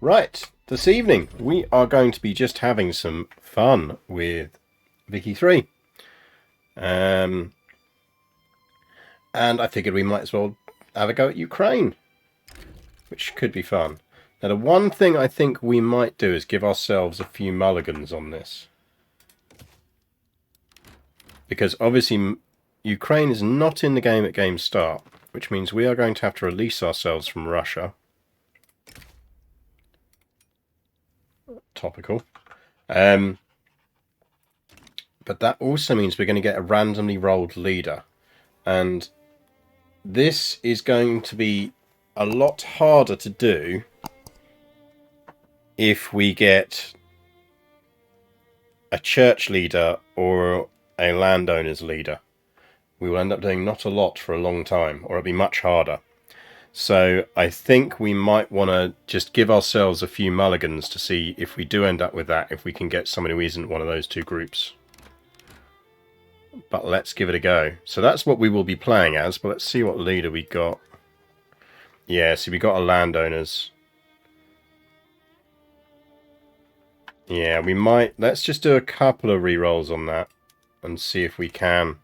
Right, this evening we are going to be just having some fun with Vicky 3. And I figured we might as well have a go at Ukraine, which could be fun. Now the one thing I think we might do is give ourselves a few mulligans on this. Because obviously Ukraine is not in the game at game start, which means we are going to have to release ourselves from Russia. Topical. But that also means we're going to get a randomly rolled leader. And this is going to be a lot harder to do if we get a church leader or a landowner's leader. We will end up doing not a lot for a long time, or it'll be much harder. So I think we might want to just give ourselves a few mulligans to see if we do end up with that, if we can get someone who isn't one of those two groups. But let's give it a go. So that's what we will be playing as, but let's see what leader we got. Yeah, see, we got a landowners. Yeah, we might... Let's just do a couple of rerolls on that and see if we can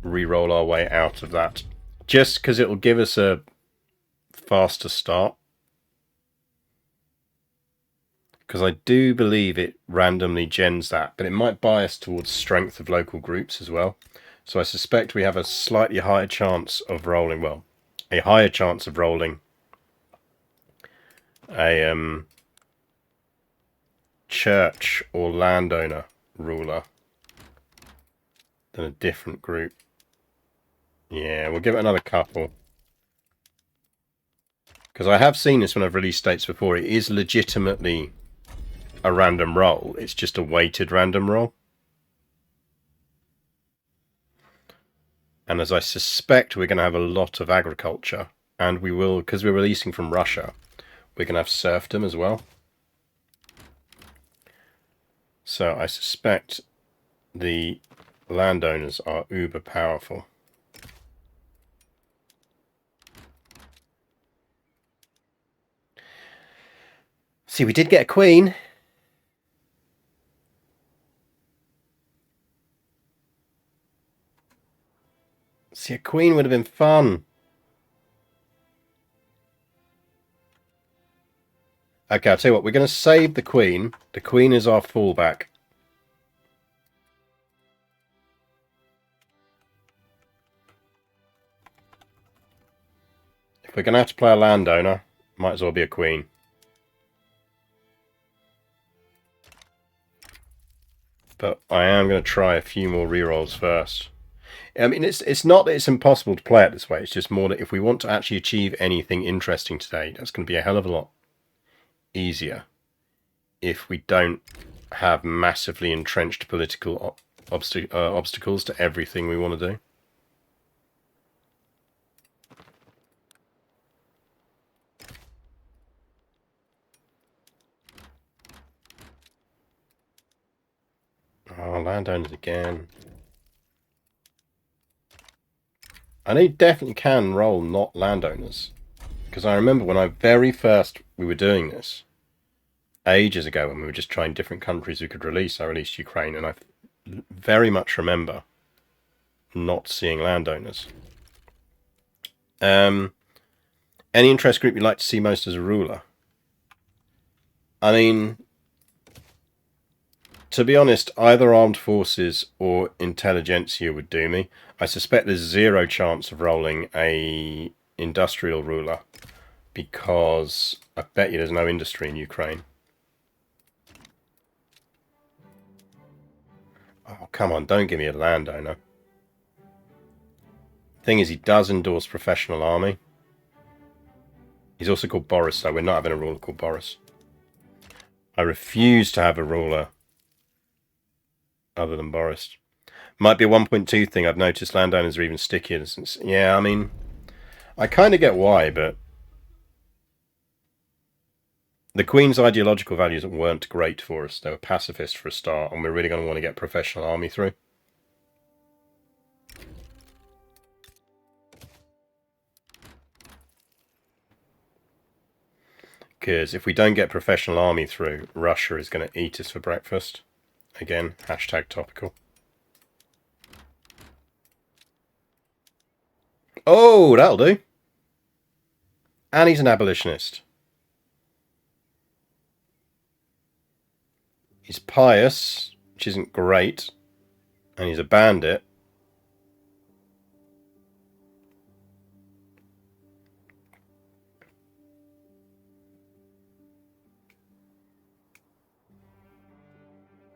reroll our way out of that. Just because it will give us a faster start. Because I do believe it randomly gens that, but it might bias towards strength of local groups as well. So I suspect we have a slightly higher chance of rolling, well, a higher chance of rolling a church or landowner ruler than a different group. Yeah, we'll give it another couple. Because I have seen this when I've released states before. It is legitimately a random roll. It's just a weighted random roll. And as I suspect, we're going to have a lot of agriculture. And we will, because we're releasing from Russia, we're going to have serfdom as well. So I suspect the landowners are uber powerful. See, we did get a queen. See, a queen would have been fun. Okay, I'll tell you what, we're going to save the queen. The queen is our fallback. If we're going to have to play a landowner, might as well be a queen. But I am going to try a few more rerolls first. I mean, it's not that it's impossible to play it this way. It's just more that if we want to actually achieve anything interesting today, that's going to be a hell of a lot easier if we don't have massively entrenched political obstacles to everything we want to do. Oh, landowners again. I know you definitely can roll not landowners. Because I remember when we were doing this, ages ago when we were just trying different countries we could release, I released Ukraine, and I very much remember not seeing landowners. Any interest group you'd like to see most as a ruler? I mean, to be honest, either armed forces or intelligentsia would do me. I suspect there's zero chance of rolling a industrial ruler because I bet you there's no industry in Ukraine. Oh, come on, don't give me a landowner. Thing is, he does endorse professional army. He's also called Boris, so we're not having a ruler called Boris. I refuse to have a ruler other than Boris. Might be a 1.2 thing. I've noticed landowners are even stickier since... Yeah, I mean, I kind of get why, but the Queen's ideological values weren't great for us. They were pacifist for a start, and we're really going to want to get professional army through. Because if we don't get professional army through, Russia is going to eat us for breakfast. Again, hashtag topical. Oh, that'll do. And he's an abolitionist. He's pious, which isn't great. And he's a bandit.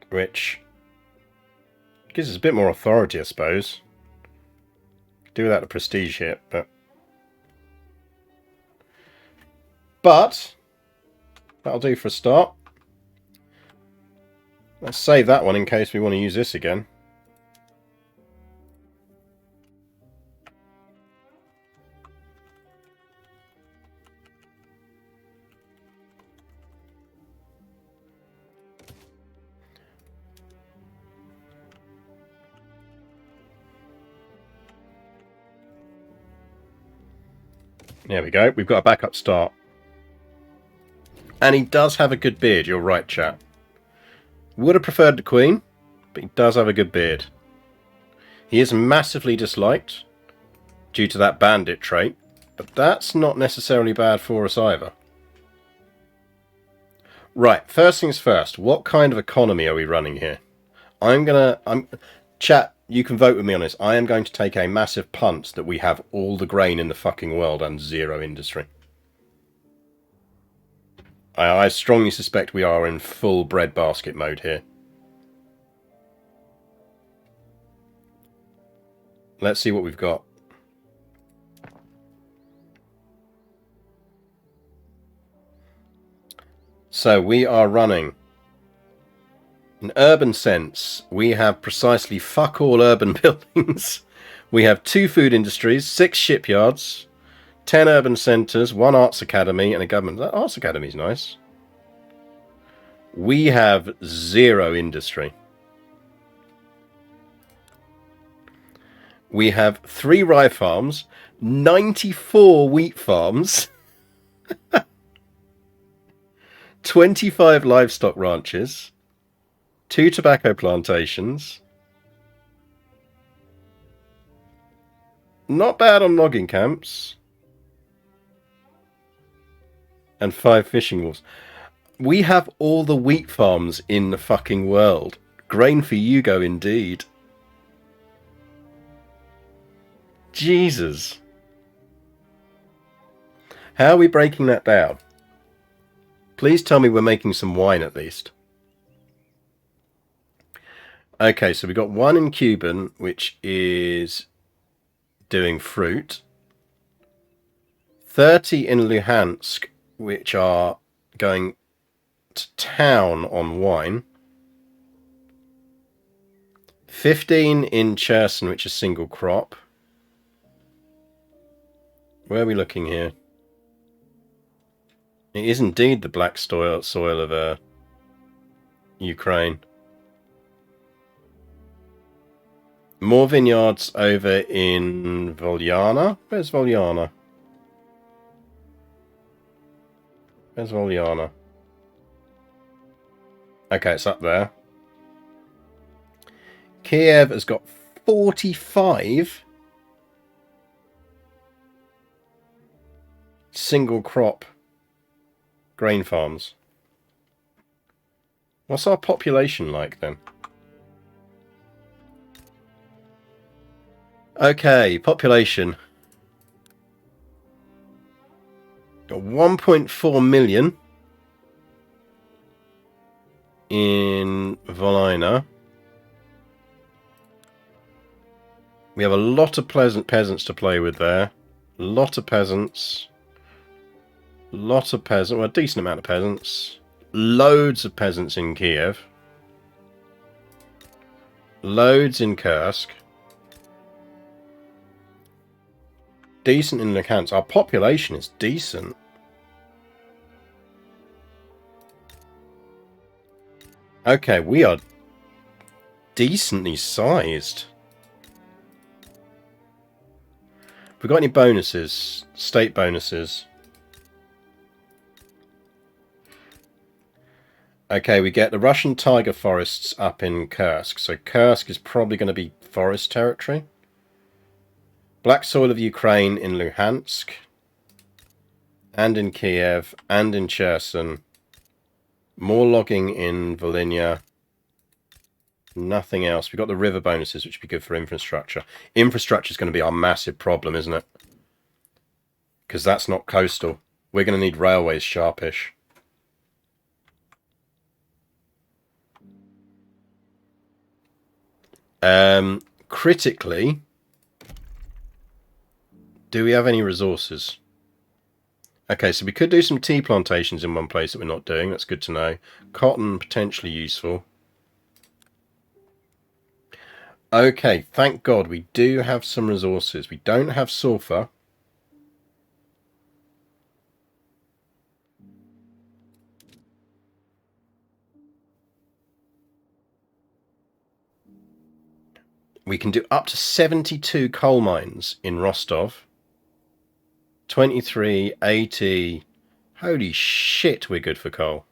Which gives us a bit more authority, I suppose. Do without the prestige hit, but that'll do for a start. Let's save that one in case we want to use this again. There we go. We've got a backup start. And he does have a good beard. You're right, chat. Would have preferred the Queen, but he does have a good beard. He is massively disliked due to that bandit trait, but that's not necessarily bad for us either. Right, first things first. What kind of economy are we running here? Chat, you can vote with me on this. I am going to take a massive punt that we have all the grain in the fucking world and zero industry. I strongly suspect we are in full breadbasket mode here. Let's see what we've got. So we are running. In urban sense, we have precisely fuck all urban buildings. We have 2 food industries, 6 shipyards, 10 urban centres, 1 arts academy, and a government. That arts academy is nice. We have 0 industry. We have 3 rye farms, 94 wheat farms, 25 livestock ranches, 2 tobacco plantations. Not bad on logging camps. And 5 fishing wharves. We have all the wheat farms in the fucking world. Grain for Hugo indeed. Jesus. How are we breaking that down? Please tell me we're making some wine at least. Okay, so we've got 1 in Cuban, which is doing fruit. 30 in Luhansk, which are going to town on wine. 15 in Cherson, which is single crop. Where are we looking here? It is indeed the black soil of Ukraine. More vineyards over in Volyana. Where's Volyana? Where's Volyana? Okay, it's up there. Kiev has got 45 single crop grain farms. What's our population like then? Okay, population. Got 1.4 million in Volhyna. We have a lot of pleasant peasants to play with there. A lot of peasants. Well, a decent amount of peasants. Loads of peasants in Kiev. Loads in Kursk. Decent in Luhansk. Our population is decent. Okay, we are decently sized. Have we got any bonuses? State bonuses. Okay, we get the Russian tiger forests up in Kursk. So Kursk is probably going to be forest territory. Black soil of Ukraine in Luhansk. And in Kiev. And in Cherson. More logging in Volhynia. Nothing else. We've got the river bonuses, which would be good for infrastructure. Infrastructure is going to be our massive problem, isn't it? Because that's not coastal. We're going to need railways sharpish. Critically, do we have any resources? Okay, so we could do some tea plantations in one place that we're not doing. That's good to know. Cotton, potentially useful. Okay, thank God we do have some resources. We don't have sulfur. We can do up to 72 coal mines in Rostov. 23, 80. Holy shit, we're good for coal.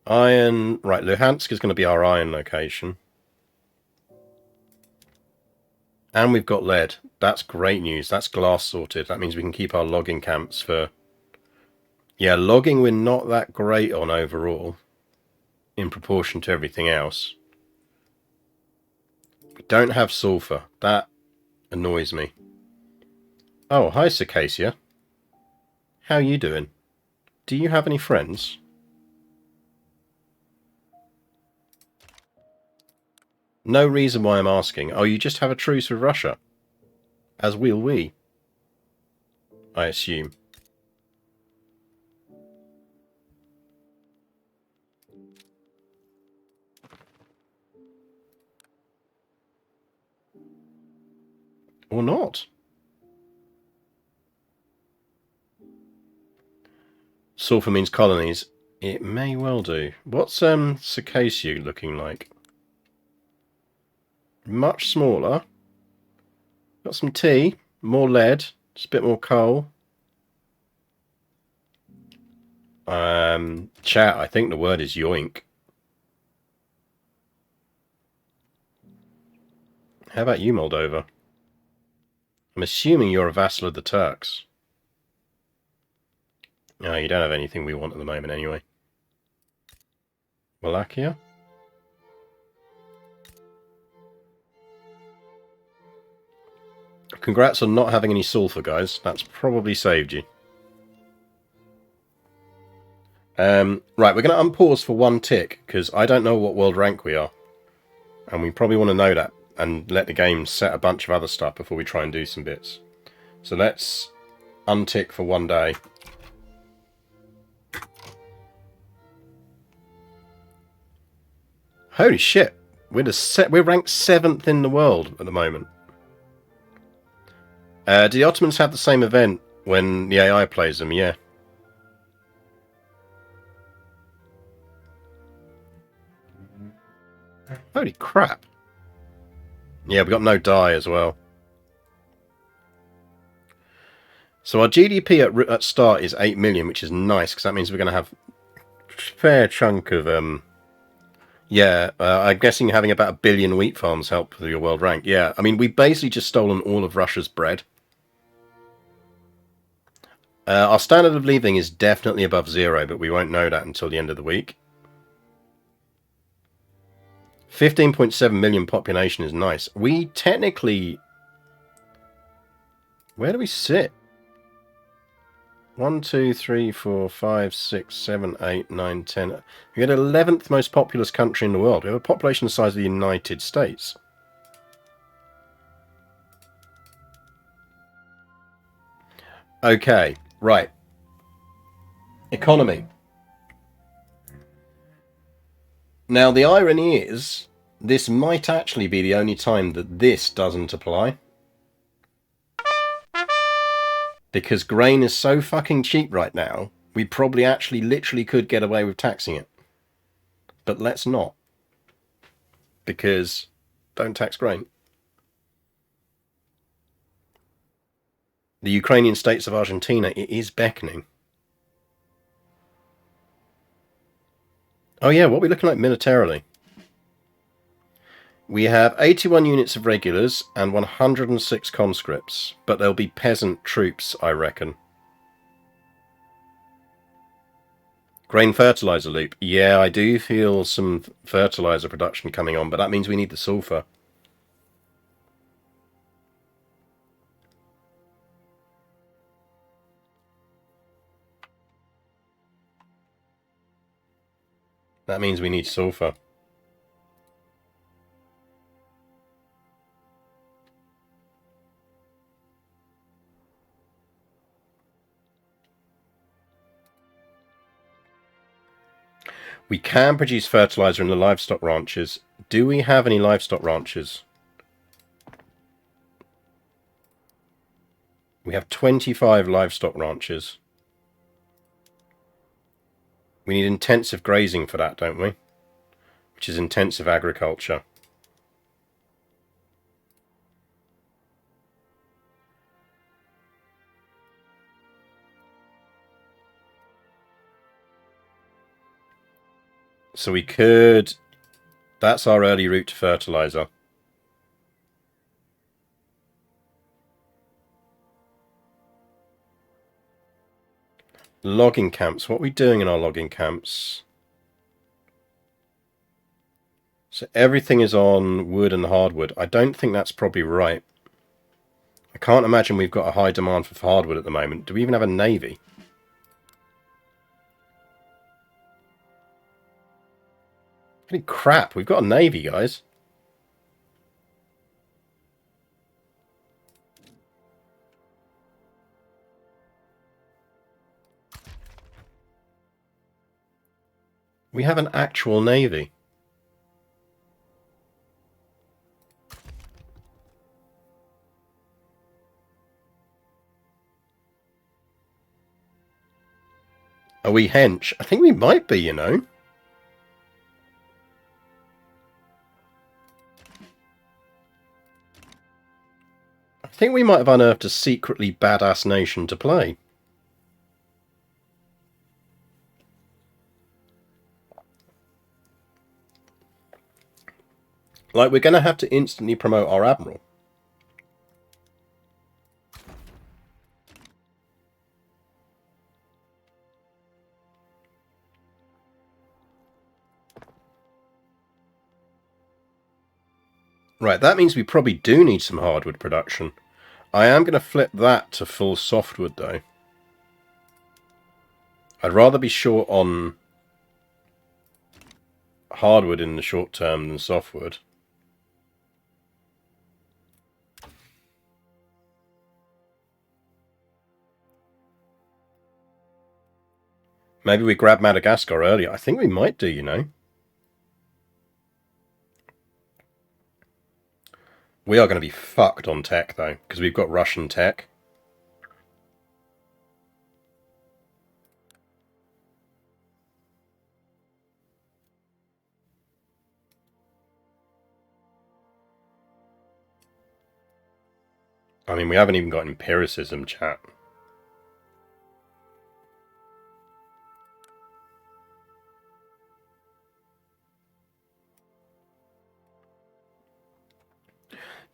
Iron. Right, Luhansk is going to be our iron location. And we've got lead. That's great news. That's glass sorted. That means we can keep our logging camps for... Yeah, logging we're not that great on overall. In proportion to everything else. We don't have sulfur. That annoys me. Oh, hi Circassia. How you doing? Do you have any friends? No reason why I'm asking. Oh, you just have a truce with Russia? As will we. I assume. Or not. Sulfur means colonies. It may well do. What's Circassia looking like? Much smaller. Got some tea, more lead, just a bit more coal. Chat, I think the word is yoink. How about you, Moldova? I'm assuming you're a vassal of the Turks. No, you don't have anything we want at the moment anyway. Wallachia? Congrats on not having any sulfur, guys. That's probably saved you. Right, we're going to unpause for one tick, because I don't know what world rank we are. And we probably want to know that, and let the game set a bunch of other stuff before we try and do some bits. So let's untick for one day. Holy shit, we're ranked 7th in the world at the moment. Do the Ottomans have the same event when the AI plays them? Yeah. Holy crap. Yeah, we got no die as well. So our GDP at start is 8 million, which is nice, because that means we're going to have a fair chunk of... I'm guessing having about 1 billion wheat farms help with your world rank. Yeah, I mean, we've basically just stolen all of Russia's bread. Our standard of living is definitely above 0, but we won't know that until the end of the week. 15.7 million population is nice. We technically... Where do we sit? 1, 2, 3, 4, 5, 6, 7, 8, 9, 10. We're the 11th most populous country in the world. We have a population the size of the United States. Okay, right. Economy. Now, the irony is, this might actually be the only time that this doesn't apply. Because grain is so fucking cheap right now, we probably actually literally could get away with taxing it. But let's not. Because don't tax grain. The Ukrainian states of Argentina, it is beckoning. Oh yeah, what are we looking like militarily? We have 81 units of regulars and 106 conscripts, but they'll be peasant troops, I reckon. Grain fertilizer loop. Yeah, I do feel some fertilizer production coming on, but that means we need the sulfur. That means we need sulfur. We can produce fertilizer in the livestock ranches. Do we have any livestock ranches? We have 25 livestock ranches. We need intensive grazing for that, don't we? Which is intensive agriculture. So we could... That's our early route to fertilizer. Logging camps. What are we doing in our logging camps? So everything is on wood and hardwood. I don't think that's probably right. I can't imagine we've got a high demand for hardwood at the moment. Do we even have a navy? Holy crap, we've got a navy, guys. We have an actual navy. Are we hench? I think we might be, you know. I think we might have unearthed a secretly badass nation to play. Like, we're going to have to instantly promote our admiral. Right, that means we probably do need some hardwood production. I am going to flip that to full softwood, though. I'd rather be short on hardwood in the short term than softwood. Maybe we grab Madagascar earlier. I think we might do, you know. We are going to be fucked on tech, though, because we've got Russian tech. I mean, we haven't even got empiricism, chat.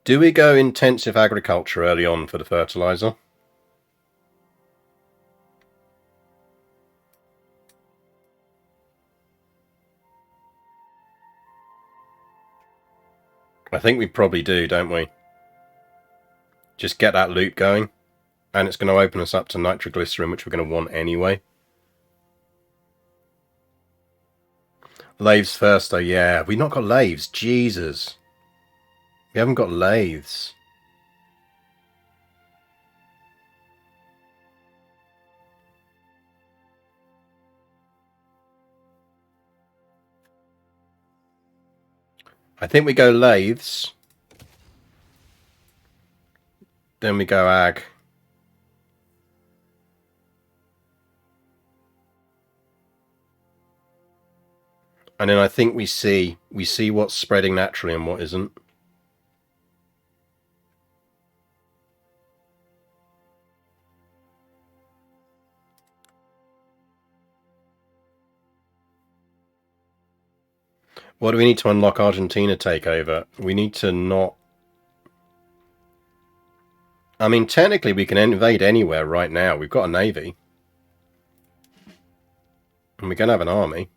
Do we go intensive agriculture early on for the fertilizer? I think we probably do, don't we? Just get that loop going. And it's going to open us up to nitroglycerin, which we're going to want anyway. Lathes first, though, yeah. We've not got lathes. Jesus. We haven't got lathes. I think we go lathes. Then we go ag. And then I think we see what's spreading naturally and what isn't. What do we need to unlock Argentina takeover? We need to not... I mean, technically we can invade anywhere right now. We've got a navy. And we're going to have an army.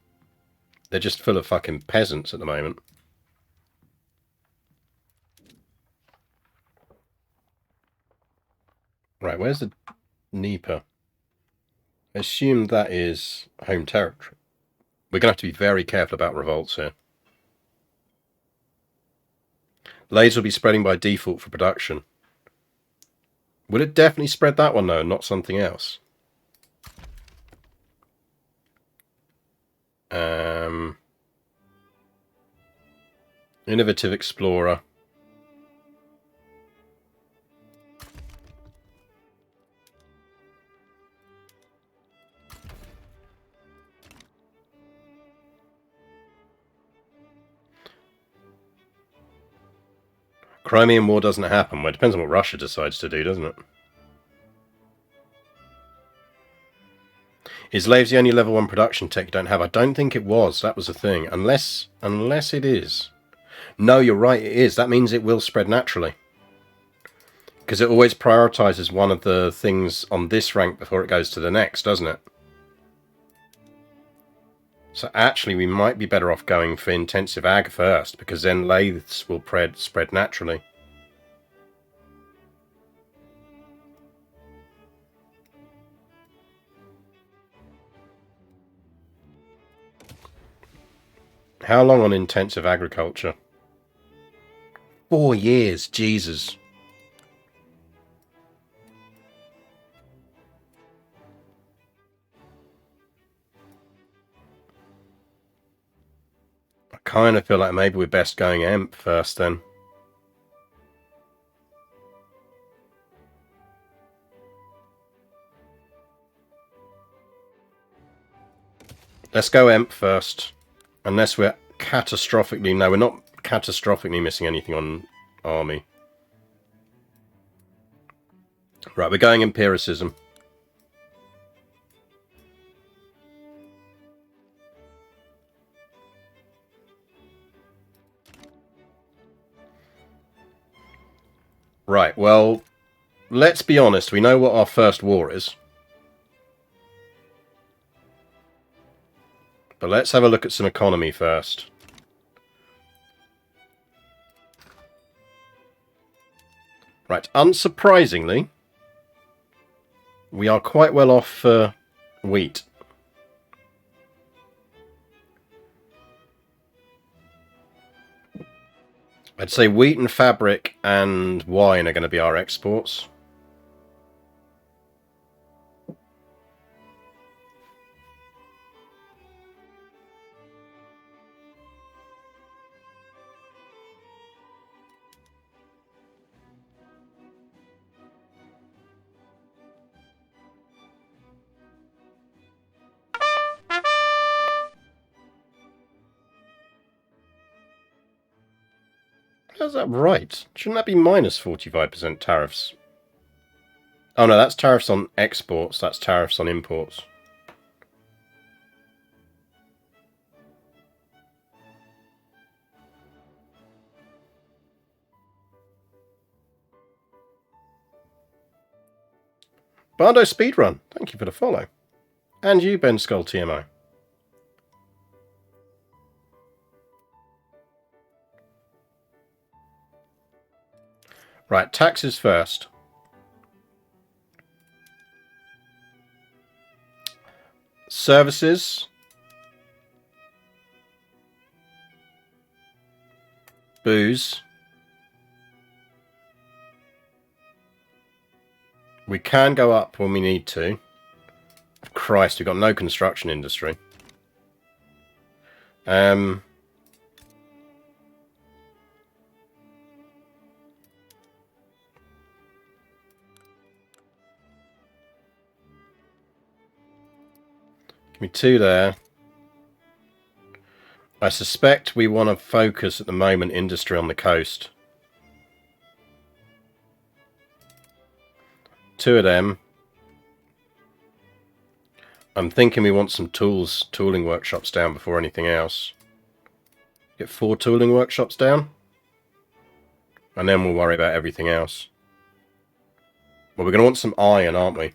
They're just full of fucking peasants at the moment. Right, where's the Dnieper? I assume that is home territory. We're going to have to be very careful about revolts here. Layers will be spreading by default for production. Would it definitely spread that one though, not something else? Innovative Explorer. Crimean War doesn't happen. Well, it depends on what Russia decides to do, doesn't it? Is Laves the only level 1 production tech you don't have? I don't think it was. That was the thing. Unless it is. No, you're right, it is. That means it will spread naturally. Because it always prioritizes one of the things on this rank before it goes to the next, doesn't it? So actually we might be better off going for intensive ag first, because then lathes will spread naturally. How long on intensive agriculture? 4 years, Jesus. I kind of feel like maybe we're best going EMP first then. Let's go EMP first. Unless we're catastrophically... No, we're not catastrophically missing anything on army. Right, we're going empiricism. Right, well, let's be honest. We know what our first war is. But let's have a look at some economy first. Right, unsurprisingly, we are quite well off for wheat. I'd say wheat and fabric and wine are going to be our exports. How's that right? Shouldn't that be minus 45% tariffs? Oh no, that's tariffs on exports, that's tariffs on imports. Bardo Speedrun, thank you for the follow. And you, Ben Skull TMO. Right, taxes first. Services. Booze. We can go up when we need to. Christ, we've got no construction industry. Give me 2 there. I suspect we want to focus at the moment industry on the coast. 2 of them. I'm thinking we want some tooling workshops down before anything else. Get 4 tooling workshops down. And then we'll worry about everything else. Well, we're going to want some iron, aren't we?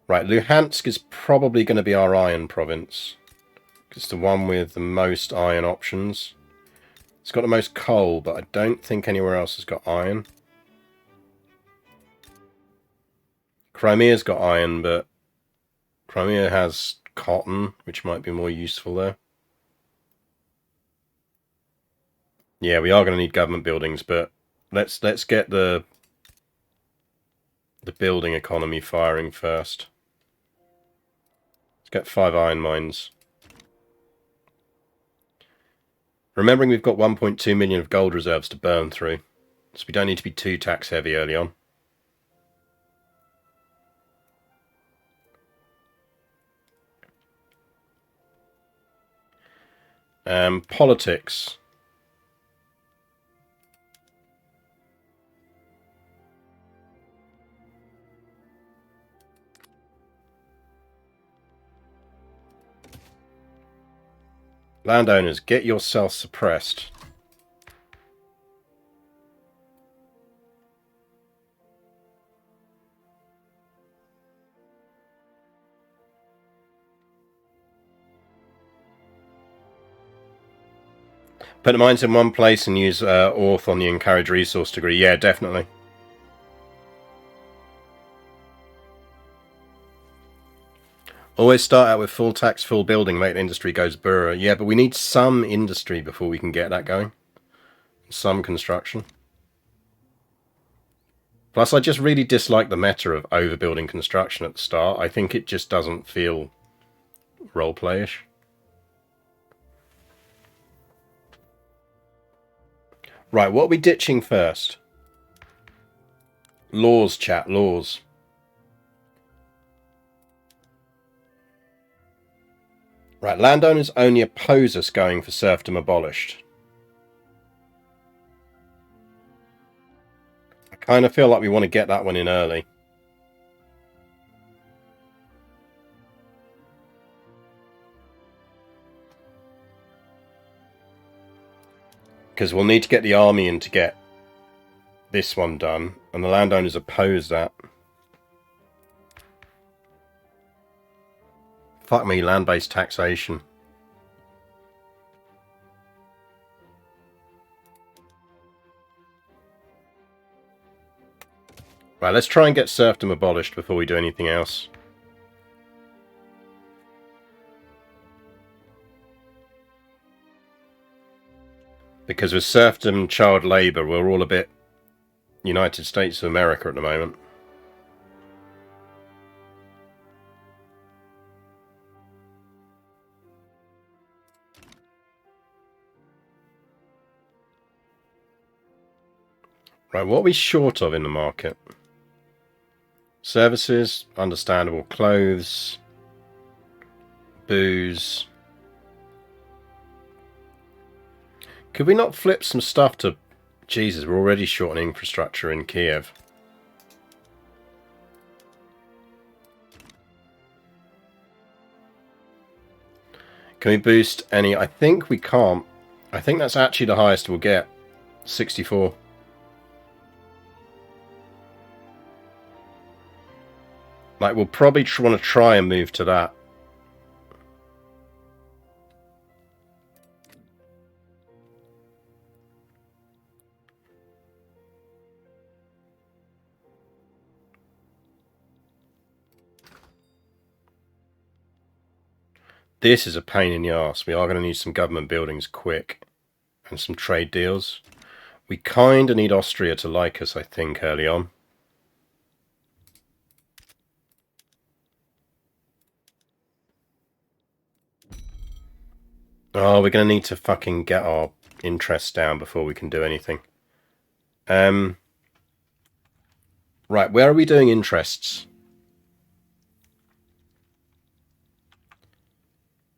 Right, Luhansk is probably going to be our iron province. It's the one with the most iron options. It's got the most coal, but I don't think anywhere else has got iron. Crimea's got iron, but Crimea has cotton, which might be more useful there. Yeah, we are going to need government buildings, but let's get the building economy firing first. Let's get 5 iron mines. Remembering we've got 1.2 million of gold reserves to burn through, so we don't need to be too tax heavy early on. Politics. Landowners, get yourself suppressed. Put the mines in one place and use Orth on the encourage resource degree. Yeah, definitely. Always start out with full tax, full building, make the industry goes burr. Yeah, but we need some industry before we can get that going. Some construction. Plus, I just really dislike the meta of overbuilding construction at the start. I think it just doesn't feel roleplayish. Right, what are we ditching first? Laws, chat, laws. Right, landowners only oppose us going for serfdom abolished. I kind of feel like we want to get that one in early. Because we'll need to get the army in to get this one done, and the landowners oppose that. Fuck me, land-based taxation. Right, let's try and get serfdom abolished before we do anything else. Because with serfdom and child labour, we're all a bit United States of America at the moment. Right, what are we short of in the market? Services, understandable. Clothes, booze. Could we not flip some stuff to... Jesus, we're already short on infrastructure in Kiev. Can we boost any? I think we can't. I think that's actually the highest we'll get. 64. Like, we'll probably want to try and move to that. This is a pain in the arse. We are going to need some government buildings quick. And some trade deals. We kind of need Austria to like us, I think, early on. Oh, we're going to need to fucking get our interests down before we can do anything. Right, where are we doing interests?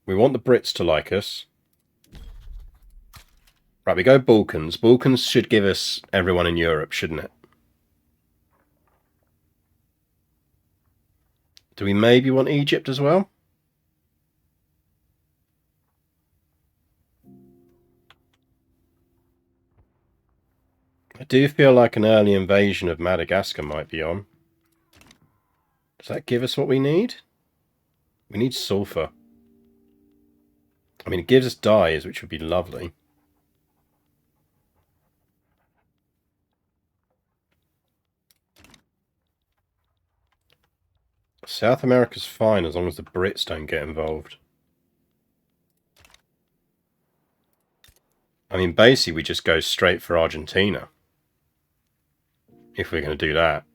We want the Brits to like us. Right, we go Balkans. Balkans should give us everyone in Europe, shouldn't it? Do we maybe want Egypt as well? I do feel like an early invasion of Madagascar might be on. Does that give us what we need? We need sulfur. I mean, it gives us dyes, which would be lovely. South America's fine as long as the Brits don't get involved. I mean, basically, we just go straight for Argentina. If we're going to do that.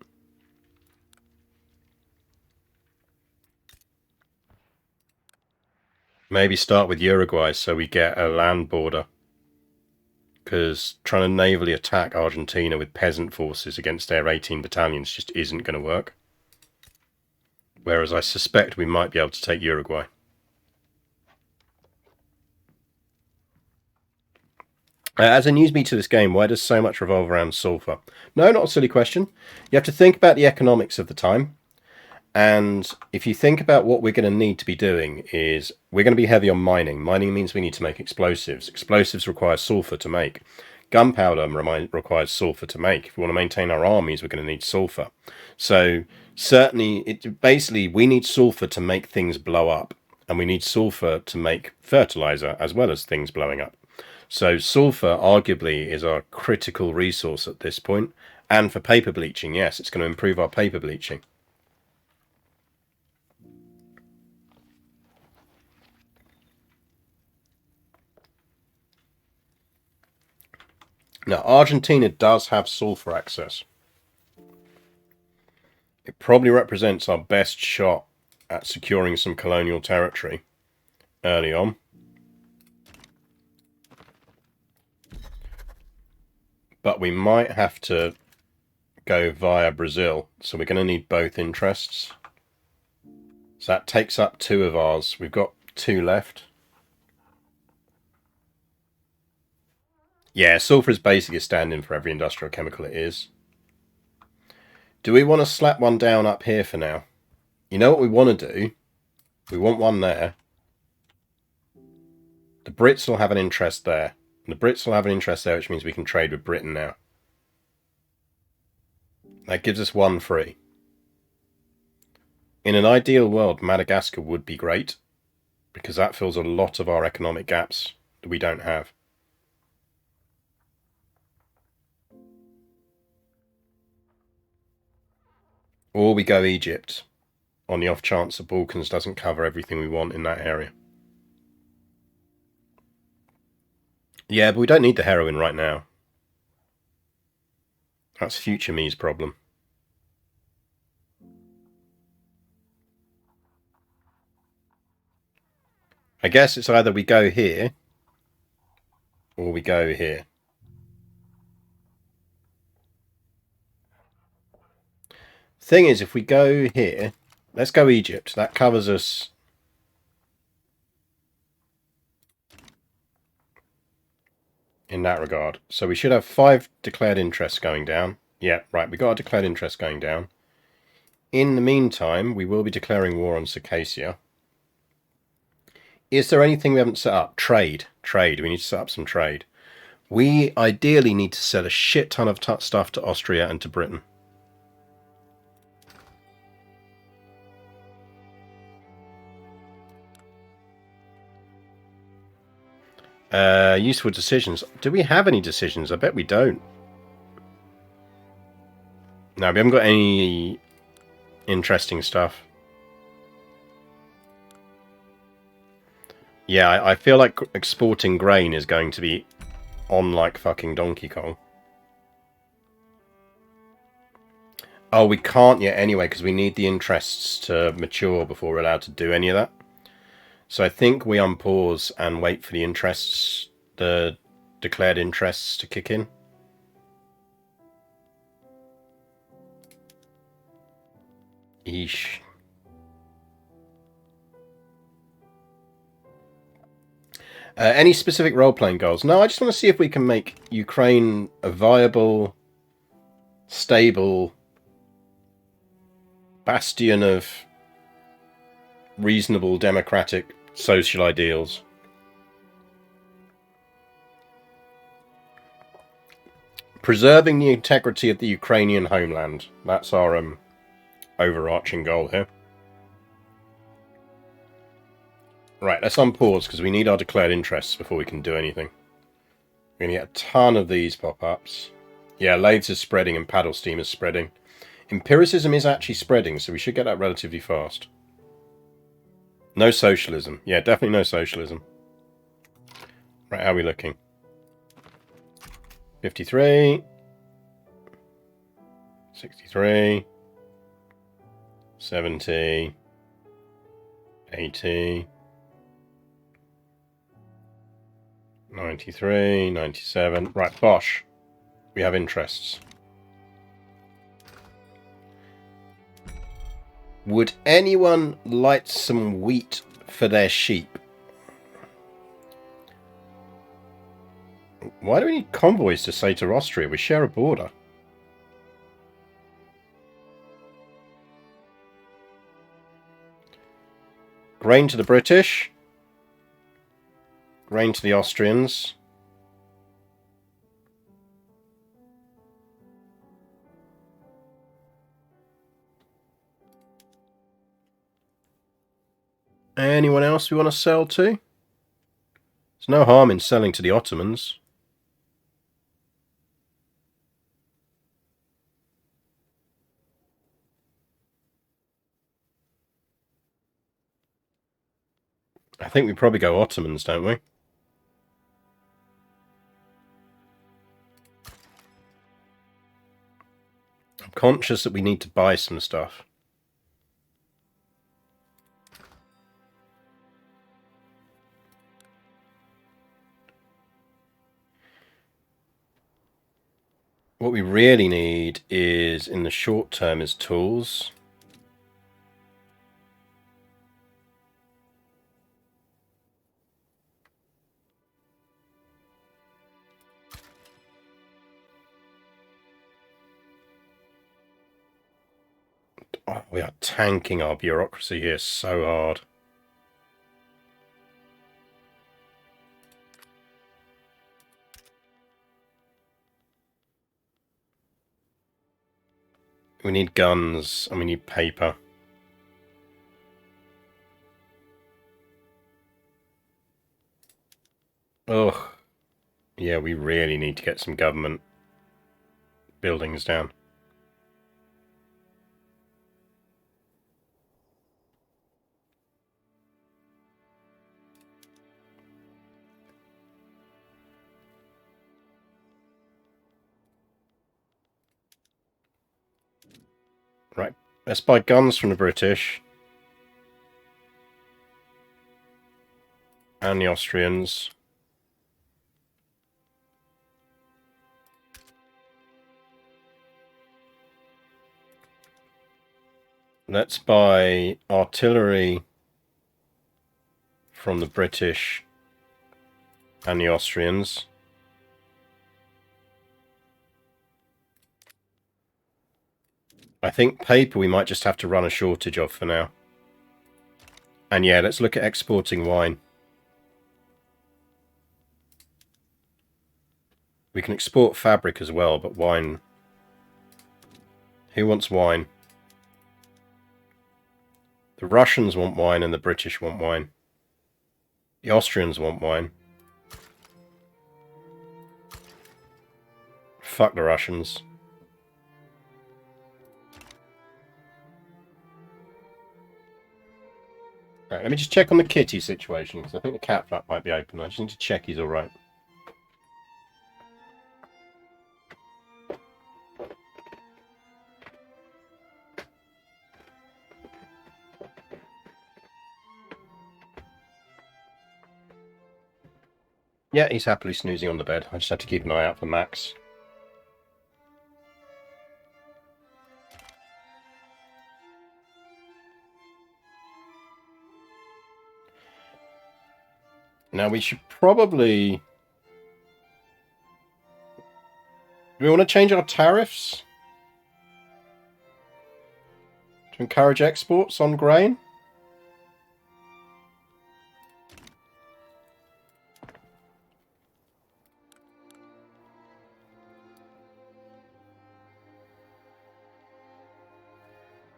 Maybe start with Uruguay so we get a land border. Because trying to navally attack Argentina with peasant forces against their 18 battalions just isn't going to work. Whereas I suspect we might be able to take Uruguay. As a newbie to this game, why does so much revolve around sulfur? No, not a silly question. You have to think about the economics of the time. And if you think about what we're going to need to be doing is we're going to be heavy on mining. Mining means we need to make explosives. Explosives require sulfur to make. Gunpowder requires sulfur to make. If we want to maintain our armies, we're going to need sulfur. So certainly, basically, we need sulfur to make things blow up. And we need sulfur to make fertilizer as well as things blowing up. So sulfur arguably is our critical resource at this point. And for paper bleaching, yes, it's going to improve our paper bleaching. Now, Argentina does have sulfur access. It probably represents our best shot at securing some colonial territory early on. But we might have to go via Brazil, so we're going to need both interests. So that takes up 2 of ours. We've got 2 left. Yeah, sulfur is basically a stand-in for every industrial chemical it is. Do we want to slap one down up here for now? You know what we want to do? We want one there. The Brits will have an interest there. And the Brits will have an interest there, which means we can trade with Britain now. That gives us 1 free. In an ideal world, Madagascar would be great, because that fills a lot of our economic gaps that we don't have. Or we go Egypt, on the off chance the Balkans doesn't cover everything we want in that area. Yeah, but we don't need the heroin right now. That's future me's problem. I guess it's either we go here, or we go here. Thing is, if we go here, let's go Egypt. That covers us. In that regard. So we should have 5 declared interests going down. Yeah, right, we got our declared interest going down. In the meantime, we will be declaring war on Circassia. Is there anything we haven't set up? Trade. Trade. We need to set up some trade. We ideally need to sell a shit ton of stuff to Austria and to Britain. Useful decisions. Do we have any decisions? I bet we don't. No, we haven't got any interesting stuff. Yeah, I feel like exporting grain is going to be on like fucking Donkey Kong. Oh, we can't yet anyway, because we need the interests to mature before we're allowed to do any of that. So I think we unpause and wait for the interests, the declared interests to kick in. Eesh. Any specific role-playing goals? No, I just want to see if we can make Ukraine a viable, stable bastion of reasonable democratic social ideals. Preserving the integrity of the Ukrainian homeland. That's our overarching goal here. Right, let's unpause because we need our declared interests before we can do anything. We're going to get a ton of these pop-ups. Yeah, lathes is spreading and paddle steam is spreading. Empiricism is actually spreading, so we should get that relatively fast. No socialism. Yeah, definitely no socialism. Right, how are we looking? 53. 63. 70. 80. 93. 97. Right, Bosch. We have interests. Would anyone like some wheat for their sheep? Why do we need convoys to say to Austria? We share a border. Grain to the British. Grain to the Austrians. Anyone else we want to sell to? There's no harm in selling to the Ottomans. I think we probably go Ottomans, don't we? I'm conscious that we need to buy some stuff. What we really need is, in the short term, is tools. Oh, we are tanking our bureaucracy here so hard. We need guns and we need paper. Ugh. Yeah, we really need to get some government buildings down. Right, let's buy guns from the British. And the Austrians. Let's buy artillery from the British and the Austrians. I think paper we might just have to run a shortage of for now. And yeah, let's look at exporting wine. We can export fabric as well, but wine... Who wants wine? The Russians want wine and the British want wine. The Austrians want wine. Fuck the Russians. Right, let me just check on the kitty situation, because I think the cat flap might be open. I just need to check he's alright. Yeah, he's happily snoozing on the bed. I just have to keep an eye out for Max. Now we should probably... Do we want to change our tariffs? To encourage exports on grain?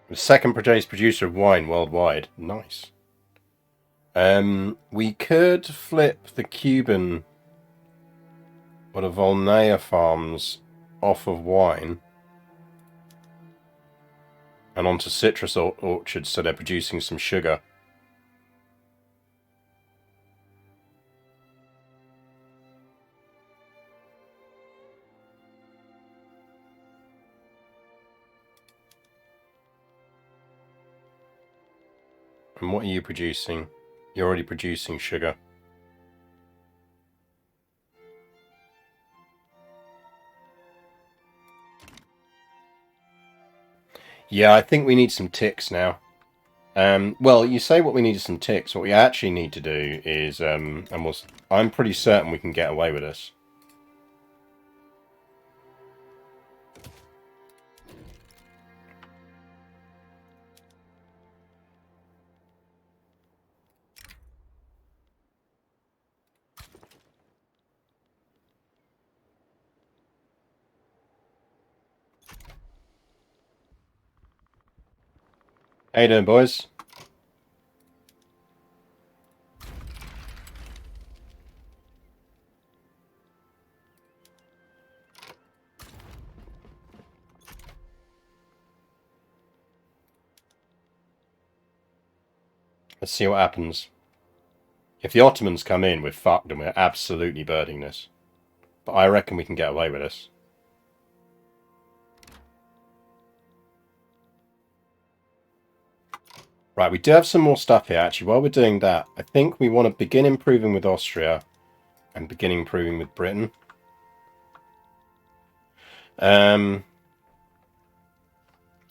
The second producer of wine worldwide. Nice. We could flip the Cuban or the Volnea farms off of wine and onto citrus orchards so they're producing some sugar. And what are you producing? You're already producing sugar. Yeah, I think we need some ticks now. Well, you say what we need is some ticks. What we actually need to do is, I'm pretty certain we can get away with this. How you doing, boys? Let's see what happens. If the Ottomans come in, we're fucked and we're absolutely birding this. But I reckon we can get away with this. Right, we do have some more stuff here, actually. While we're doing that, I think we want to begin improving with Austria and begin improving with Britain.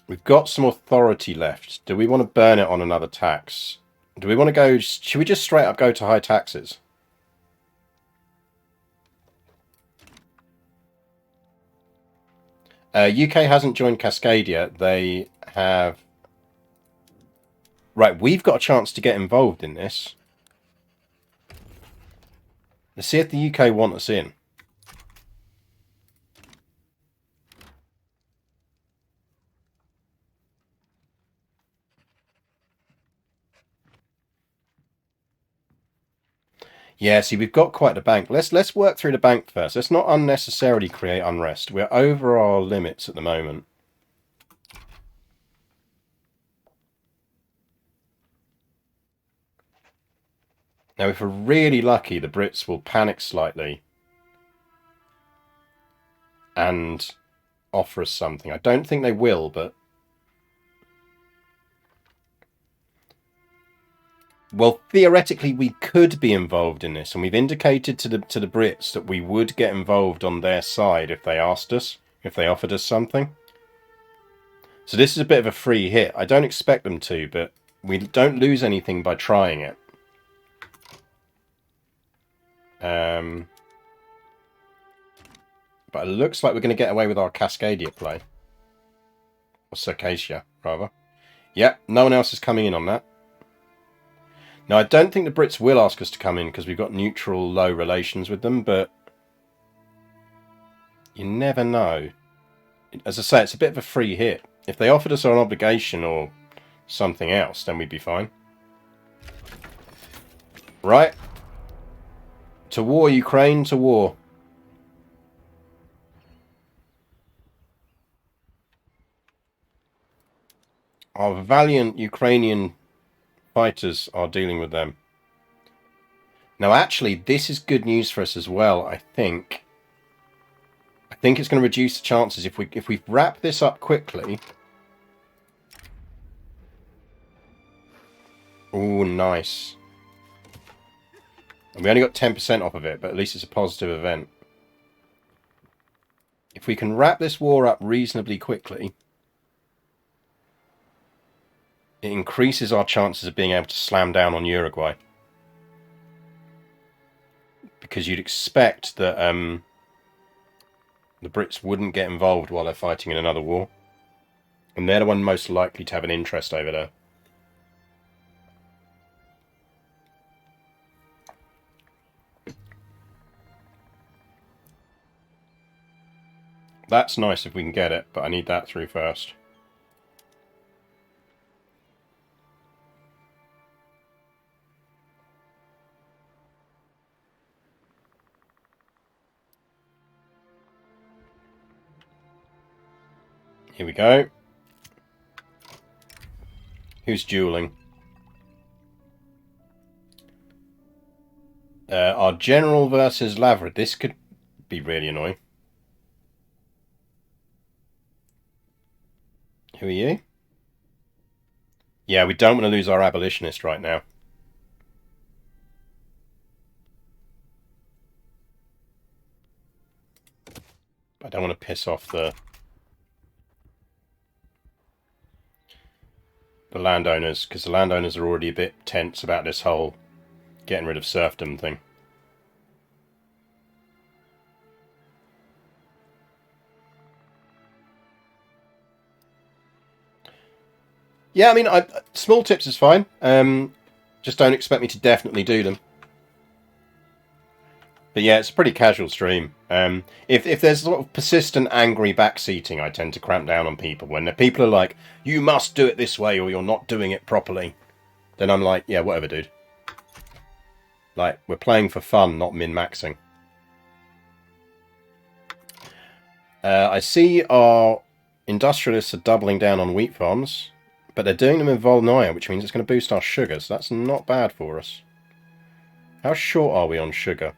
We've got some authority left. Do we want to burn it on another tax? Do we want to go... Should we just straight up go to high taxes? UK hasn't joined Cascadia. They have... Right, we've got a chance to get involved in this. Let's see if the UK want us in. Yeah, see, we've got quite the bank. Let's work through the bank first. Let's not unnecessarily create unrest. We're over our limits at the moment. Now, if we're really lucky, the Brits will panic slightly and offer us something. I don't think they will, but... Well, theoretically, we could be involved in this, and we've indicated to the Brits that we would get involved on their side if they asked us, if they offered us something. So this is a bit of a free hit. I don't expect them to, but we don't lose anything by trying it. But it looks like we're going to get away with our Cascadia play. Or Circassia, rather. Yep, no one else is coming in on that. Now, I don't think the Brits will ask us to come in because we've got neutral, low relations with them, but you never know. As I say, it's a bit of a free hit. If they offered us an obligation or something else, then we'd be fine. Right. To war, Ukraine, to war. Our valiant Ukrainian fighters are dealing with them. Now, actually, this is good news for us as well, I think. I think it's going to reduce the chances if we wrap this up quickly. Oh, nice. And we only got 10% off of it, but at least it's a positive event. If we can wrap this war up reasonably quickly, it increases our chances of being able to slam down on Uruguay. Because you'd expect that the Brits wouldn't get involved while they're fighting in another war. And they're the one most likely to have an interest over there. That's nice if we can get it, but I need that through first. Here we go. Who's dueling? Our General versus Lavrid. This could be really annoying. Who are you? Yeah, we don't want to lose our abolitionist right now. I don't want to piss off the landowners, because the landowners are already a bit tense about this whole getting rid of serfdom thing. Yeah, I mean, small tips is fine. Just don't expect me to definitely do them. But yeah, it's a pretty casual stream. If there's sort of persistent angry backseating, I tend to cramp down on people. When the people are like, you must do it this way or you're not doing it properly, then I'm like, yeah, whatever, dude. Like, we're playing for fun, not min-maxing. I see our industrialists are doubling down on wheat farms, but they're doing them in Volnaya, which means it's going to boost our sugar, so that's not bad for us. How short are we on sugar?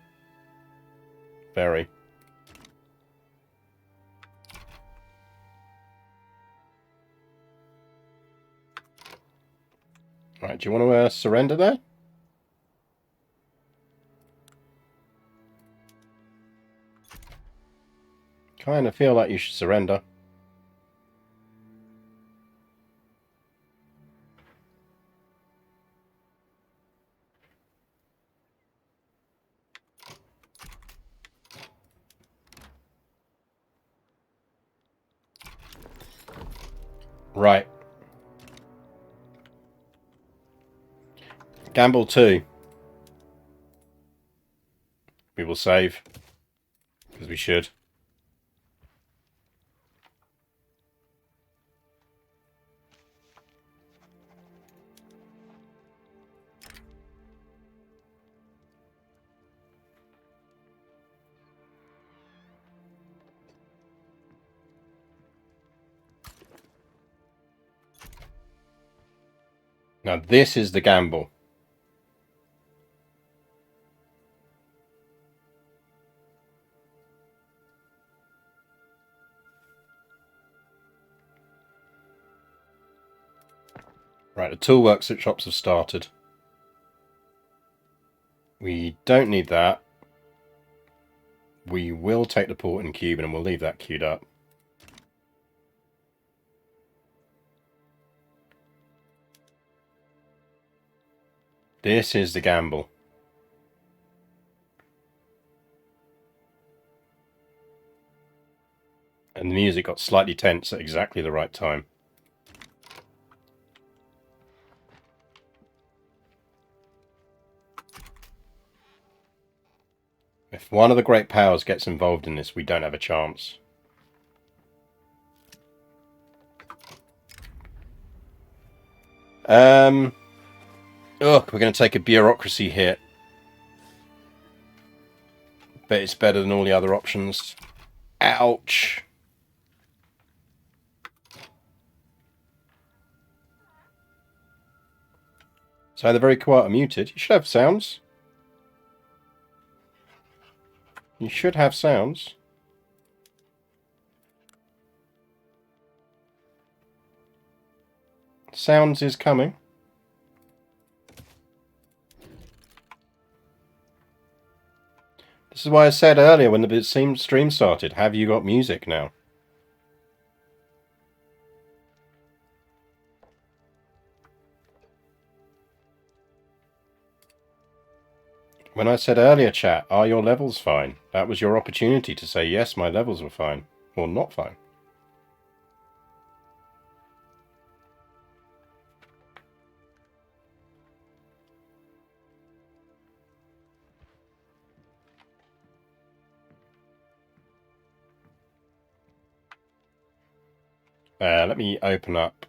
Very. Right, do you want to surrender there? Kind of feel like you should surrender. Right. Gamble 2. We will save. Because we should. Now this is the gamble. Right, the tool workshops have started. We don't need that. We will take the port in Cuban and we'll leave that queued up. This is the gamble. And the music got slightly tense at exactly the right time. If one of the great powers gets involved in this, we don't have a chance. Ugh, we're going to take a bureaucracy hit. But it's better than all the other options. Ouch. So they're very quiet or muted. You should have sounds. You should have sounds. Sounds is coming. This is why I said earlier when the stream started, have you got music now? When I said earlier, chat, are your levels fine? That was your opportunity to say, yes, my levels were fine. Or not fine. Let me open up...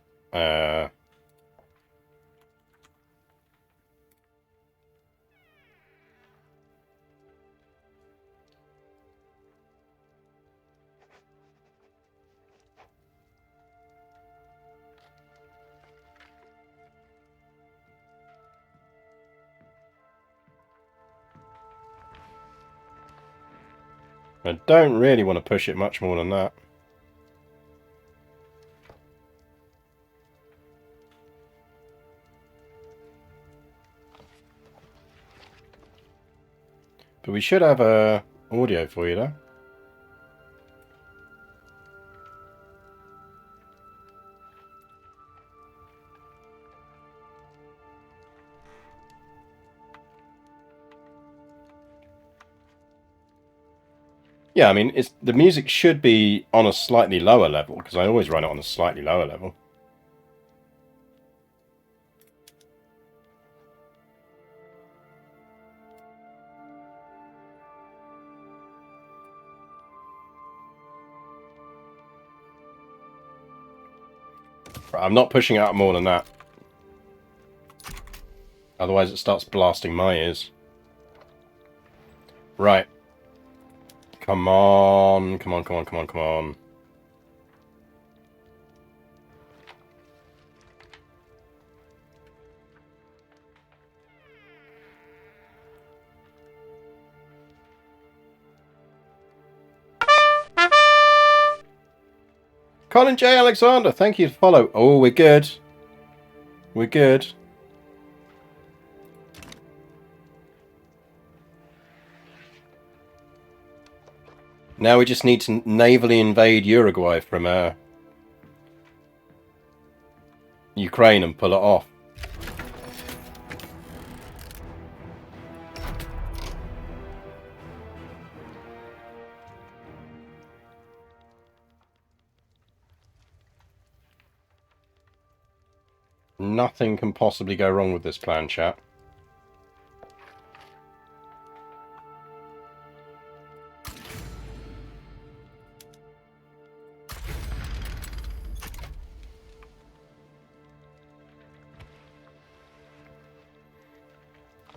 I don't really want to push it much more than that. But we should have audio for you though. Yeah, I mean, the music should be on a slightly lower level, because I always run it on a slightly lower level. Right, I'm not pushing out more than that. Otherwise it starts blasting my ears. Right. Come on, come on, come on, come on, come on. Colin J. Alexander, thank you for follow. Oh, we're good. We're good. Now we just need to navally invade Uruguay from Ukraine and pull it off. Nothing can possibly go wrong with this plan, chat.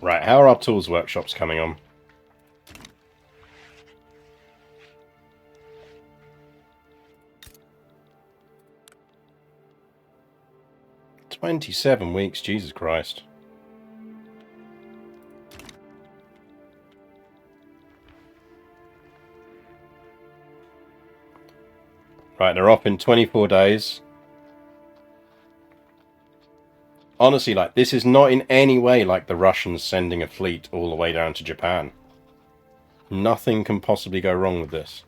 Right, how are our tools workshops coming on? "27 weeks, Jesus Christ." Right, they're off in 24 days. Honestly, like, this is not in any way like the Russians sending a fleet all the way down to Japan. Nothing can possibly go wrong with this.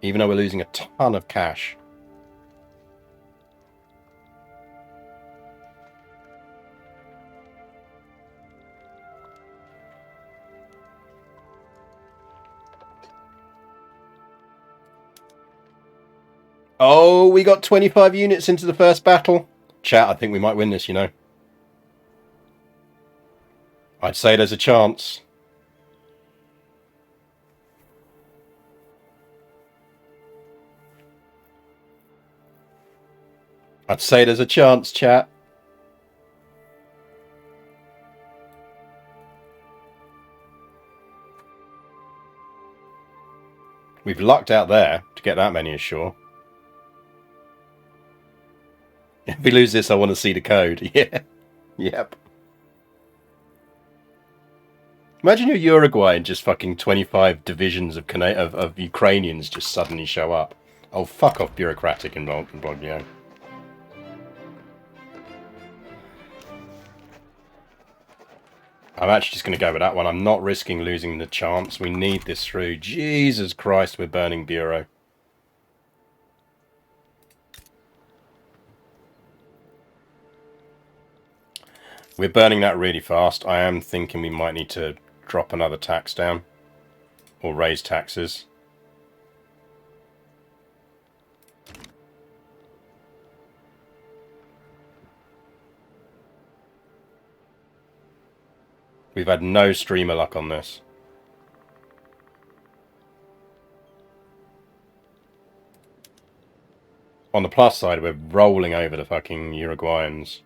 Even though we're losing a ton of cash. Oh, we got 25 units into the first battle. Chat, I think we might win this, you know. I'd say there's a chance. I'd say there's a chance, chat. We've lucked out there to get that many ashore. If we lose this, I want to see the code. Yeah. Yep. Imagine you're Uruguay and just fucking 25 divisions of Ukrainians just suddenly show up. Oh, fuck off, bureaucratic involved, yeah. I'm actually just going to go with that one. I'm not risking losing the chance. We need this through. Jesus Christ, we're burning Bureau. We're burning that really fast. I am thinking we might need to drop another tax down. Or raise taxes. We've had no streamer luck on this. On the plus side, we're rolling over the fucking Uruguayans.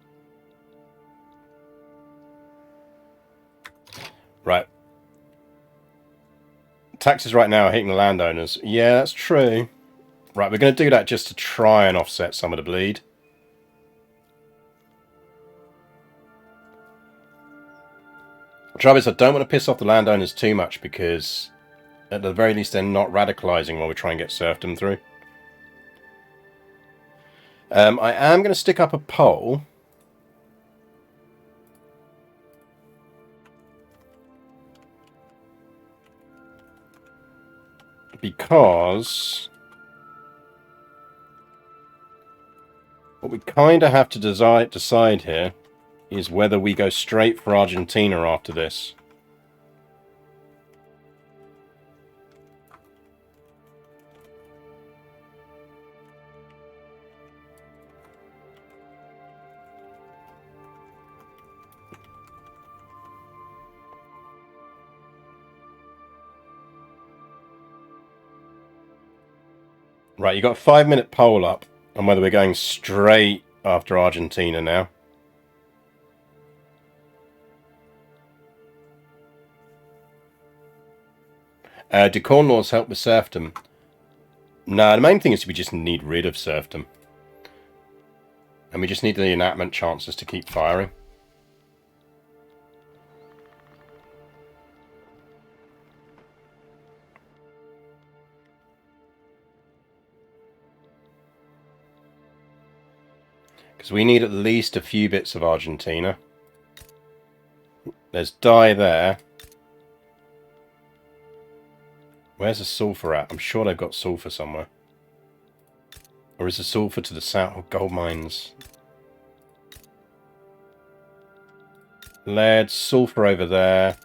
Right. Taxes right now are hitting the landowners. Yeah, that's true. Right, we're going to do that just to try and offset some of the bleed. . The trouble is I don't want to piss off the landowners too much because at the very least they're not radicalising while we try and get serfdom through. I am going to stick up a pole. Because what we kind of have to decide here is whether we go straight for Argentina after this. Right, you got a 5-minute poll up on whether we're going straight after Argentina now. Do corn laws help with serfdom? No, the main thing is we just need rid of serfdom. And we just need the enactment chances to keep firing. Because we need at least a few bits of Argentina. There's dye there. Where's the sulfur at? I'm sure they've got sulfur somewhere. Or is the sulfur to the south? Oh, gold mines. Lead, sulfur over there.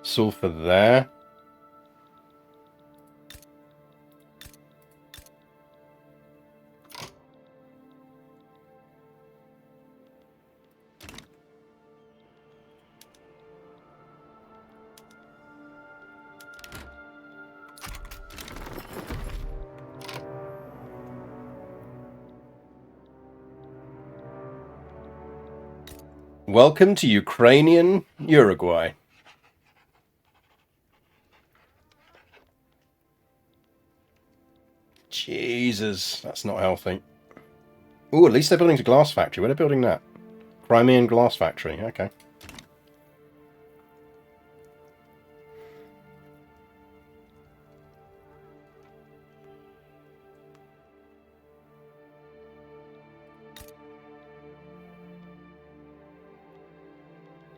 Sulfur there. Welcome to Ukrainian Uruguay. Jesus, that's not healthy. Ooh, at least they're building a glass factory. Where are they building that? Crimean glass factory, okay.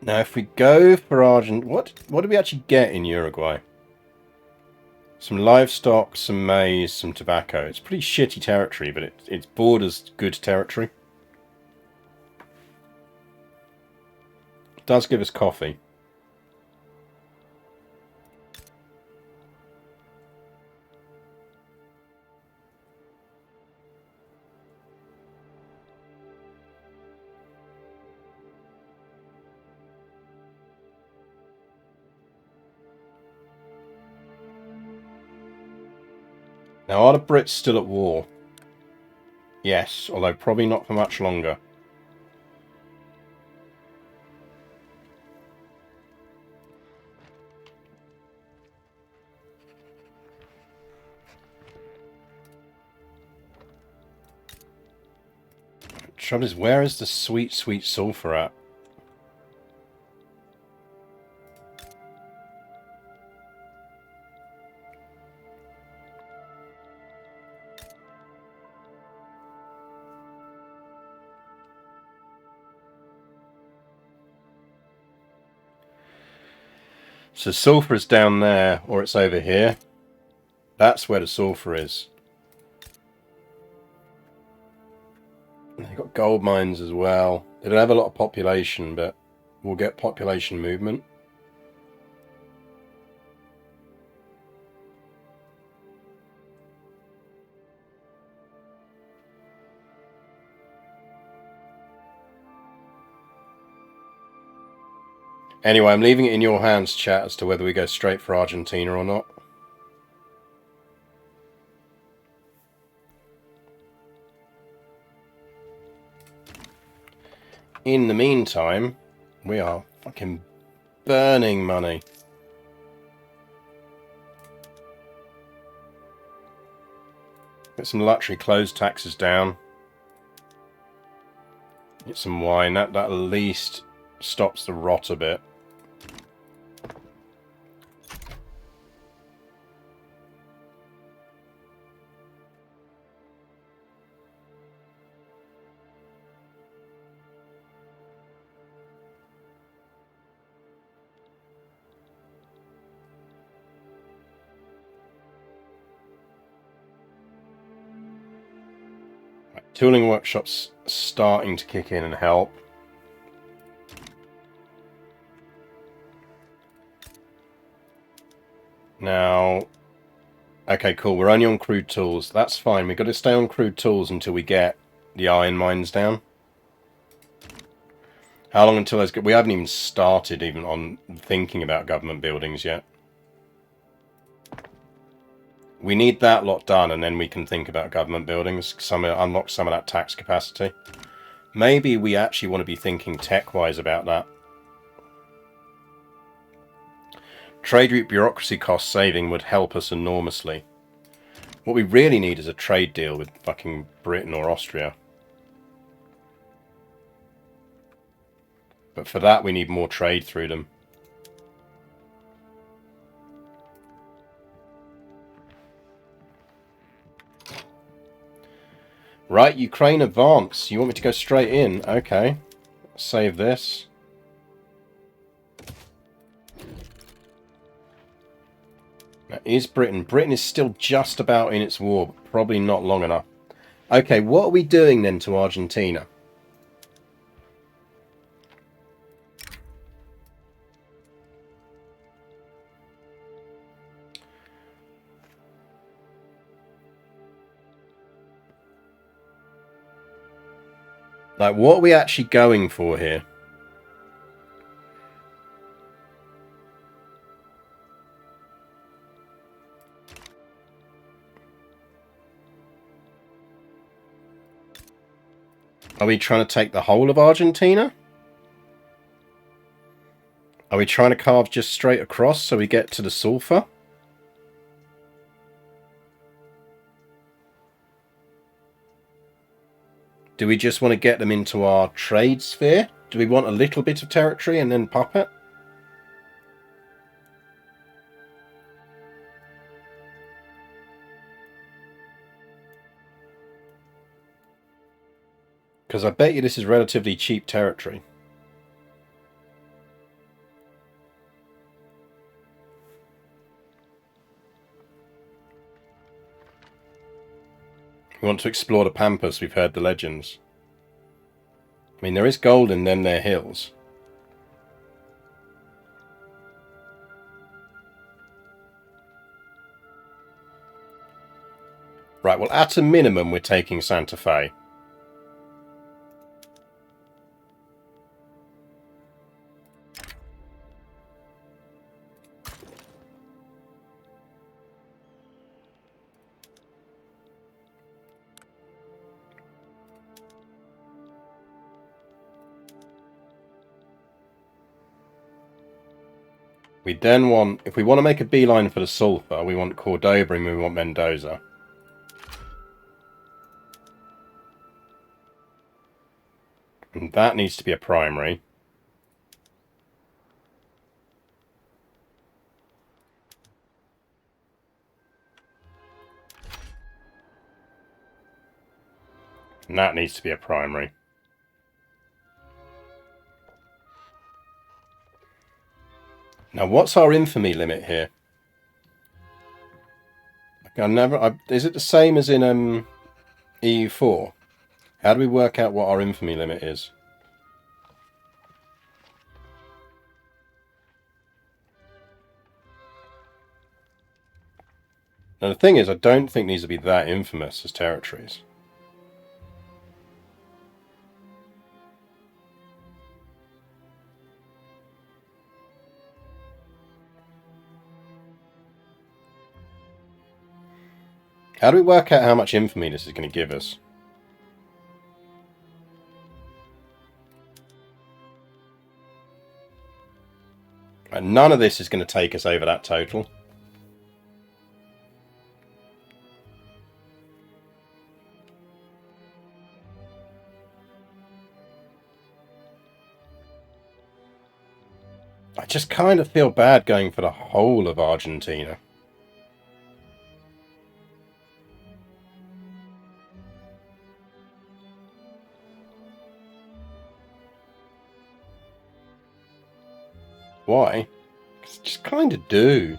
Now, if we go for Argentina, what do we actually get in Uruguay? Some livestock, some maize, some tobacco. It's pretty shitty territory, but it borders good territory. It does give us coffee. Now, are the Brits still at war? Yes, although probably not for much longer. The trouble is, where is the sweet, sweet sulfur at? So sulfur is down there, or it's over here. That's where the sulfur is. They've got gold mines as well. They don't have a lot of population, but we'll get population movement. Anyway, I'm leaving it in your hands, chat, as to whether we go straight for Argentina or not. In the meantime, we are fucking burning money. Get some luxury clothes taxes down. Get some wine. That at least stops the rot a bit. Tooling workshops starting to kick in and help. Now, okay, cool. We're only on crude tools. That's fine. We've got to stay on crude tools until we get the iron mines down. How long until those get? We haven't even started even on thinking about government buildings yet. We need that lot done, and then we can think about government buildings. Unlock some of that tax capacity. Maybe we actually want to be thinking tech-wise about that. Trade route bureaucracy cost saving would help us enormously. What we really need is a trade deal with fucking Britain or Austria. But for that we need more trade through them. Right, Ukraine advance. You want me to go straight in? Okay. Save this. Now, is Britain? Britain is still just about in its war, but probably not long enough. Okay, what are we doing then to Argentina? Like, what are we actually going for here? Are we trying to take the whole of Argentina? Are we trying to carve just straight across so we get to the sulfur? Do we just want to get them into our trade sphere? Do we want a little bit of territory and then puppet? Because I bet you this is relatively cheap territory. We want to explore the Pampas, we've heard the legends. I mean, there is gold in them there hills. Right, well, at a minimum, we're taking Santa Fe. We then want, if we want to make a beeline for the sulfur, we want Cordoba and we want Mendoza. And that needs to be a primary. And that needs to be a primary. Now, what's our infamy limit here? Is it the same as in EU4? How do we work out what our infamy limit is? Now, the thing is, I don't think these will be that infamous as territories. How do we work out how much infamy this is going to give us? And none of this is going to take us over that total. I just kind of feel bad going for the whole of Argentina. Why? 'Cause I just kind of do.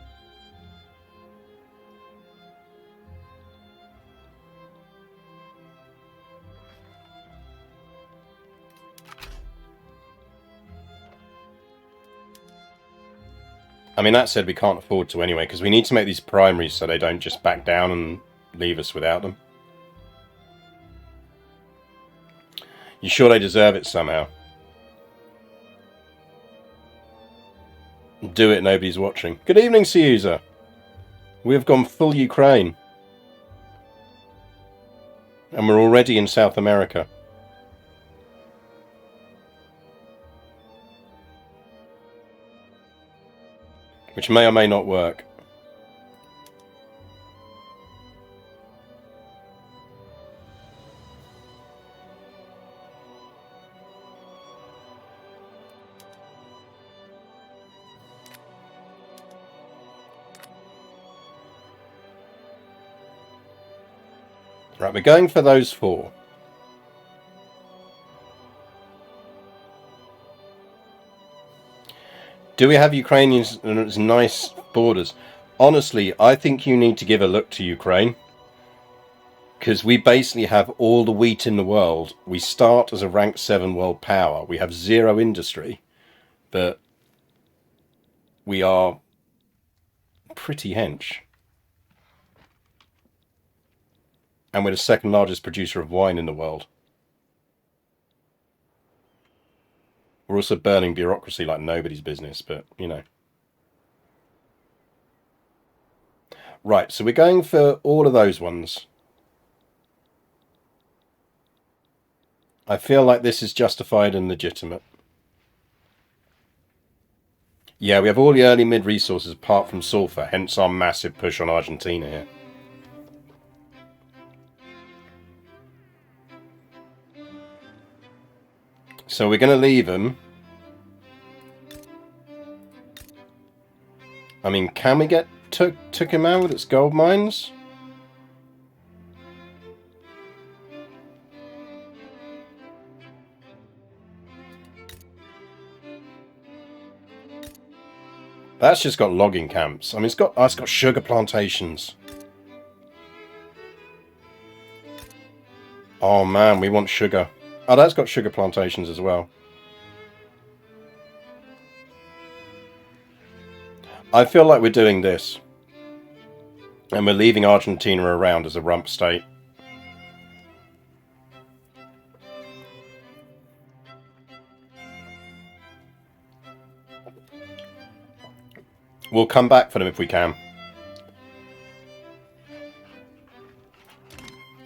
I mean, that said, we can't afford to anyway, because we need to make these primaries so they don't just back down and leave us without them. You sure they deserve it somehow? Do it, nobody's watching. Good evening, Siuza. We have gone full Ukraine. And we're already in South America. Which may or may not work. Right, we're going for those 4. Do we have Ukrainians and its nice borders? Honestly, I think you need to give a look to Ukraine. Because we basically have all the wheat in the world. We start as a rank 7 world power. We have 0 industry. But we are pretty hench. And we're the 2nd largest producer of wine in the world. We're also burning bureaucracy like nobody's business, but, you know. Right, so we're going for all of those ones. I feel like this is justified and legitimate. Yeah, we have all the early mid resources apart from sulfur, hence our massive push on Argentina here. So we're going to leave them. I mean, can we get Tucumán with its gold mines? That's just got logging camps. I mean, it's got sugar plantations. Oh man, we want sugar. Oh, that's got sugar plantations as well. I feel like we're doing this. And we're leaving Argentina around as a rump state. We'll come back for them if we can.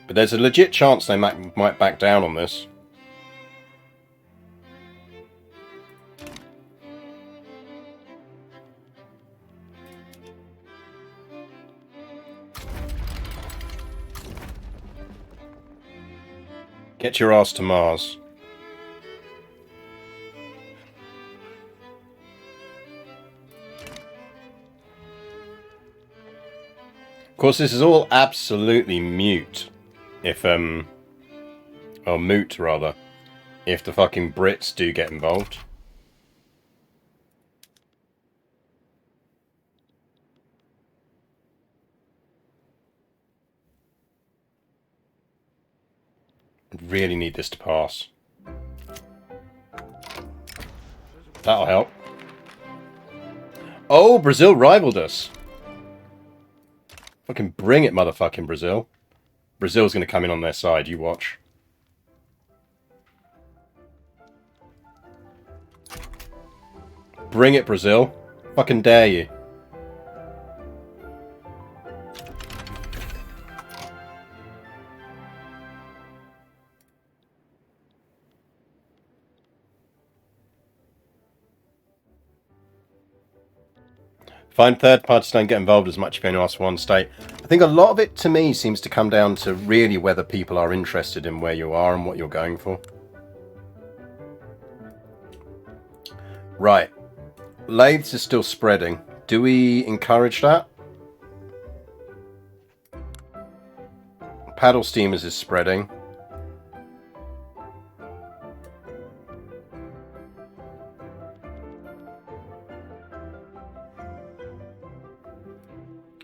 But there's a legit chance they might back down on this. Get your ass to Mars. Of course, this is all absolutely mute. If, or moot, rather. If the fucking Brits do get involved. Really need this to pass. That'll help. Oh, Brazil rivaled us. Fucking bring it, motherfucking Brazil. Brazil's going to come in on their side, you watch. Bring it, Brazil. Fucking dare you. Find third parties don't get involved as much if you only ask for one state. I think a lot of it, to me, seems to come down to really whether people are interested in where you are and what you're going for. Right. Lathes is still spreading. Do we encourage that? Paddle steamers is spreading.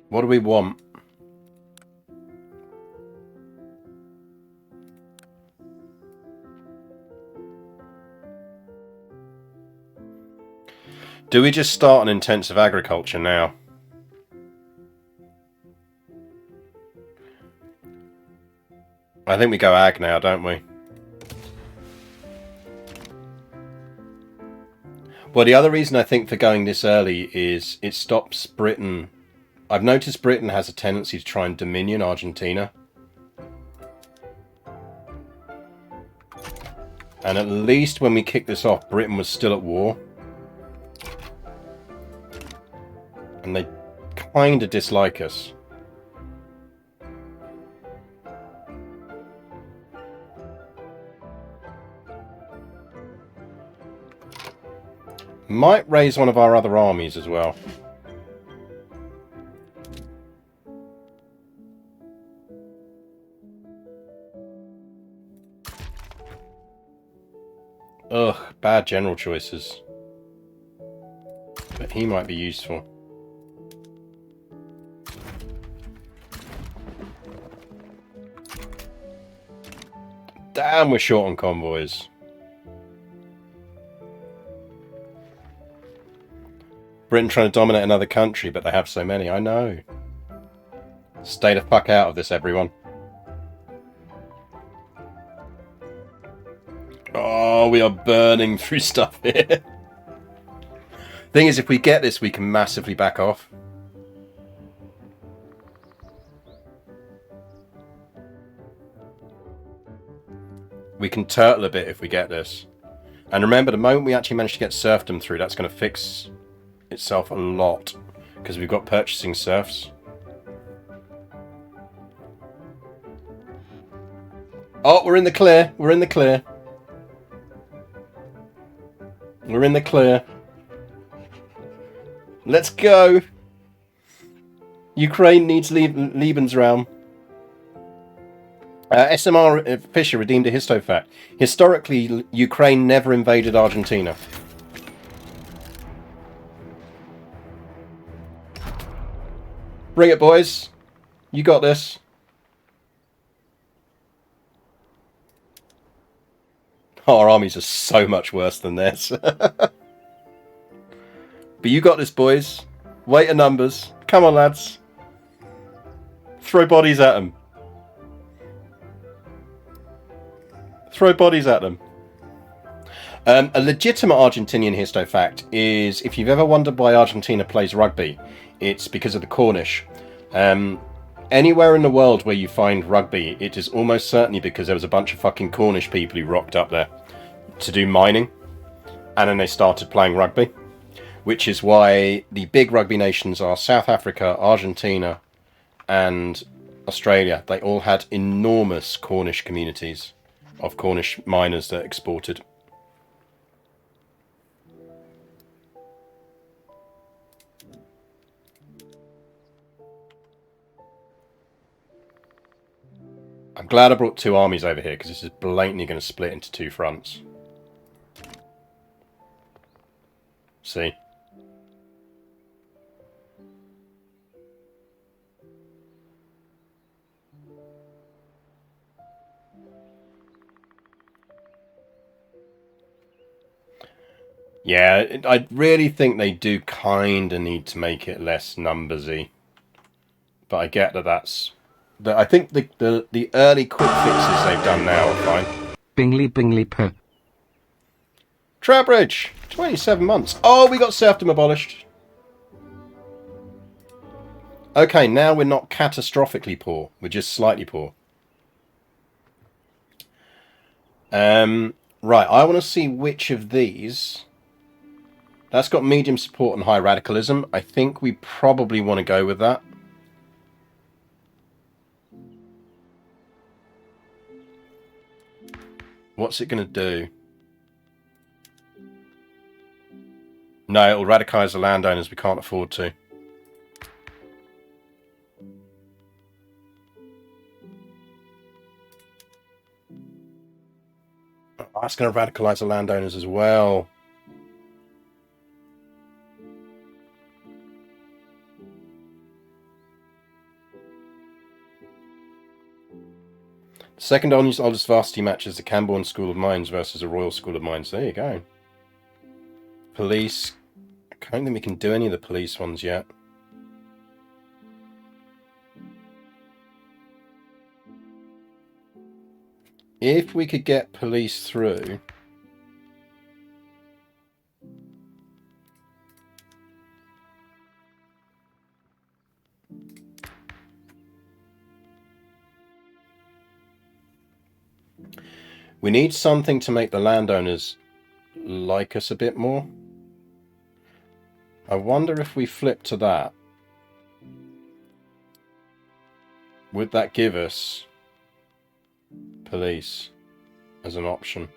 What do we want? Do we just start an intensive agriculture now? I think we go ag now, don't we? Well, the other reason I think for going this early is it stops Britain. I've noticed Britain has a tendency to try and dominion Argentina. And at least when we kicked this off, Britain was still at war. And they kind of dislike us. Might raise one of our other armies as well. Ugh, bad general choices. But he might be useful. Damn, we're short on convoys. Britain trying to dominate another country, but they have so many. I know. Stay the fuck out of this, everyone. Oh, we are burning through stuff here. Thing is, if we get this, we can massively back off. We can turtle a bit if we get this. And remember, the moment we actually manage to get serfdom through, that's going to fix itself a lot. Because we've got purchasing serfs. Oh, we're in the clear. We're in the clear. We're in the clear. Let's go. Ukraine needs Lebensraum. SMR Fisher redeemed a histofact. Historically, Ukraine never invaded Argentina. Bring it, boys. You got this. Oh, our armies are so much worse than this. But you got this, boys. Weight of numbers. Come on, lads. Throw bodies at them. Throw bodies at them. A legitimate Argentinian histofact is, if you've ever wondered why Argentina plays rugby, it's because of the Cornish. Anywhere in the world where you find rugby, it is almost certainly because there was a bunch of fucking Cornish people who rocked up there to do mining, and then they started playing rugby, which is why the big rugby nations are South Africa, Argentina, and Australia. They all had enormous Cornish communities of Cornish miners that exported. I'm glad I brought two armies over here, because this is blatantly going to split into two fronts. See? Yeah, I really think they do kind of need to make it less numbersy. But I get that that's... I think the early quick fixes they've done now are fine. Bingley per. Trowbridge! 27 months. Oh, we got serfdom abolished. Okay, now we're not catastrophically poor. We're just slightly poor. Right, I want to see which of these... That's got medium support and high radicalism. I think we probably want to go with that. What's it going to do? No, it'll radicalise the landowners. We can't afford to. Oh, that's going to radicalise the landowners as well. The second oldest varsity match is the Camborne School of Mines versus the Royal School of Mines. There you go. Police. I don't think we can do any of the police ones yet. If we could get police through... We need something to make the landowners like us a bit more. I wonder if we flip to that. Would that give us police as an option?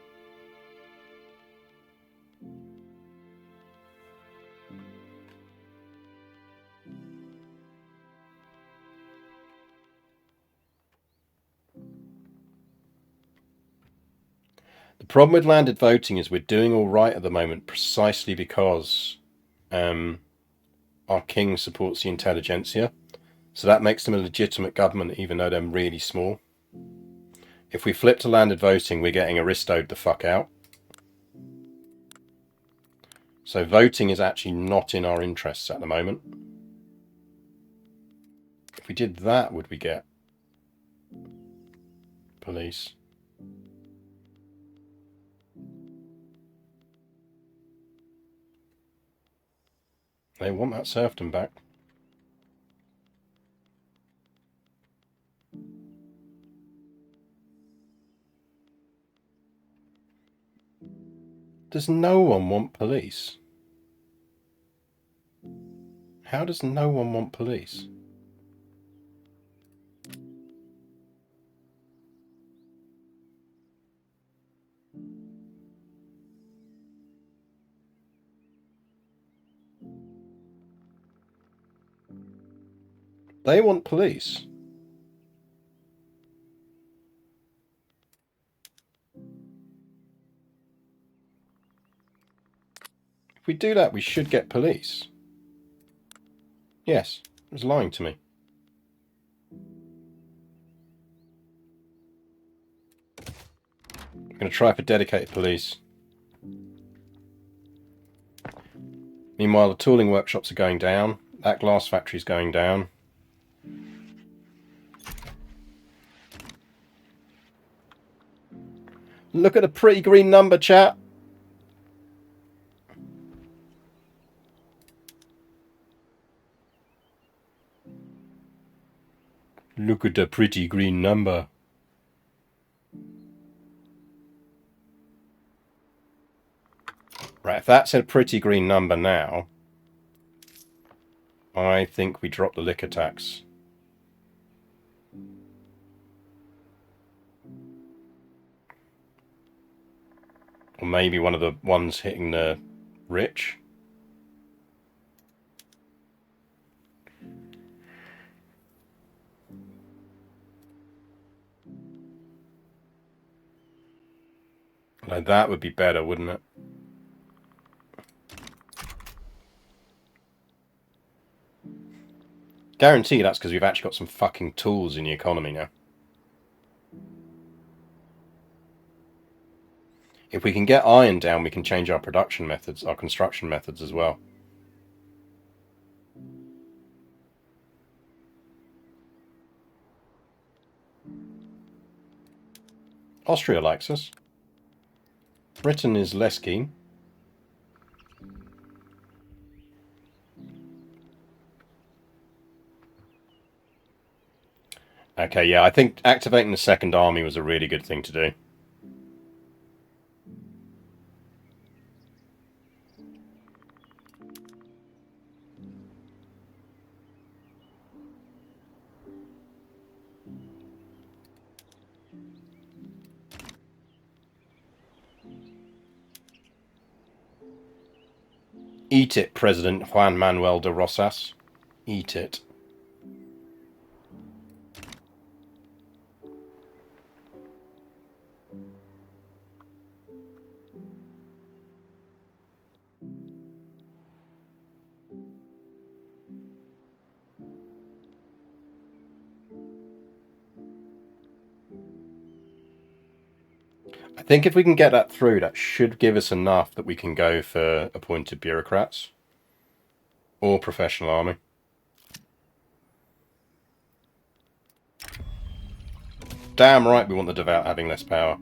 The problem with landed voting is we're doing all right at the moment precisely because our king supports the intelligentsia. So that makes them a legitimate government even though they're really small. If we flip to landed voting, we're getting aristoed the fuck out. So voting is actually not in our interests at the moment. If we did that, would we get police? They want that serfdom back. Does no one want police? How does no one want police? They want police. If we do that, we should get police. Yes, it was lying to me. I'm going to try for dedicated police. Meanwhile, the tooling workshops are going down. That glass factory is going down. Look at the pretty green number, chat. Look at the pretty green number. Right, if that's a pretty green number now, I think we drop the liquor tax. Or maybe one of the ones hitting the rich. Like that would be better, wouldn't it? Guarantee that's because we've actually got some fucking tools in the economy now. If we can get iron down, we can change our production methods, our construction methods as well. Austria likes us. Britain is less keen. Okay, yeah, I think activating the second army was a really good thing to do. Eat it, President Juan Manuel de Rosas. Eat it. I think if we can get that through, that should give us enough that we can go for appointed bureaucrats. Or professional army. Damn right we want the devout having less power.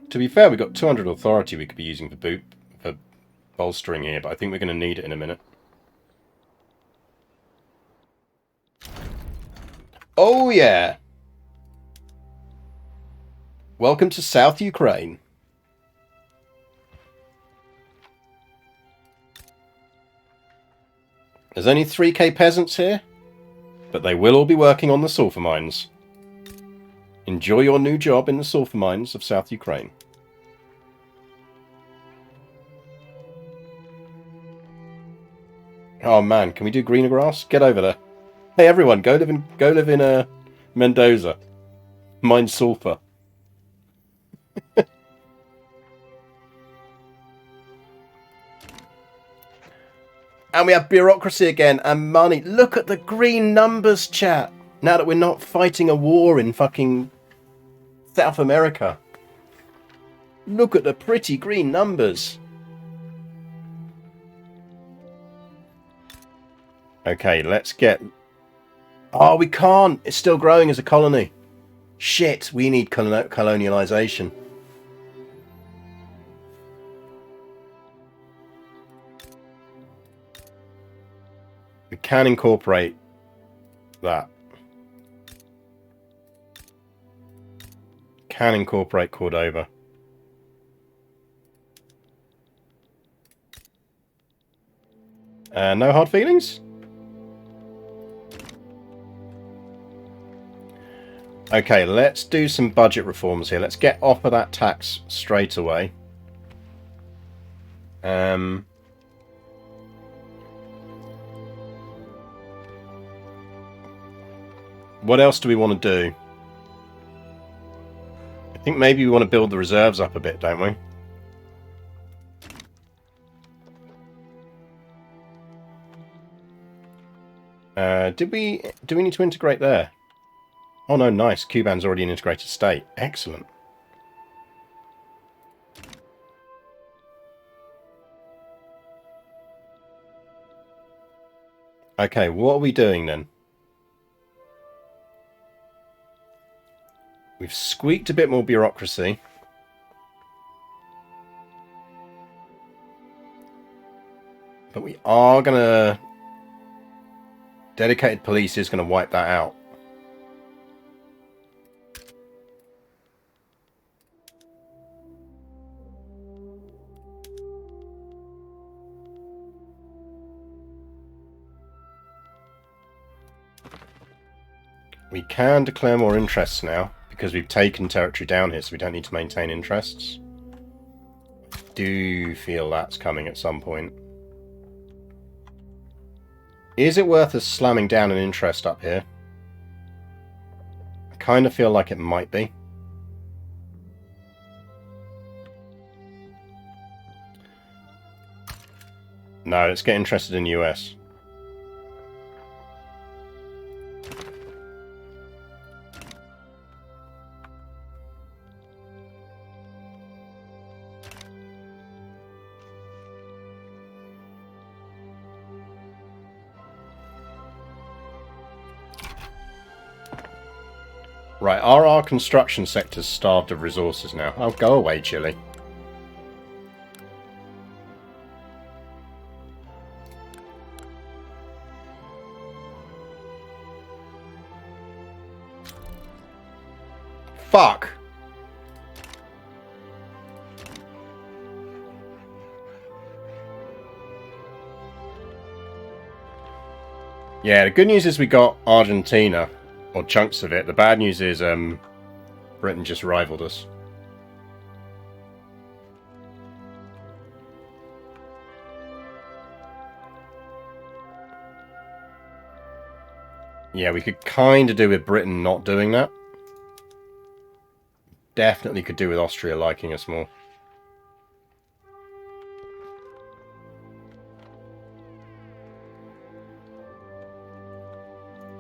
To be fair, we've got 200 authority we could be using for bolstering here, but I think we're going to need it in a minute. Oh yeah! Welcome to South Ukraine. There's only 3k peasants here, but they will all be working on the sulfur mines. Enjoy your new job in the sulfur mines of South Ukraine. Oh man, can we do greener grass? Get over there. Hey everyone, go live in Mendoza. Mine sulfur. And we have bureaucracy again and money. Look at the green numbers, chat. Now that we're not fighting a war in fucking South America. Look at the pretty green numbers. Okay, let's get... Oh, we can't. It's still growing as a colony. Shit, we need colonialization. We can incorporate that. Can incorporate Cordova. No hard feelings? Okay, let's do some budget reforms here. Let's get off of that tax straight away. What else do we want to do? I think maybe we want to build the reserves up a bit, don't we? Do we need to integrate there? Oh no, nice. Kuban's already an integrated state. Excellent. Okay, what are we doing then? We've squeaked a bit more bureaucracy. But we are going to... Dedicated police is going to wipe that out. We can declare more interests now, because we've taken territory down here, so we don't need to maintain interests. I do feel that's coming at some point. Is it worth us slamming down an interest up here? I kind of feel like it might be. No, let's get interested in US. Right, are our construction sectors starved of resources now? Oh, go away, Chile. Fuck! Yeah, the good news is we got Argentina. Or chunks of it. The bad news is Britain just rivaled us. Yeah, we could kind of do with Britain not doing that. Definitely could do with Austria liking us more.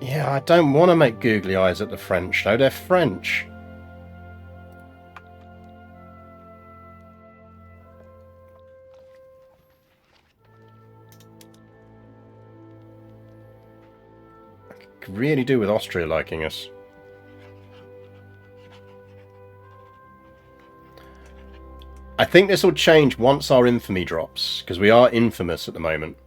Yeah, I don't want to make googly eyes at the French, though. They're French. I could really do with Austria liking us. I think this will change once our infamy drops, because we are infamous at the moment.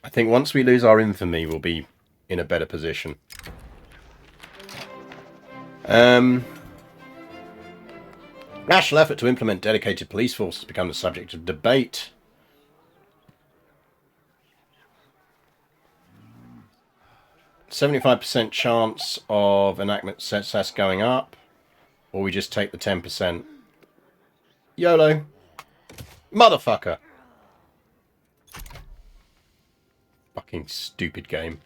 I think once we lose our infamy, we'll be in a better position. National effort to implement dedicated police force has become the subject of debate. %75% chance of enactment success going up, or we just take the 10%. YOLO. Motherfucker. Fucking stupid game.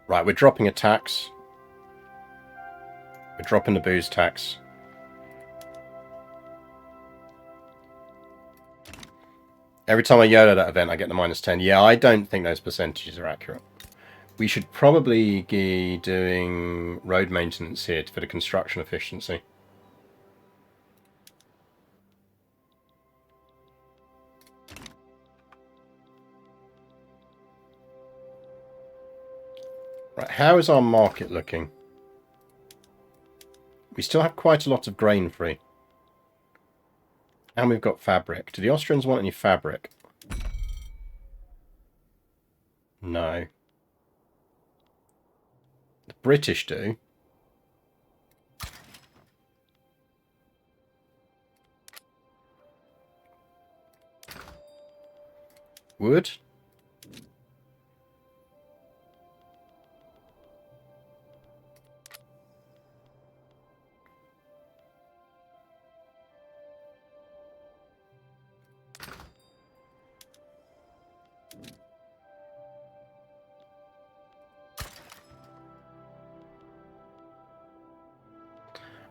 Right, we're dropping a tax. We're dropping the booze tax. Every time I YOLO that event, I get the -10. Yeah, I don't think those percentages are accurate. We should probably be doing road maintenance here for the construction efficiency. Right, how is our market looking? We still have quite a lot of grain free. And we've got fabric. Do the Austrians want any fabric? No. The British do. Wood?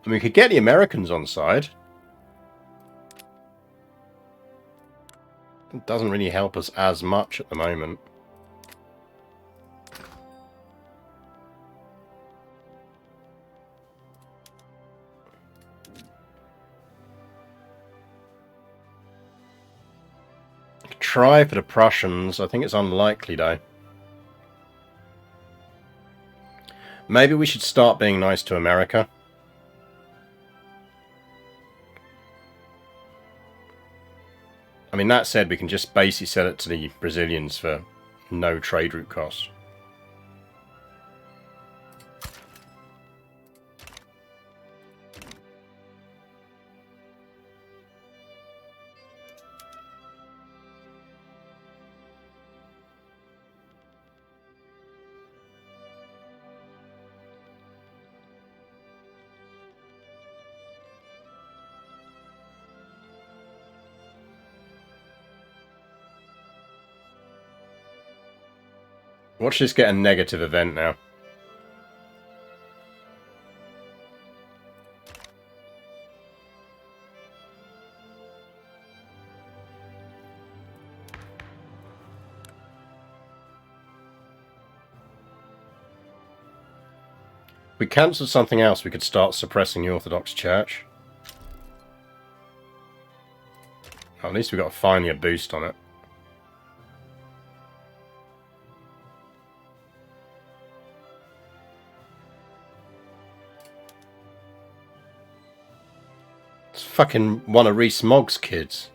I mean, we could get the Americans on side. It doesn't really help us as much at the moment. Try for the Prussians. I think it's unlikely, though. Maybe we should start being nice to America. I mean, that said, we can just basically sell it to the Brazilians for no trade route costs. Watch this get a negative event now. If we cancelled something else, we could start suppressing the Orthodox Church. Oh, at least we got finally a boost on it. It's fucking one of Rees-Mogg's kids.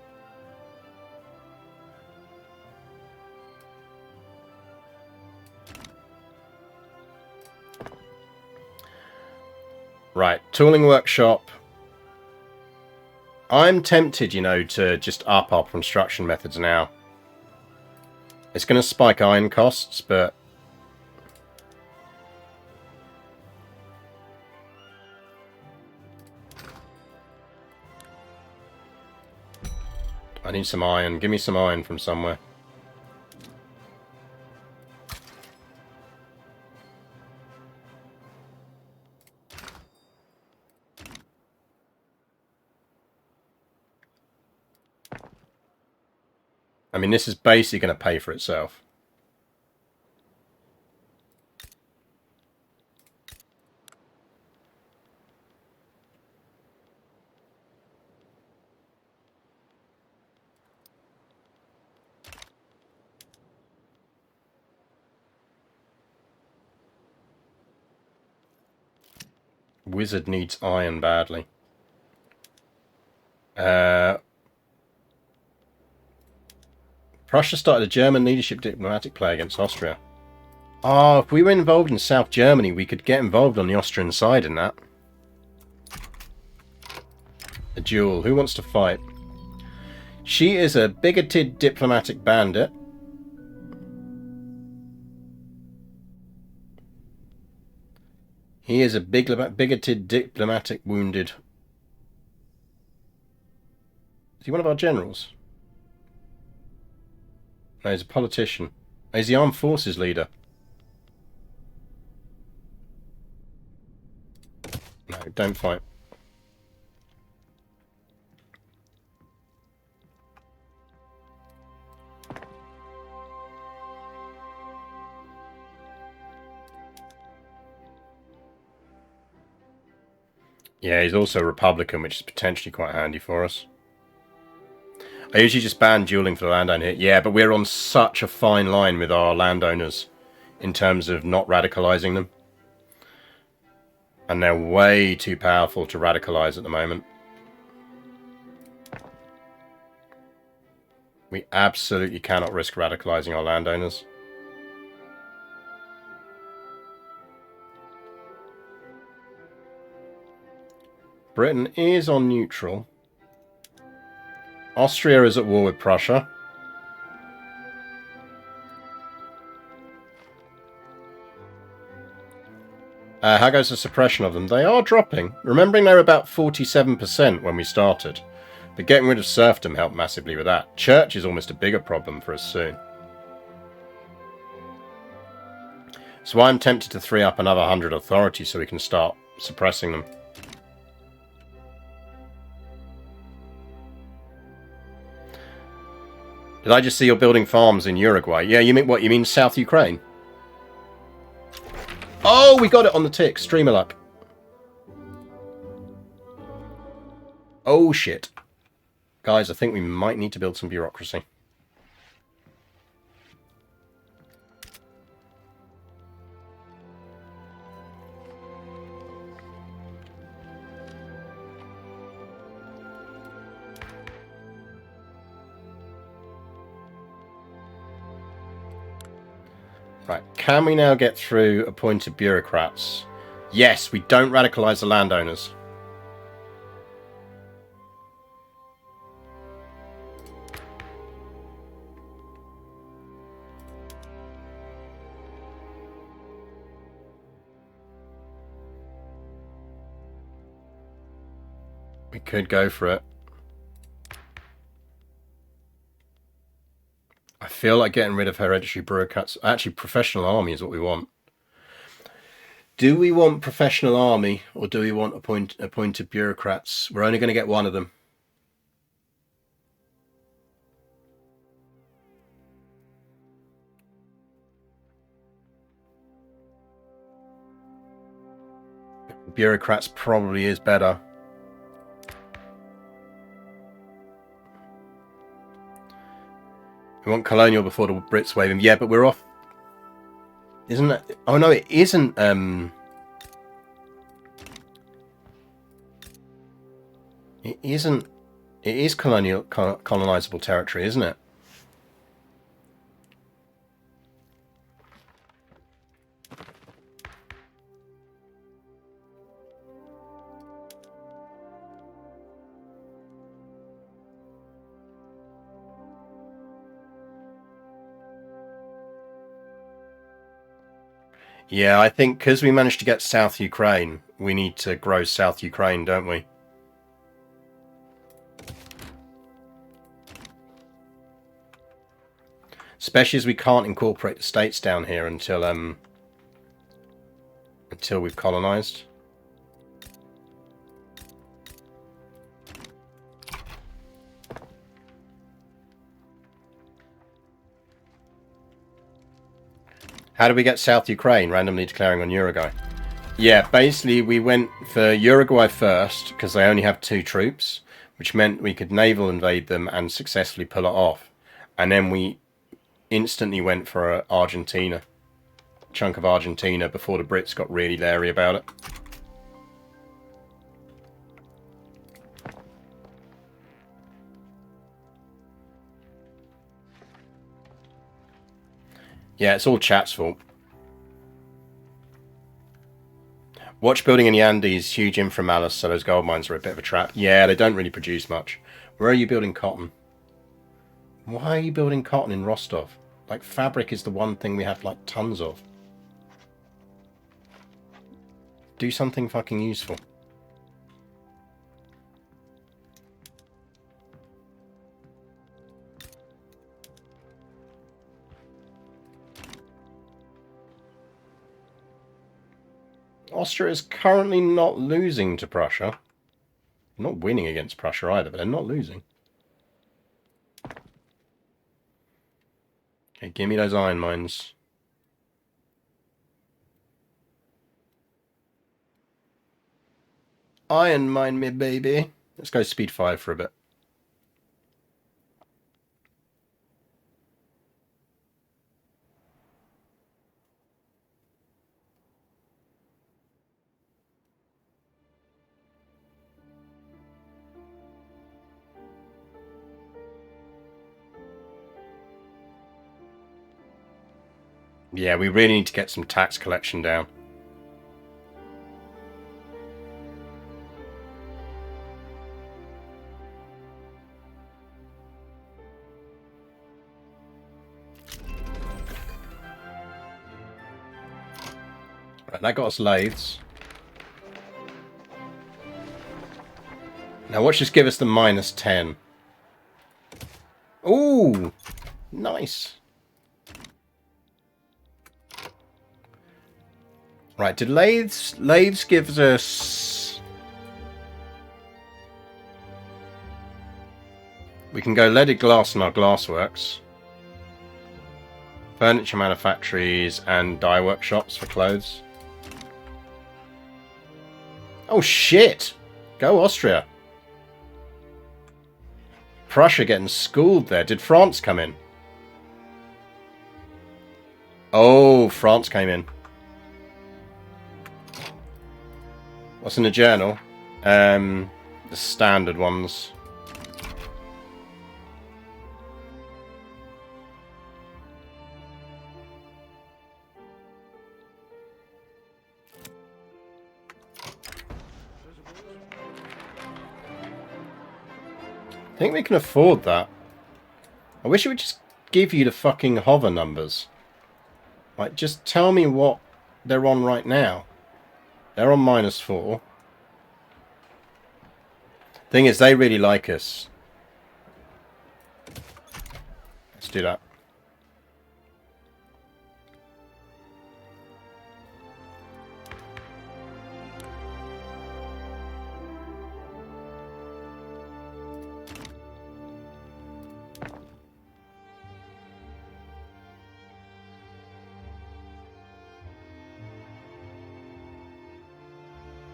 Right, tooling workshop. I'm tempted, you know, to just up our construction methods now. It's going to spike iron costs, but... need some iron. Give me some iron from somewhere. I mean, this is basically going to pay for itself. Wizard needs iron badly. Prussia started a German leadership diplomatic play against Austria. Oh, if we were involved in South Germany, we could get involved on the Austrian side in that. A duel. Who wants to fight? She is a bigoted diplomatic bandit. He is a bigoted diplomatic wounded. Is he one of our generals? No, he's a politician. Oh, he's the armed forces leader. No, don't fight. Yeah, he's also a Republican, which is potentially quite handy for us. I usually just ban dueling for the landowner here. Yeah, but we're on such a fine line with our landowners in terms of not radicalizing them. And they're way too powerful to radicalize at the moment. We absolutely cannot risk radicalizing our landowners. Britain is on neutral. Austria is at war with Prussia. How goes the suppression of them? They are dropping. Remembering they were about 47% when we started. But getting rid of serfdom helped massively with that. Church is almost a bigger problem for us soon. So I'm tempted to free up another 100 authorities so we can start suppressing them. Did I just see you're building farms in Uruguay? Yeah, you mean what? You mean South Ukraine? Oh, we got it on the tick. Streamer luck. Oh, shit. Guys, I think we might need to build some bureaucracy. Right, can we now get through appointed bureaucrats? Yes, we don't radicalize the landowners. We could go for it. I feel like getting rid of hereditary bureaucrats. Actually, professional army is what we want. Do we want professional army or do we want appointed bureaucrats? We're only going to get one of them. Bureaucrats probably is better. We want colonial before the Brits wave him. Yeah, but we're off. Isn't it? Oh no, it isn't. It isn't. It is colonizable territory, isn't it? Yeah, I think because we managed to get South Ukraine, we need to grow South Ukraine, don't we? Especially as we can't incorporate the states down here until we've colonized. How did we get South Ukraine randomly declaring on Uruguay? Yeah, basically we went for Uruguay first because they only have 2 troops, which meant we could naval invade them and successfully pull it off. And then we instantly went for Argentina. A chunk of Argentina before the Brits got really leery about it. Yeah, it's all chat's fault. Watch building in the Andes, huge inframalus, so those gold mines are a bit of a trap. Yeah, they don't really produce much. Where are you building cotton? Why are you building cotton in Rostov? Like, fabric is the one thing we have, like, tons of. Do something fucking useful. Austria is currently not losing to Prussia. Not winning against Prussia either, but they're not losing. Okay, give me those iron mines. Iron mine me, baby. Let's go speed 5 for a bit. Yeah, we really need to get some tax collection down. Right, that got us lathes. Now watch this give us the -10. Ooh! Nice. Right, did lathes gives us... We can go leaded glass in our glassworks. Furniture manufactories and dye workshops for clothes. Oh shit! Go Austria. Prussia getting schooled there. Did France come in? Oh, France came in. What's in the journal? The standard ones. I think we can afford that. I wish it would just give you the fucking hover numbers. Like, just tell me what they're on right now. They're on -4. Thing is, they really like us. Let's do that.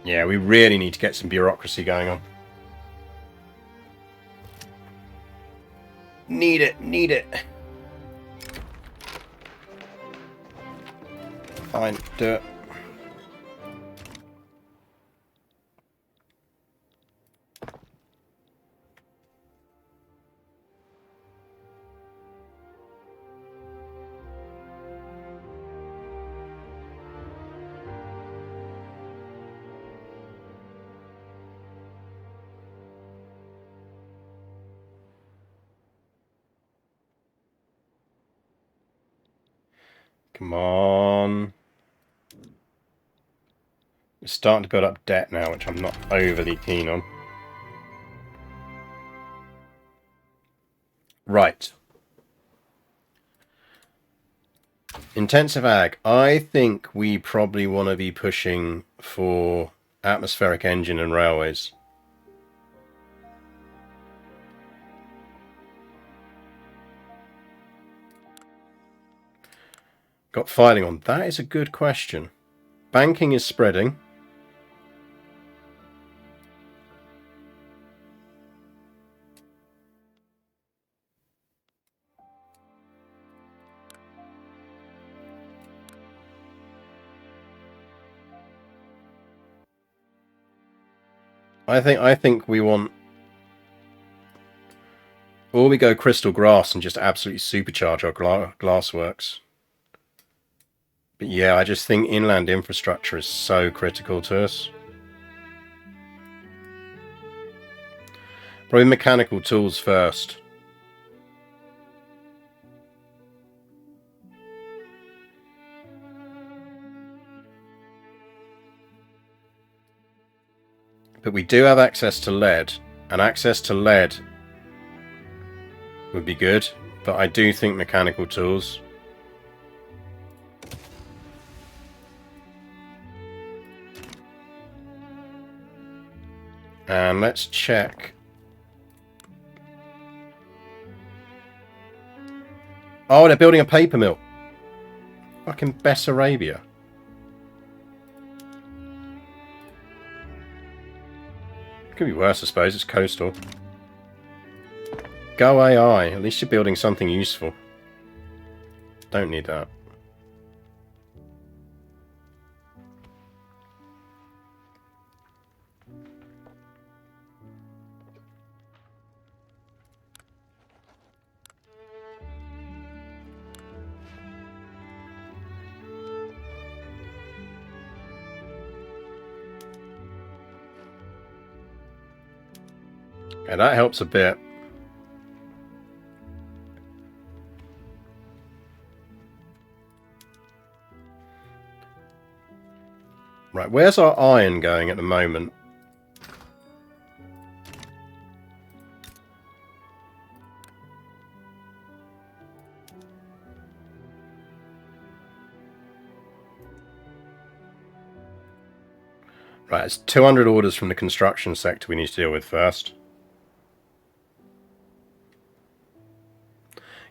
Yeah, we really need to get some bureaucracy going on. Need it, need it. Fine, do it. Come on. We're starting to build up debt now, which I'm not overly keen on. Right. Intensive ag. I think we probably want to be pushing for atmospheric engine and railways. Got filing on. That is a good question. Banking is spreading. I think we want, or we go crystal grass and just absolutely supercharge our glass works. But yeah, I just think inland infrastructure is so critical to us. Probably mechanical tools first. But we do have access to lead, and access to lead would be good, but I do think mechanical tools. And let's check. Oh, they're building a paper mill. Fucking Bessarabia. Could be worse, I suppose. It's coastal. Go AI. At least you're building something useful. Don't need that. Okay, that helps a bit. Right, where's our iron going at the moment? Right, it's 200 orders from the construction sector we need to deal with first.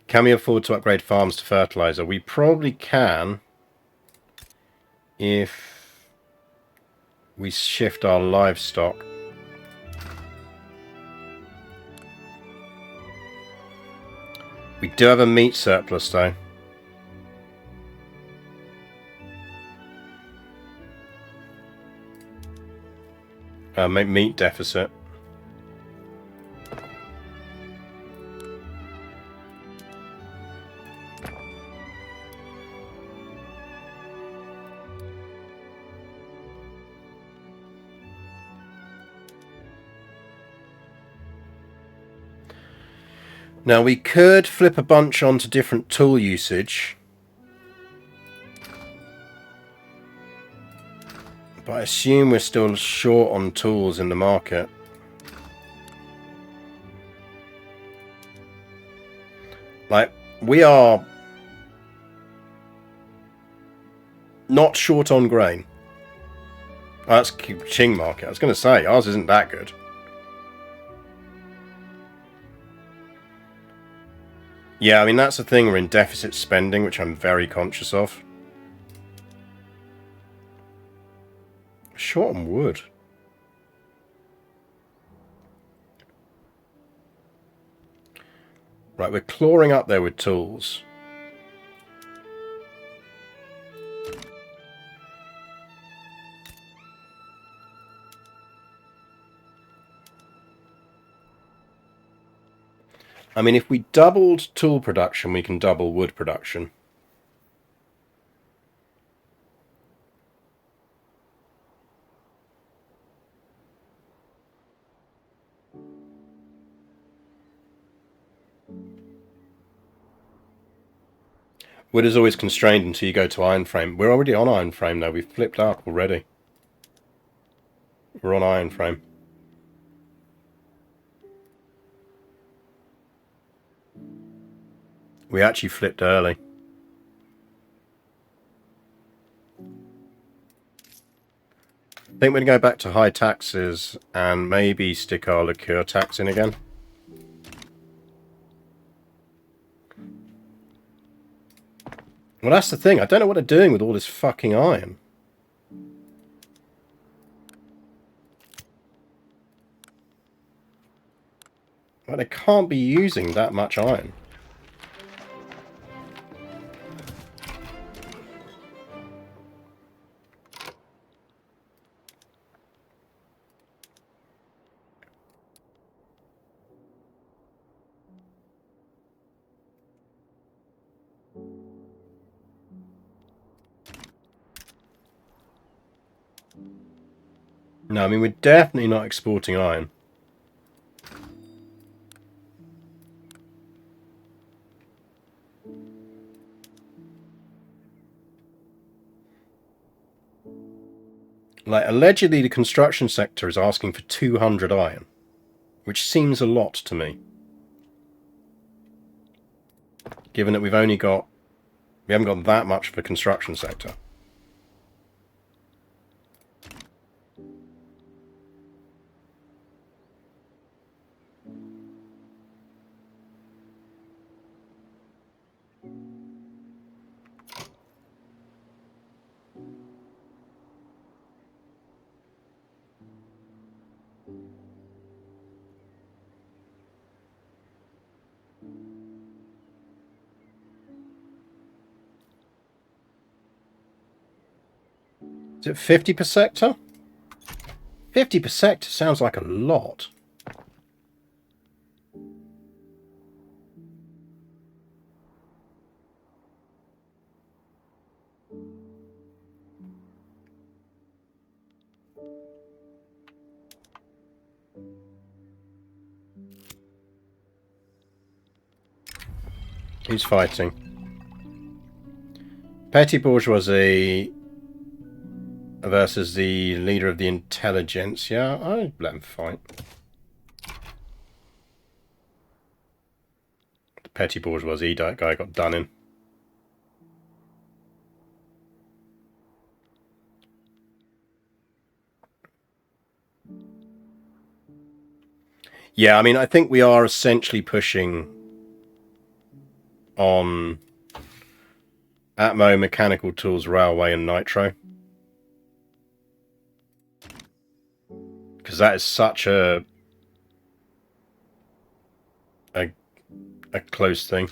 Can we afford to upgrade farms to fertilizer? We probably can if we shift our livestock. We do have a meat surplus though. Meat deficit. Now we could flip a bunch onto different tool usage, but I assume we're still short on tools in the market. Like, we are not short on grain. Oh, that's Ching market. I was going to say, ours isn't that good. Yeah, I mean, that's the thing. We're in deficit spending, which I'm very conscious of. Short on wood. Right, we're clawing up there with tools. I mean, if we doubled tool production, we can double wood production. Wood is always constrained until you go to iron frame. We're already on iron frame though. We've flipped up already. We're on iron frame. We actually flipped early. I think we're going to go back to high taxes and maybe stick our liqueur tax in again. Well, that's the thing. I don't know what they're doing with all this fucking iron. Well, they can't be using that much iron. No, I mean, we're definitely not exporting iron. Like, allegedly the construction sector is asking for 200 iron, which seems a lot to me. Given that we haven't got that much for construction sector. Is it 50 per sector? 50 per sector sounds like a lot. Who's fighting? Petty bourgeoisie versus the leader of the intelligentsia. I'd let him fight. The petty bourgeoisie guy got done in. Yeah, I mean, I think we are essentially pushing on Atmo, Mechanical Tools, Railway, and Nitro. Because that is such a close thing.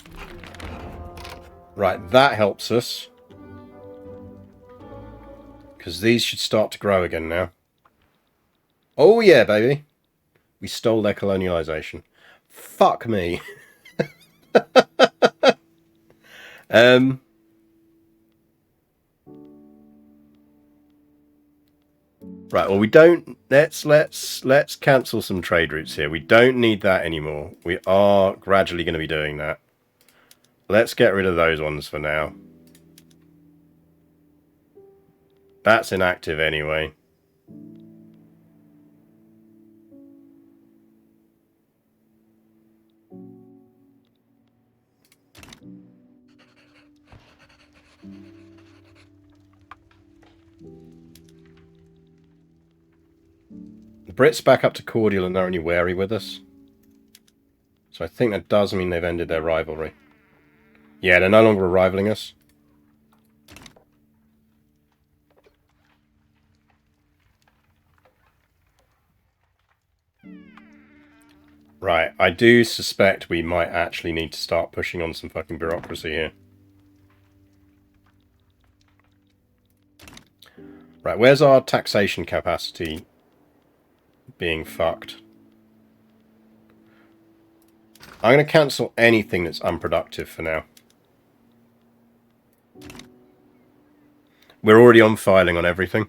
Right, that helps us. Because these should start to grow again now. Oh yeah, baby. We stole their colonialization. Fuck me. Right, well we don't let's cancel some trade routes here. We don't need that anymore. We are gradually going to be doing that. Let's get rid of those ones for now. That's inactive anyway. The Brits back up to cordial and they're only wary with us. So I think that does mean they've ended their rivalry. Yeah, they're no longer rivaling us. Right, I do suspect we might actually need to start pushing on some fucking bureaucracy here. Right, where's our taxation capacity being fucked? I'm going to cancel anything that's unproductive for now. We're already on filing on everything.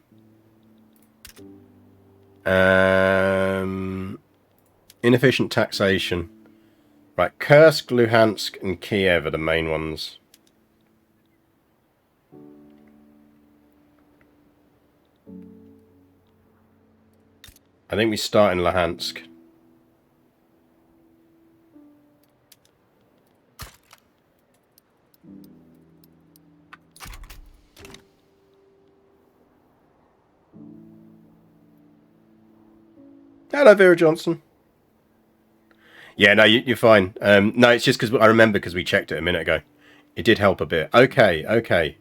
Inefficient taxation. Right, Kursk, Luhansk, and Kiev are the main ones. I think we start in Luhansk. Hello, Vera Johnson. Yeah, no, you're fine. No, it's just because I remember because we checked it a minute ago. It did help a bit. Okay, okay.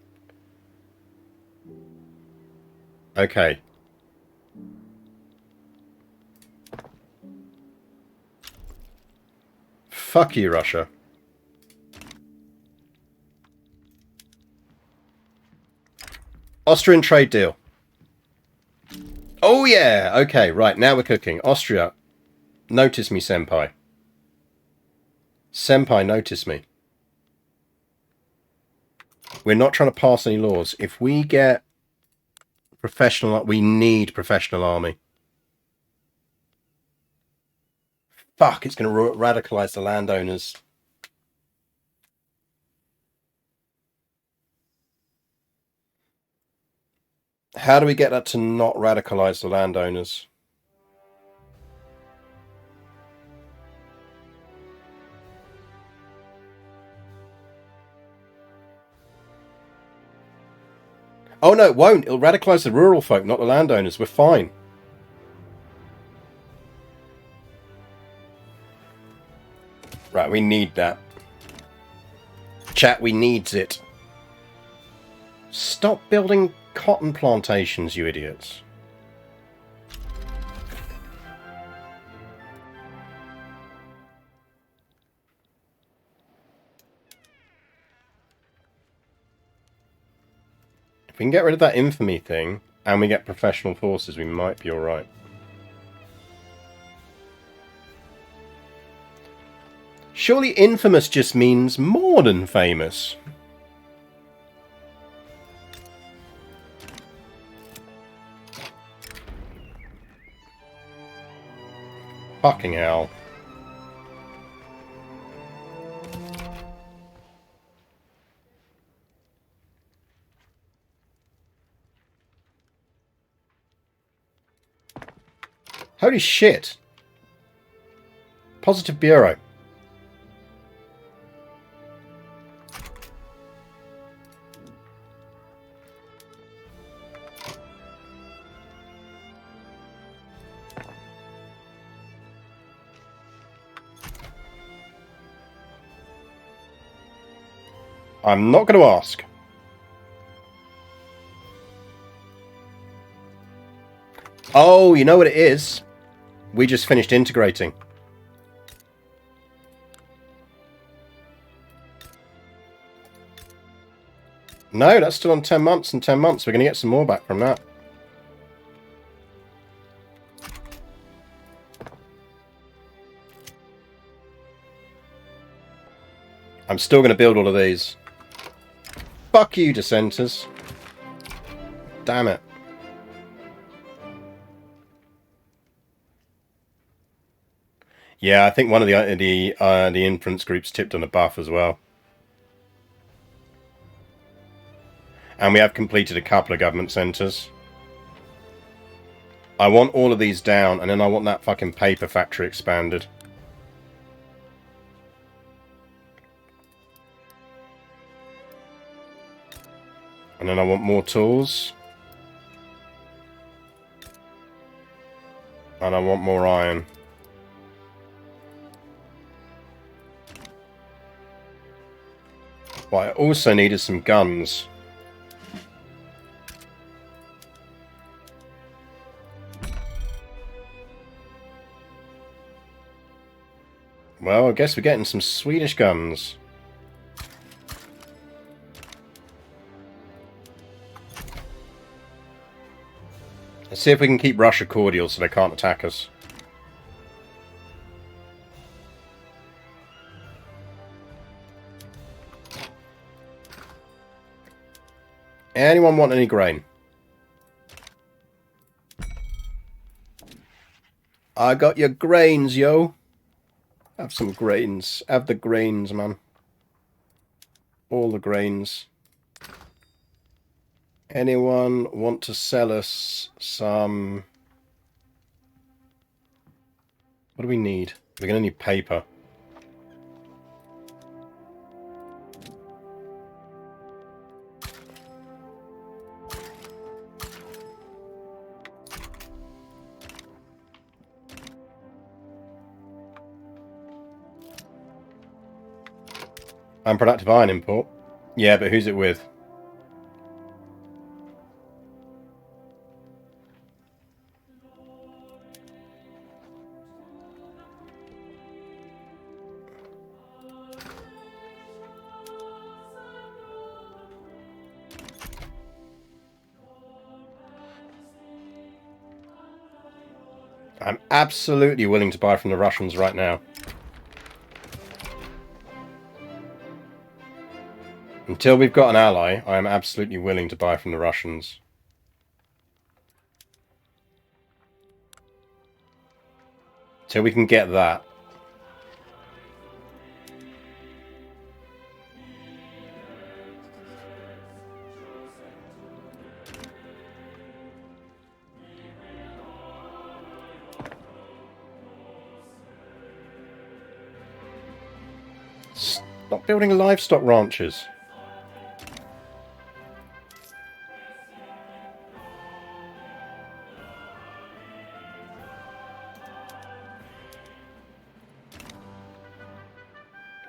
Okay. Fuck you, Russia. Austrian trade deal. Oh, yeah. Okay, right. Now we're cooking. Austria. Notice me, senpai. Senpai, notice me. We're not trying to pass any laws. If we get professional... We need professional army. Fuck, it's going to radicalize the landowners. How do we get that to not radicalize the landowners? Oh, no, it won't. It'll radicalize the rural folk, not the landowners. We're fine. Right, we need that. Chat, we needs it. Stop building cotton plantations, you idiots. If we can get rid of that infamy thing, and we get professional forces, we might be alright. Surely infamous just means more than famous. Fucking hell. Holy shit. Positive Bureau. I'm not going to ask. Oh, you know what it is? We just finished integrating. No, that's still on 10 months and 10 months. We're going to get some more back from that. I'm still going to build all of these. Fuck you, dissenters. Damn it. Yeah, I think one of the influence groups tipped on a buff as well. And we have completed a couple of government centres. I want all of these down, and then I want that fucking paper factory expanded. And then I want more tools. And I want more iron. What I also needed some guns. Well, I guess we're getting some Swedish guns. Let's see if we can keep Russia cordial so they can't attack us. Anyone want any grain? I got your grains, yo. Have some grains. Have the grains, man. All the grains. Anyone want to sell us some... What do we need? We're going to need paper. Unproductive iron import. Yeah, but who's it with? I'm absolutely willing to buy from the Russians right now. Until we've got an ally, I am absolutely willing to buy from the Russians. Till we can get that. Stop building livestock ranches.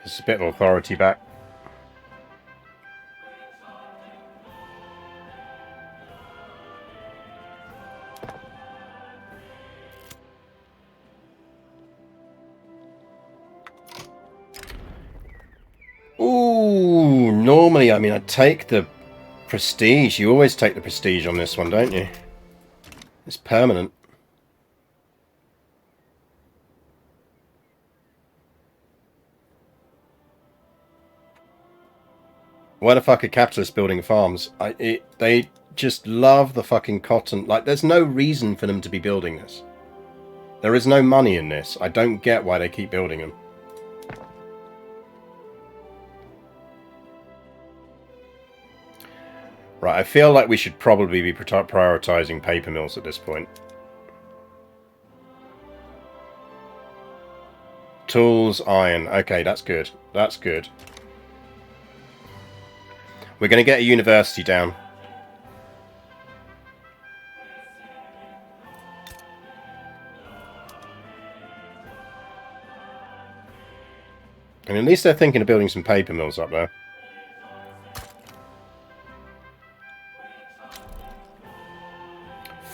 It's a bit of authority back. Ooh, normally, I mean, I'd take the prestige. You always take the prestige on this one, don't you? It's permanent. Why the fuck are capitalists building farms? They just love the fucking cotton. Like, there's no reason for them to be building this. There is no money in this. I don't get why they keep building them. Right, I feel like we should probably be prioritizing paper mills at this point. Tools, iron. Okay, that's good. That's good. We're going to get a university down. And at least they're thinking of building some paper mills up there.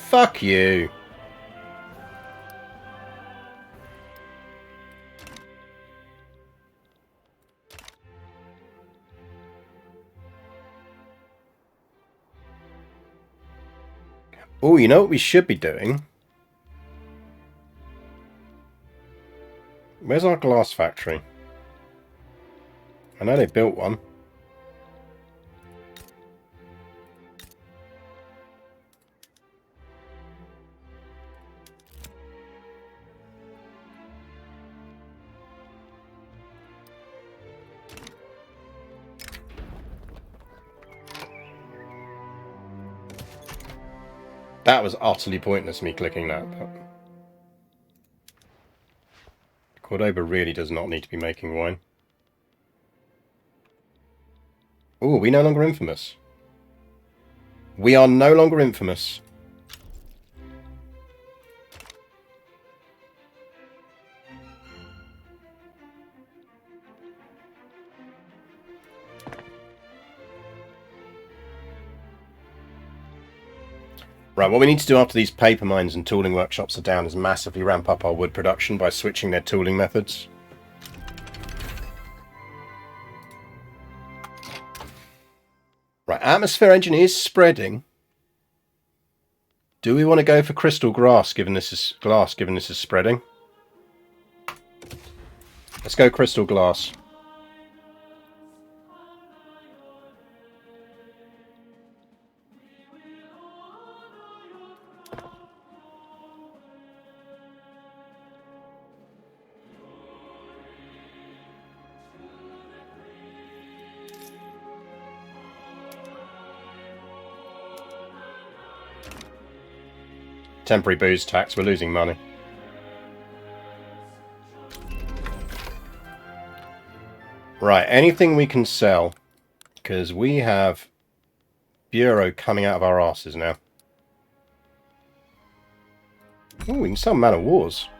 Fuck you. Oh, you know what we should be doing? Where's our glass factory? I know they built one. That was utterly pointless, me clicking that. But Cordoba really does not need to be making wine. Oh, are we no longer infamous? We are no longer infamous. Right, what we need to do after these paper mines and tooling workshops are down is massively ramp up our wood production by switching their tooling methods. Right, atmosphere engine is spreading. Do we want to go for crystal glass given this is spreading? Let's go crystal glass. Temporary booze tax, we're losing money. Right, anything we can sell, because we have Bureau coming out of our asses now. Oh, we can sell Man of Wars.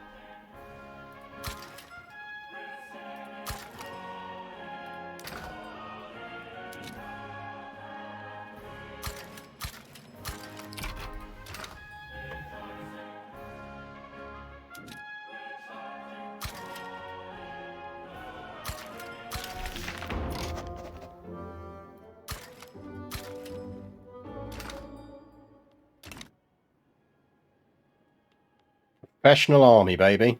Professional army, baby.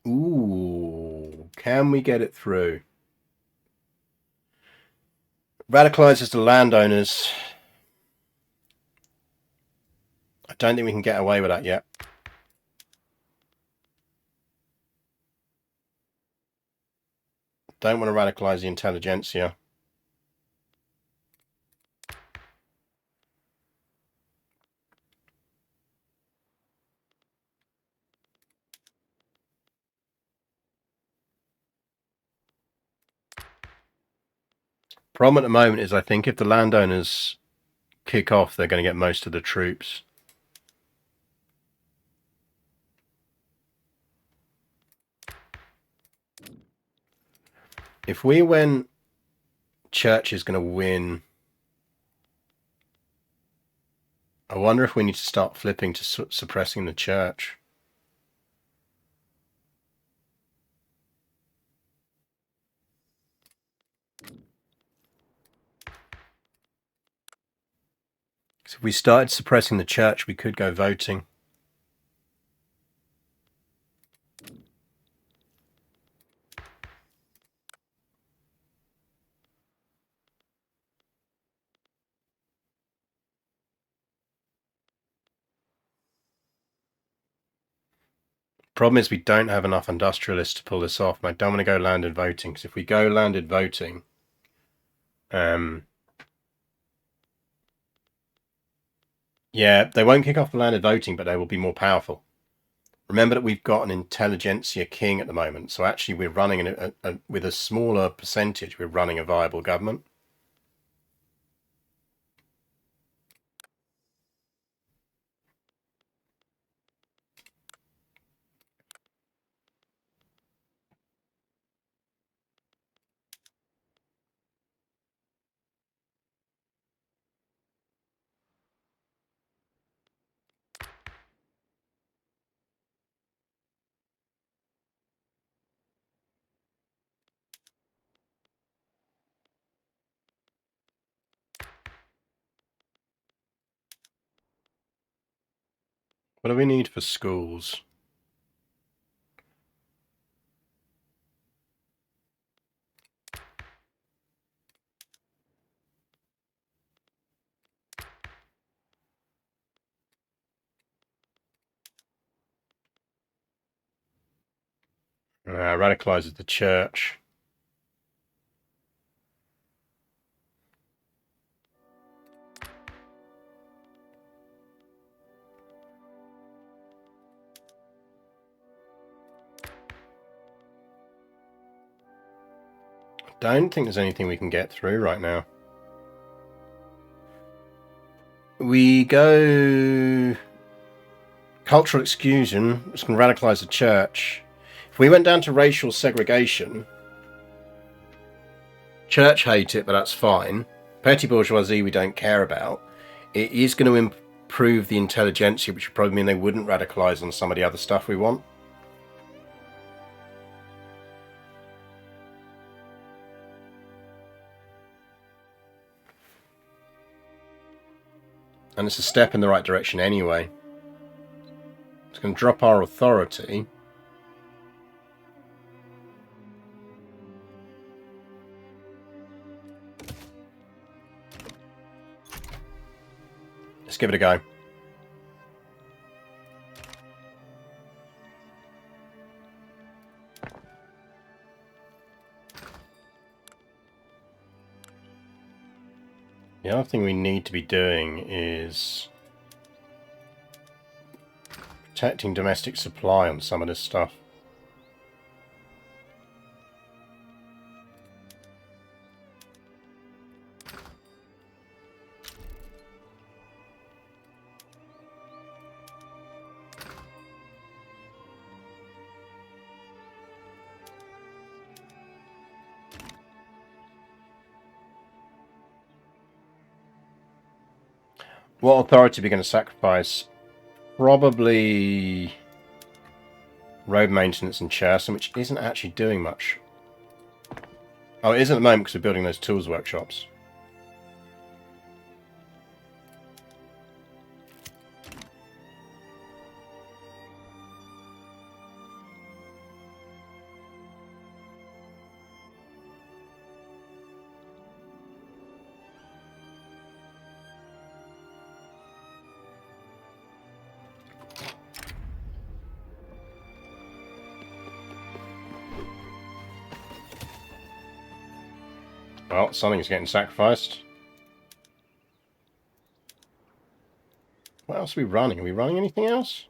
Ooh, can we get it through? Radicalizes the landowners. I don't think we can get away with that yet. Don't want to radicalize the intelligentsia. Problem at the moment is I think if the landowners kick off, they're going to get most of the troops. If we win, church is going to win. I wonder if we need to start flipping to suppressing the church. So if we started suppressing the church, we could go voting. Problem is we don't have enough industrialists to pull this off, and I don't want to go landed voting, because if we go landed voting, yeah, they won't kick off the landed voting, but they will be more powerful. Remember that we've got an intelligentsia king at the moment, so actually we're running with a smaller percentage, we're running a viable government. What do we need for schools? Radicalizes the church. Don't think there's anything we can get through right now. We go cultural exclusion. It's going to radicalize the church. If we went down to racial segregation, church hate it, but that's fine. Petty bourgeoisie we don't care about. It is going to improve the intelligentsia, which would probably mean they wouldn't radicalize on some of the other stuff we want. And it's a step in the right direction anyway. It's going to drop our authority. Let's give it a go. The other thing we need to be doing is protecting domestic supply on some of this stuff. What authority are we going to sacrifice? Probably road maintenance and Cherson, which isn't actually doing much. Oh, it is at the moment because we're building those tools workshops. Well, something's getting sacrificed. What else are we running? Are we running anything else?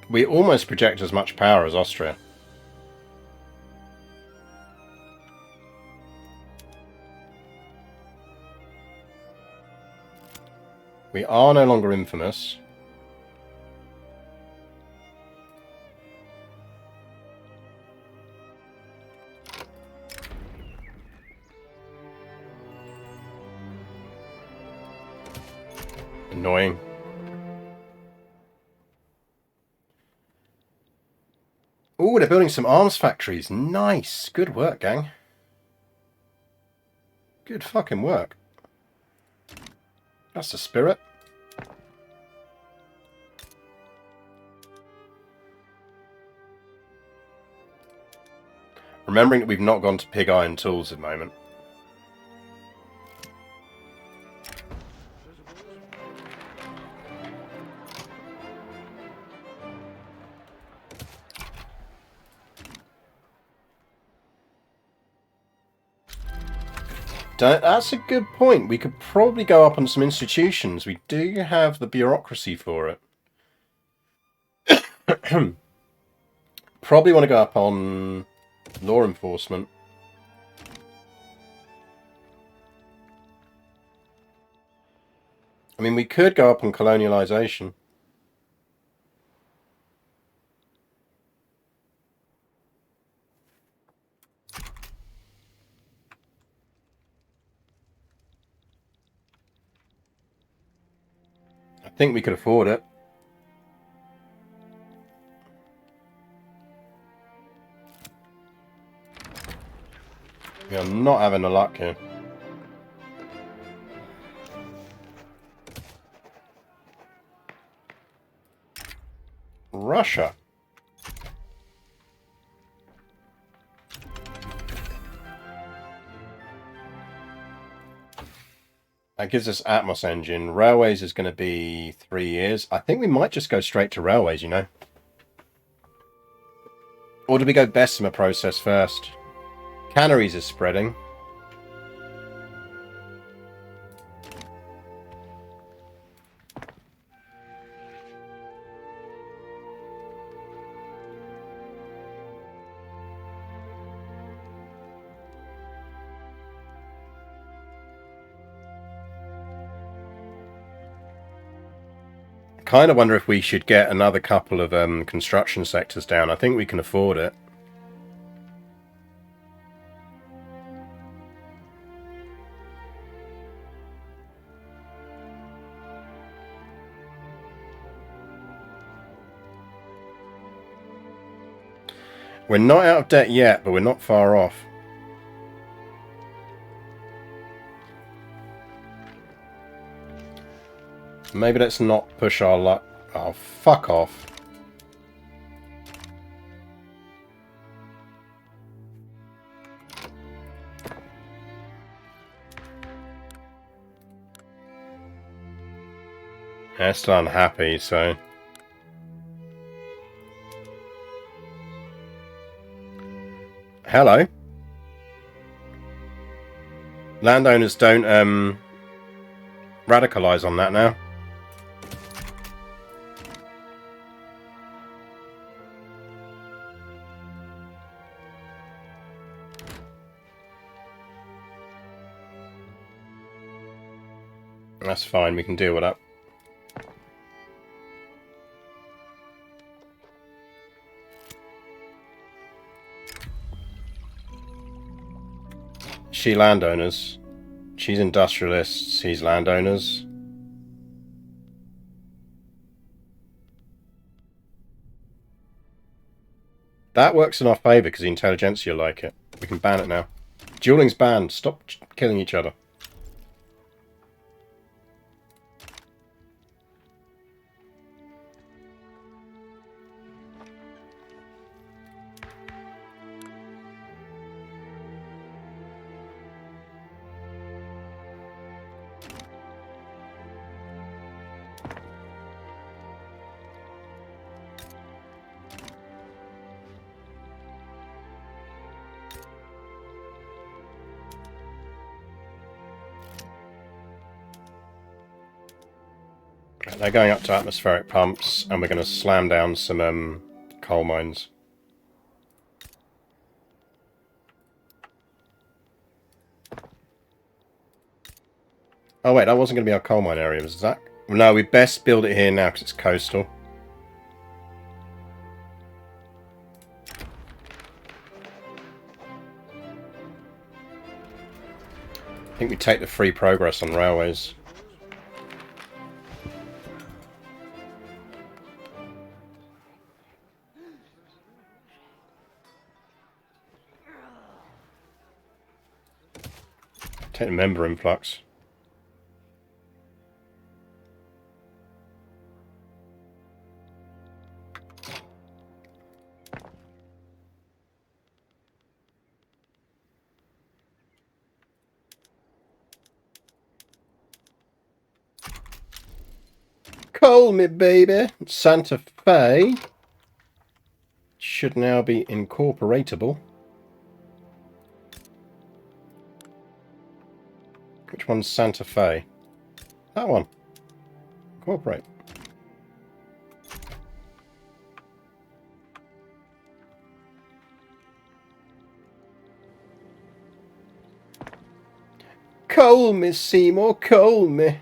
We almost project as much power as Austria. We are no longer infamous. Annoying. Ooh, they're building some arms factories. Nice. Good work, gang. Good fucking work. That's the spirit. Remembering that we've not gone to pig iron tools at the moment. That's a good point. We could probably go up on some institutions. We do have the bureaucracy for it. Probably want to go up on law enforcement. I mean, we could go up on colonialization. I think we could afford it. We are not having the luck here. Russia. That gives us Atmos engine. Railways is going to be 3 years. I think we might just go straight to railways, you know. Or do we go Bessemer process first? Canneries is spreading. Kind of wonder if we should get another couple of construction sectors down. I think we can afford it. We're not out of debt yet, but we're not far off. Maybe let's not push our luck. Oh, fuck off. They're still unhappy, so... Hello. Landowners don't radicalize on that now. That's fine, we can deal with that. She landowners. She's industrialists, he's landowners. That works in our favour because the intelligentsia like it. We can ban it now. Dueling's banned. Stop killing each other. They're going up to atmospheric pumps, and we're going to slam down some coal mines. Oh wait, that wasn't going to be our coal mine area, was that? No, we best build it here now because it's coastal. I think we take the free progress on railways. Take the member influx. Call me, baby. Santa Fe should now be incorporatable. Which one's Santa Fe? That one. Incorporate. Call me, Seymour, call me. You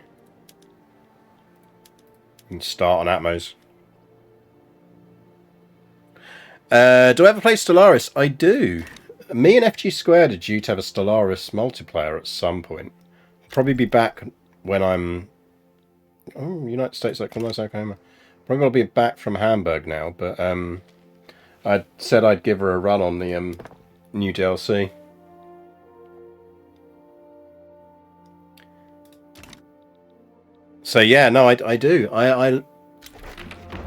can start on Atmos. Do I ever play Stellaris? I do. Me and FG Squared are due to have a Stellaris multiplayer at some point. I'll probably be back when I'm... Oh, United States, Oklahoma. Probably going to be back from Hamburg now, but I said I'd give her a run on the new DLC. So yeah, no, I do. I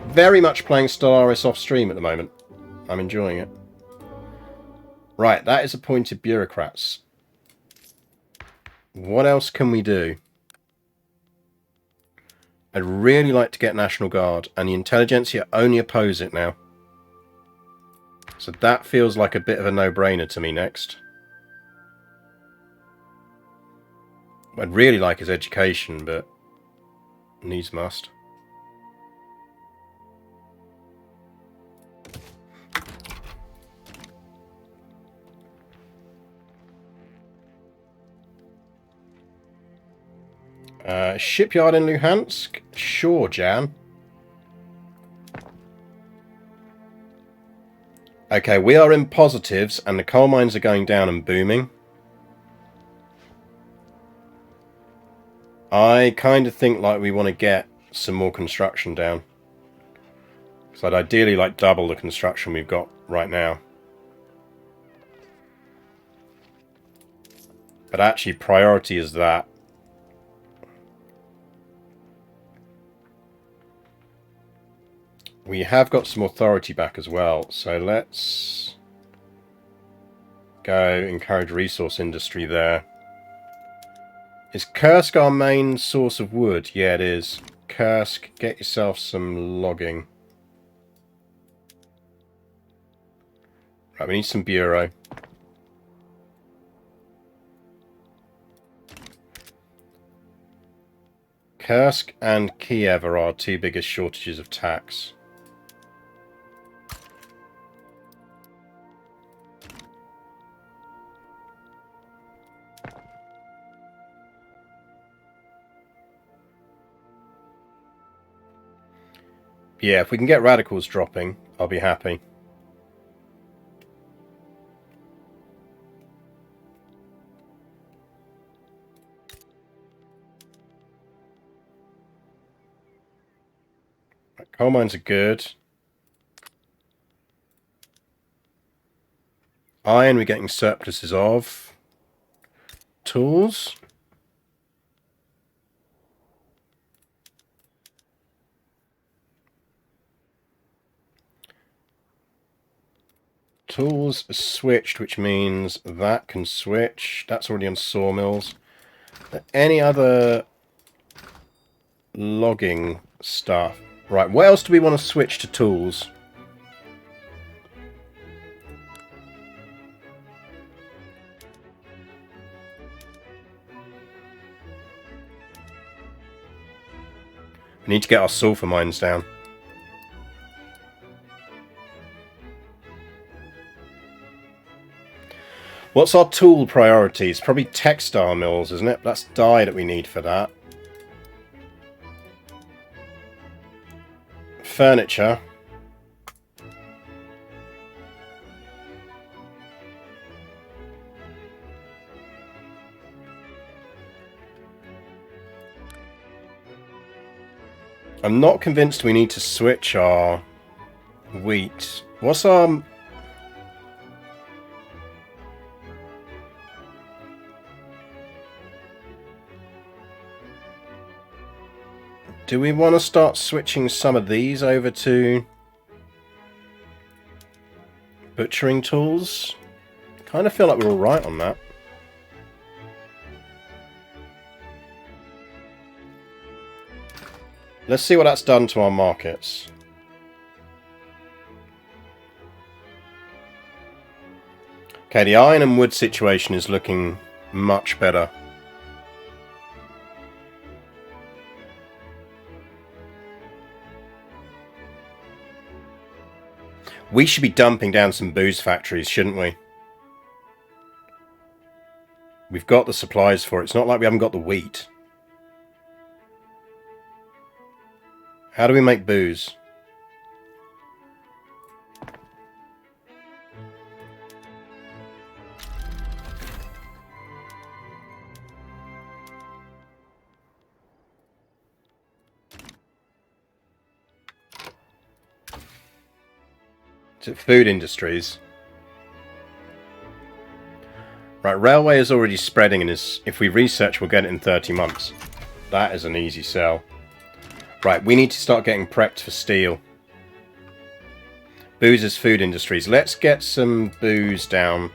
very much playing Stellaris off stream at the moment. I'm enjoying it. Right, that is appointed bureaucrats. What else can we do? I'd really like to get National Guard, and the intelligentsia only oppose it now. So that feels like a bit of a no-brainer to me next. What I'd really like is education, but needs must. Shipyard in Luhansk? Sure, Jan. Okay, we are in positives, and the coal mines are going down and booming. I kind of think like we want to get some more construction down. So I'd ideally like double the construction we've got right now. But actually priority is that. We have got some authority back as well, so let's go encourage resource industry there. Is Kursk our main source of wood? Yeah, it is. Kursk, get yourself some logging. Right, we need some bureau. Kursk and Kiev are our two biggest shortages of tax. Yeah, if we can get radicals dropping, I'll be happy. Right, coal mines are good. Iron, we're getting surpluses of. Tools. Tools switched, which means that can switch. That's already on sawmills. Any other logging stuff? Right, what else do we want to switch to tools? We need to get our sulfur mines down. What's our tool priorities? Probably textile mills, isn't it? That's dye that we need for that. Furniture. I'm not convinced we need to switch our wheat. What's our... Do we want to start switching some of these over to butchering tools? Kind of feel like we're all right on that. Let's see what that's done to our markets. Okay, the iron and wood situation is looking much better. We should be dumping down some booze factories, shouldn't we? We've got the supplies for it. It's not like we haven't got the wheat. How do we make booze? Is it food industries? Right, railway is already spreading and is, if we research, we'll get it in 30 months. That is an easy sell. Right, we need to start getting prepped for steel. Booze is food industries. Let's get some booze down.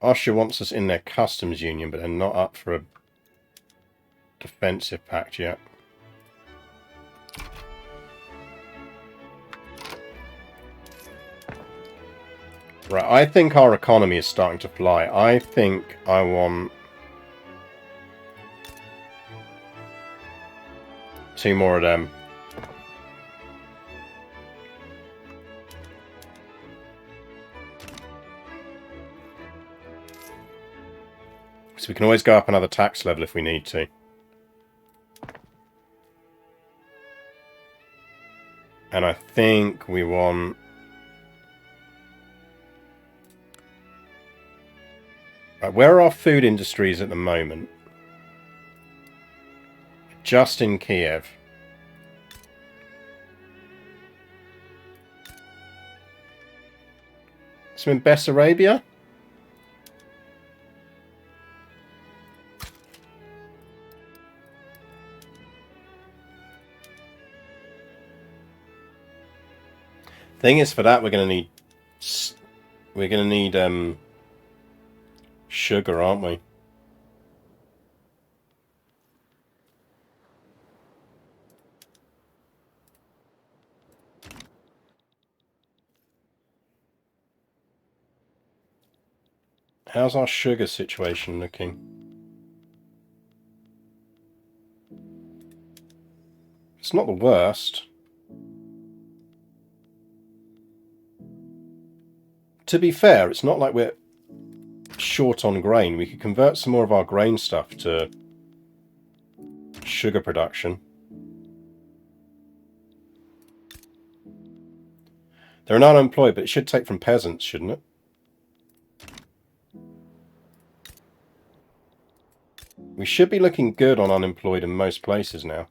Austria wants us in their customs union, but they're not up for a defensive pact yet. Right, I think our economy is starting to fly. I think I want 2 more of them. So we can always go up another tax level if we need to. And I think we want... Right, where are our food industries at the moment? Just in Kiev. Some in Bessarabia? Thing is, for that we're going to need sugar, aren't we? How's our sugar situation looking? It's not the worst. To be fair, it's not like we're short on grain. We could convert some more of our grain stuff to sugar production. They're not unemployed, but it should take from peasants, shouldn't it? We should be looking good on unemployed in most places now.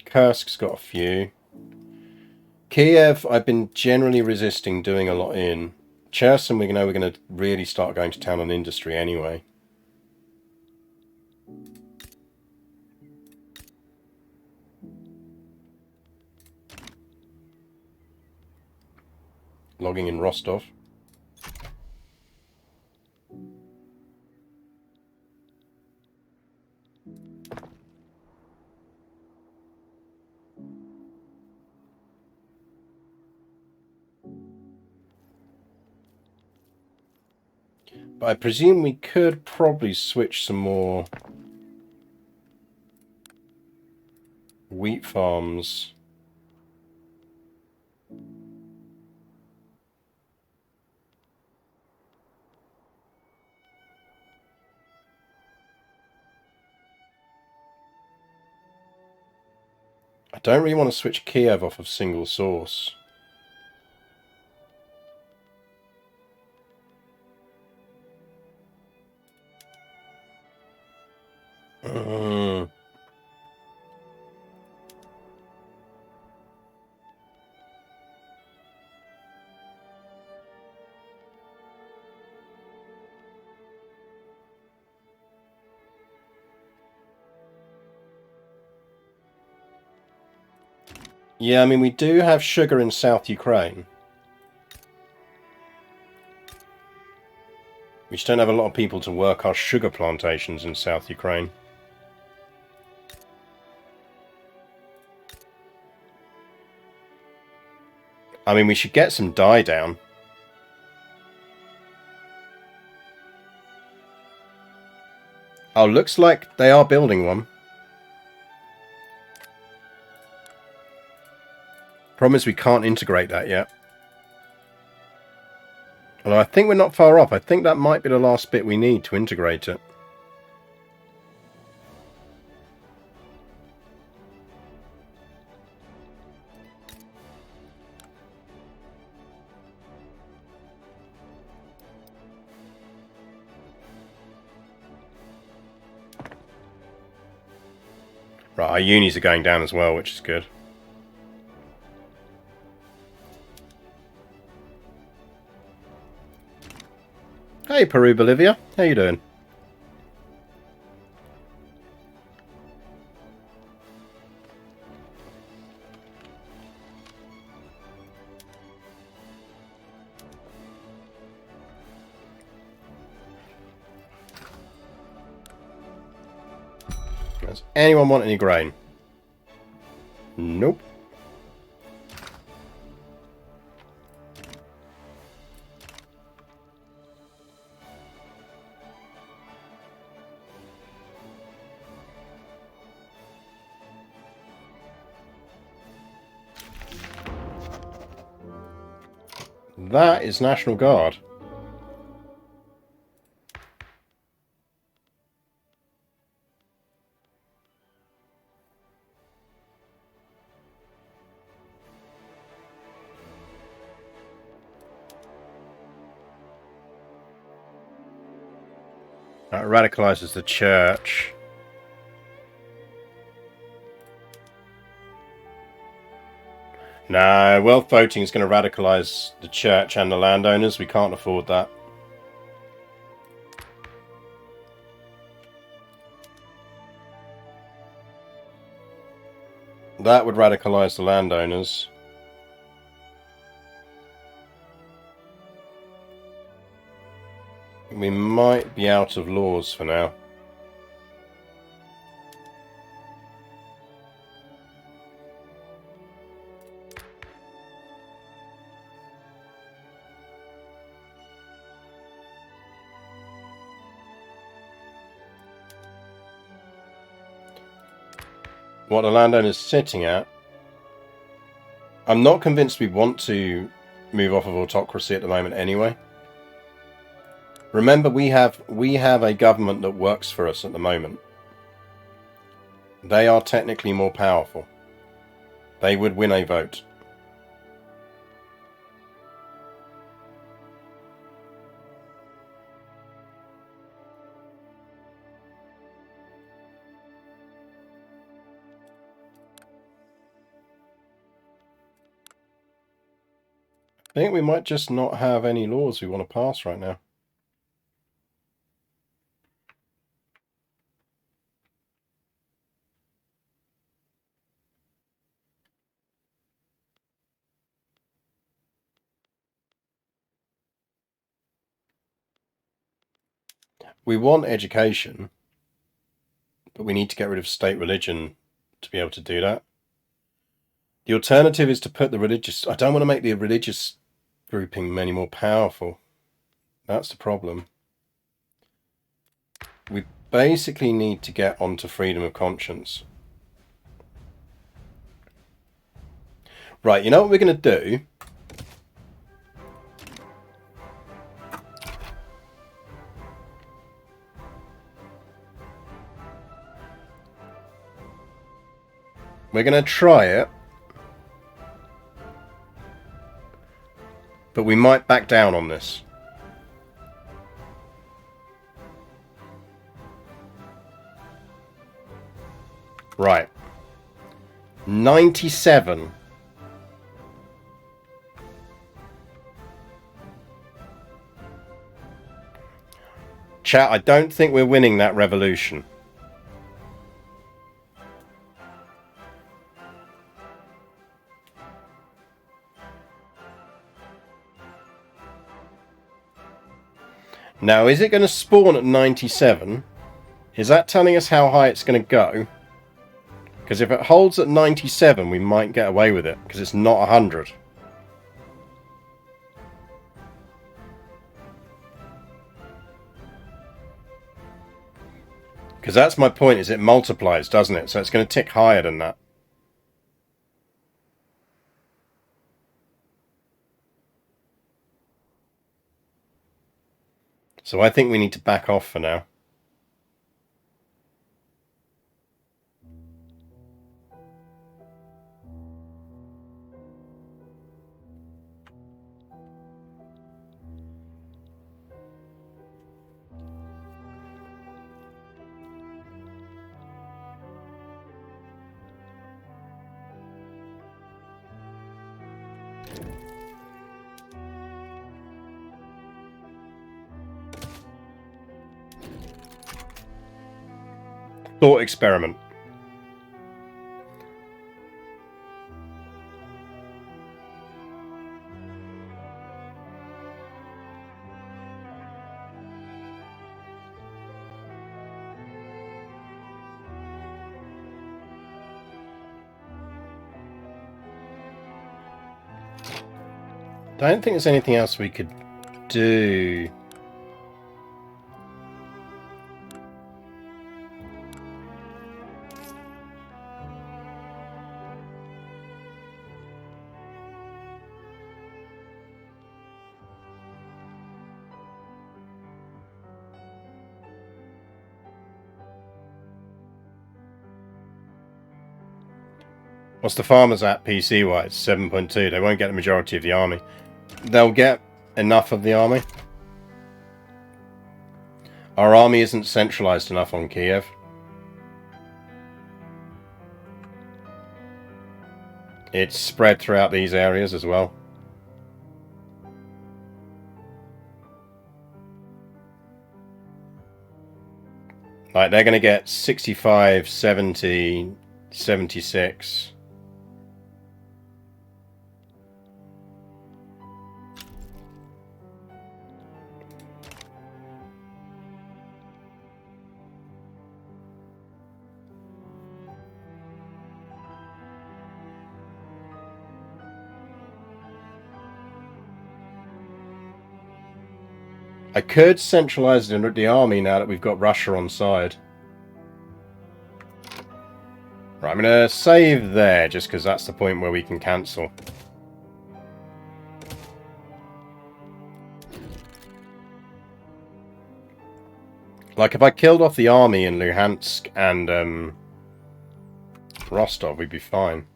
Kursk's got a few. Kiev, I've been generally resisting doing a lot in. Cherson, we know we're going to really start going to town on industry anyway. Logging in Rostov. But I presume we could probably switch some more wheat farms. I don't really want to switch Kiev off of single source. Yeah, I mean, we do have sugar in South Ukraine. We just don't have a lot of people to work our sugar plantations in South Ukraine. I mean, we should get some dye down. Oh, looks like they are building one. Problem is we can't integrate that yet. Although I think we're not far off. I think that might be the last bit we need to integrate it. Right, our unis are going down as well, which is good. Hey, Peru, Bolivia. How you doing? Does anyone want any grain? Nope. That is National Guard. That radicalizes the church. No, wealth voting is going to radicalize the church and the landowners. We can't afford that. That would radicalize the landowners. We might be out of laws for now. What the landowner's sitting at. I'm not convinced we want to move off of autocracy at the moment anyway. Remember, we have a government that works for us at the moment. They are technically more powerful. They would win a vote. I think we might just not have any laws we want to pass right now. We want education, but we need to get rid of state religion to be able to do that. The alternative is to put the religious... I don't want to make the religious grouping any more powerful. That's the problem. We basically need to get onto freedom of conscience. Right, you know what we're going to do? We're going to try it. But we might back down on this. Right. 97. Chat, I don't think we're winning that revolution. Now, is it going to spawn at 97? Is that telling us how high it's going to go? Because if it holds at 97, we might get away with it, because it's not 100. Because that's my point, is it multiplies, doesn't it? So it's going to tick higher than that. So I think we need to back off for now. Thought experiment. I don't think there's anything else we could do. What's the farmers at PC-wise? 7.2. They won't get the majority of the army. They'll get enough of the army. Our army isn't centralized enough on Kiev. It's spread throughout these areas as well. Like, they're going to get 65, 70, 76... I could centralise the army now that we've got Russia on side. Right, I'm going to save there, just because that's the point where we can cancel. Like, if I killed off the army in Luhansk and Rostov, we'd be fine.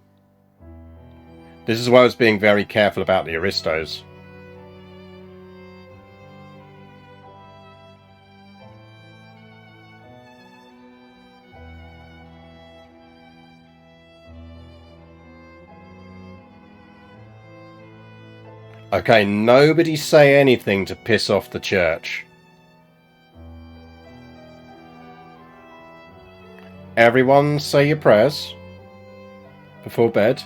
This is why I was being very careful about the aristos. Okay, nobody say anything to piss off the church. Everyone say your prayers before bed.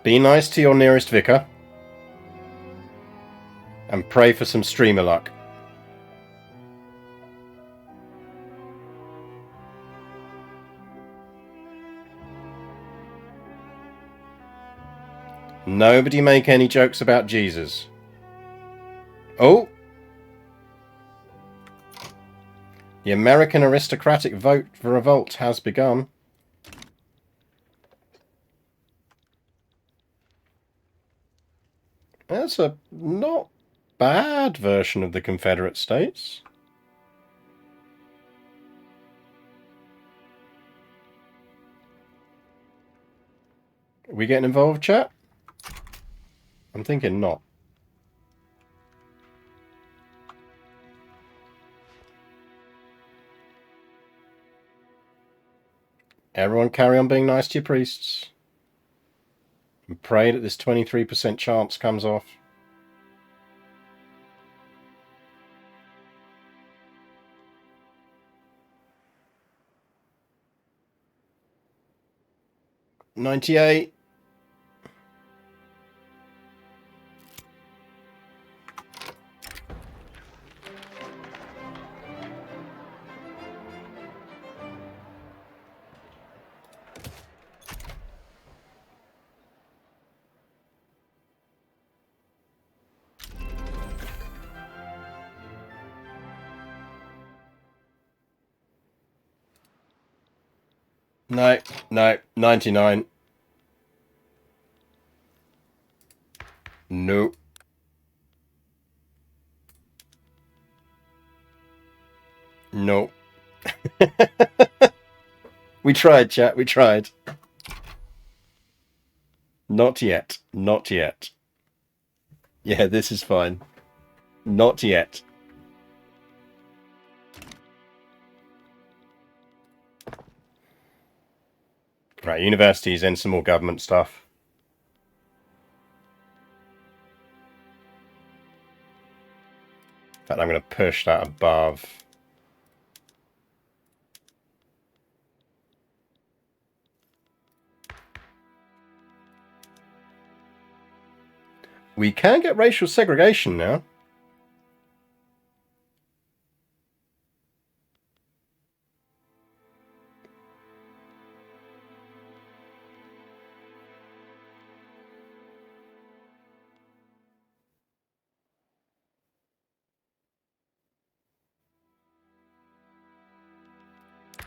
Be nice to your nearest vicar. And pray for some streamer luck. Nobody make any jokes about Jesus. Oh! The American aristocratic vote for revolt has begun. That's a not bad version of the Confederate States. Are we getting involved, chat? I'm thinking not. Everyone carry on being nice to your priests. And pray that this 23% chance comes off. $98. No, 99. Nope. Nope. We tried, chat, we tried. Not yet. Not yet. Yeah, this is fine. Not yet. Right, universities and some more government stuff. In fact, I'm going to push that above. We can get racial segregation now.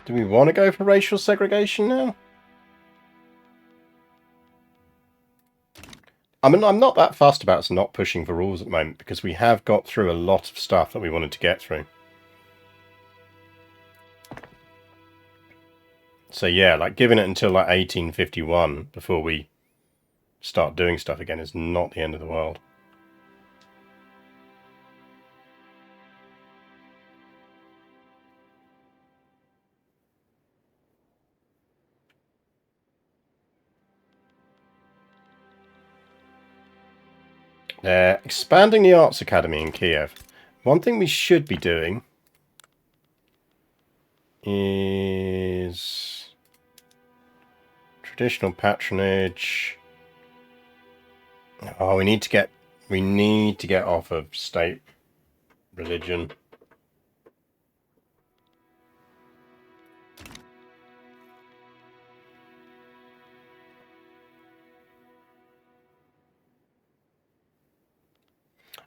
Do we want to go for racial segregation now? I mean, I'm not that fussed about us not pushing for rules at the moment because we have got through a lot of stuff that we wanted to get through. So yeah, like giving it until like 1851 before we start doing stuff again is not the end of the world. They're expanding the Arts Academy in Kiev. One thing we should be doing is traditional patronage. Oh, we need to get off of state religion.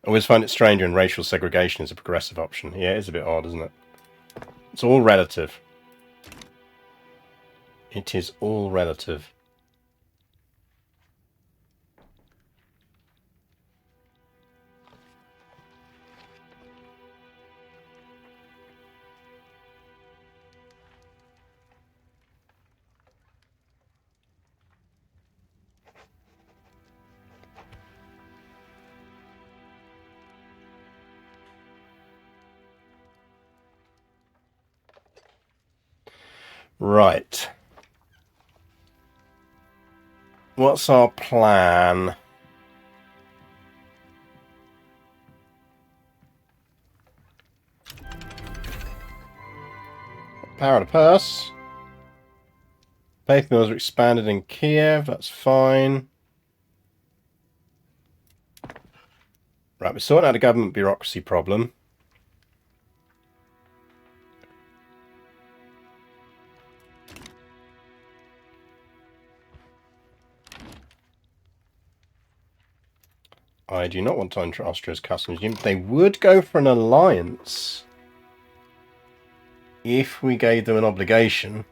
I always find it strange when racial segregation is a progressive option. Yeah, it is a bit odd, isn't it? It's all relative. It is all relative. Right. What's our plan? Power of the purse. Faith mills are expanded in Kiev. That's fine. Right, we're sorting out a government bureaucracy problem. I do not want to enter Austria's customs union. They would go for an alliance if we gave them an obligation.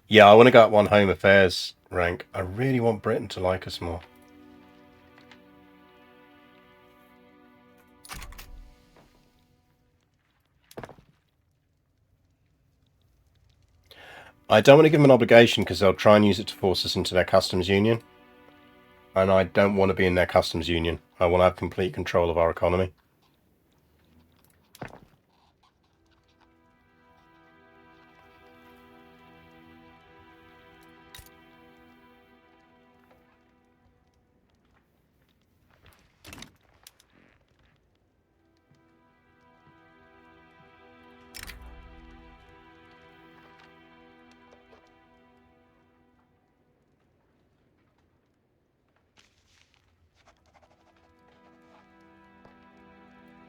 Yeah, I want to go up one Home Affairs rank. I really want Britain to like us more. I don't want to give them an obligation because they'll try and use it to force us into their customs union. And I don't want to be in their customs union. I want to have complete control of our economy.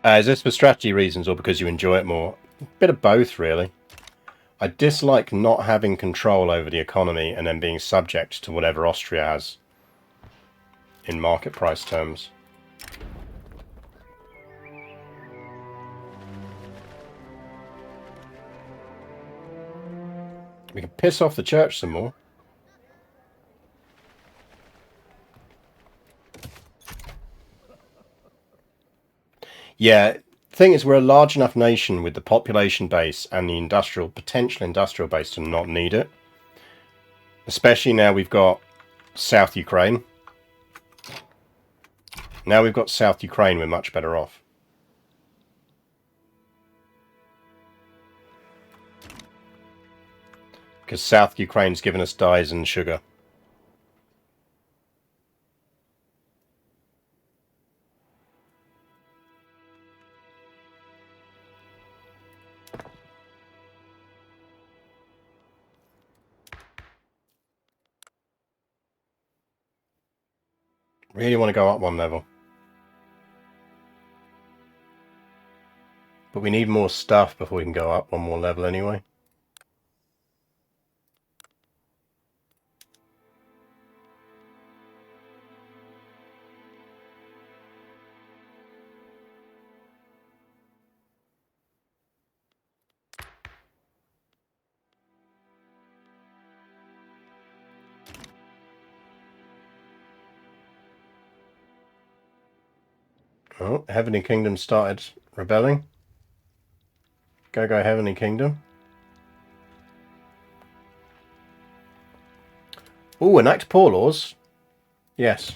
Is this for strategy reasons or because you enjoy it more? A bit of both, really. I dislike not having control over the economy and then being subject to whatever Austria has in market price terms. We can piss off the church some more. Yeah, the thing is, we're a large enough nation with the population base and the potential industrial base to not need it. Especially now we've got South Ukraine. Now we've got South Ukraine, we're much better off. Because South Ukraine's given us dyes and sugar. Really want to go up one level. But we need more stuff before we can go up one more level anyway. Oh, Heavenly Kingdom started rebelling. Go Heavenly Kingdom. Ooh, enact poor laws. Yes.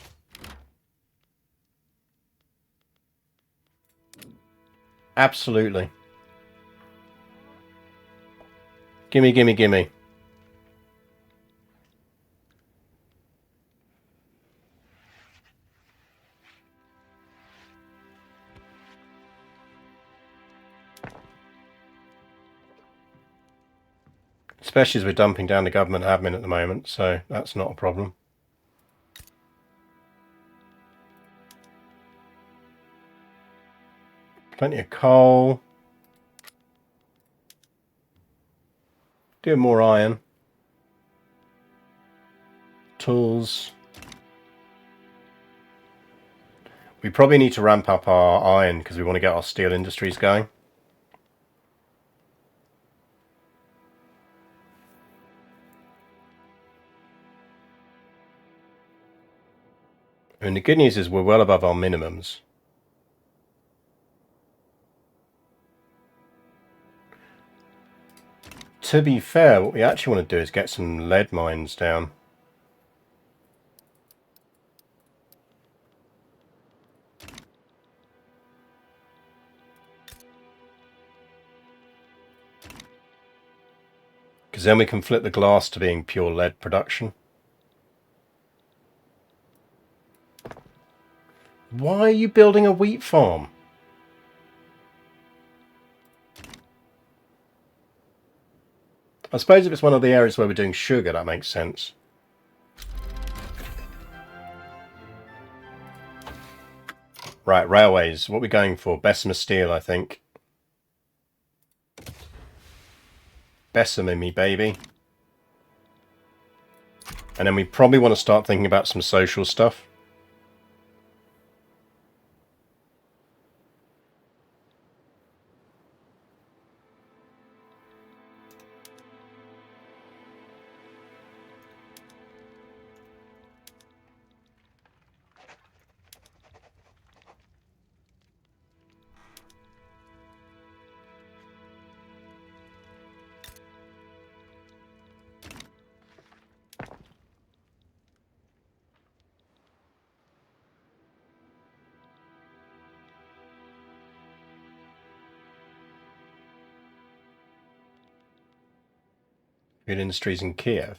Absolutely. Gimme, gimme, gimme. Especially as we're dumping down the government admin at the moment, so that's not a problem. Plenty of coal. Do more iron. Tools. We probably need to ramp up our iron because we want to get our steel industries going. And the good news is we're well above our minimums. To be fair, what we actually want to do is get some lead mines down. Because then we can flip the glass to being pure lead production. Why are you building a wheat farm? I suppose if it's one of the areas where we're doing sugar, that makes sense. Right, railways. What are we going for? Bessemer steel, I think. Bessemer me, baby. And then we probably want to start thinking about some social stuff. Food industries in Kiev.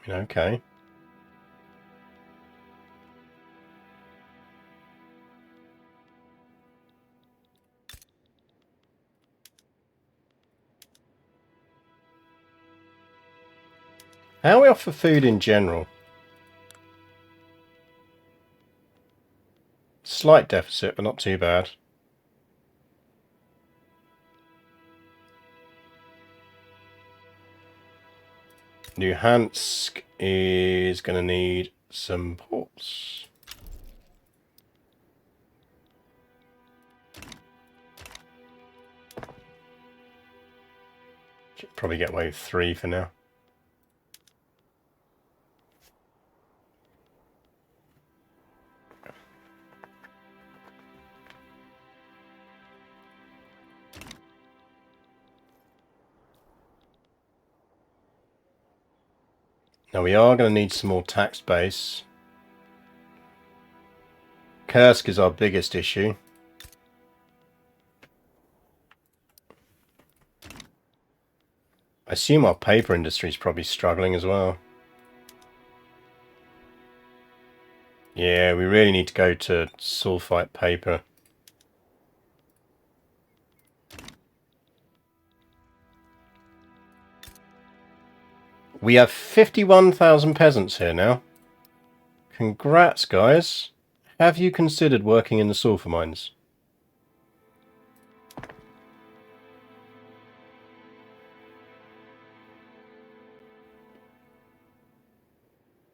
Okay. How are we off for food in general? Slight deficit, but not too bad. Luhansk is going to need some ports. Should probably get wave 3 for now. Now we are going to need some more tax base. Kursk is our biggest issue. I assume our paper industry is probably struggling as well. Yeah, we really need to go to sulfite paper. We have 51,000 peasants here now. Congrats, guys. Have you considered working in the sulfur mines?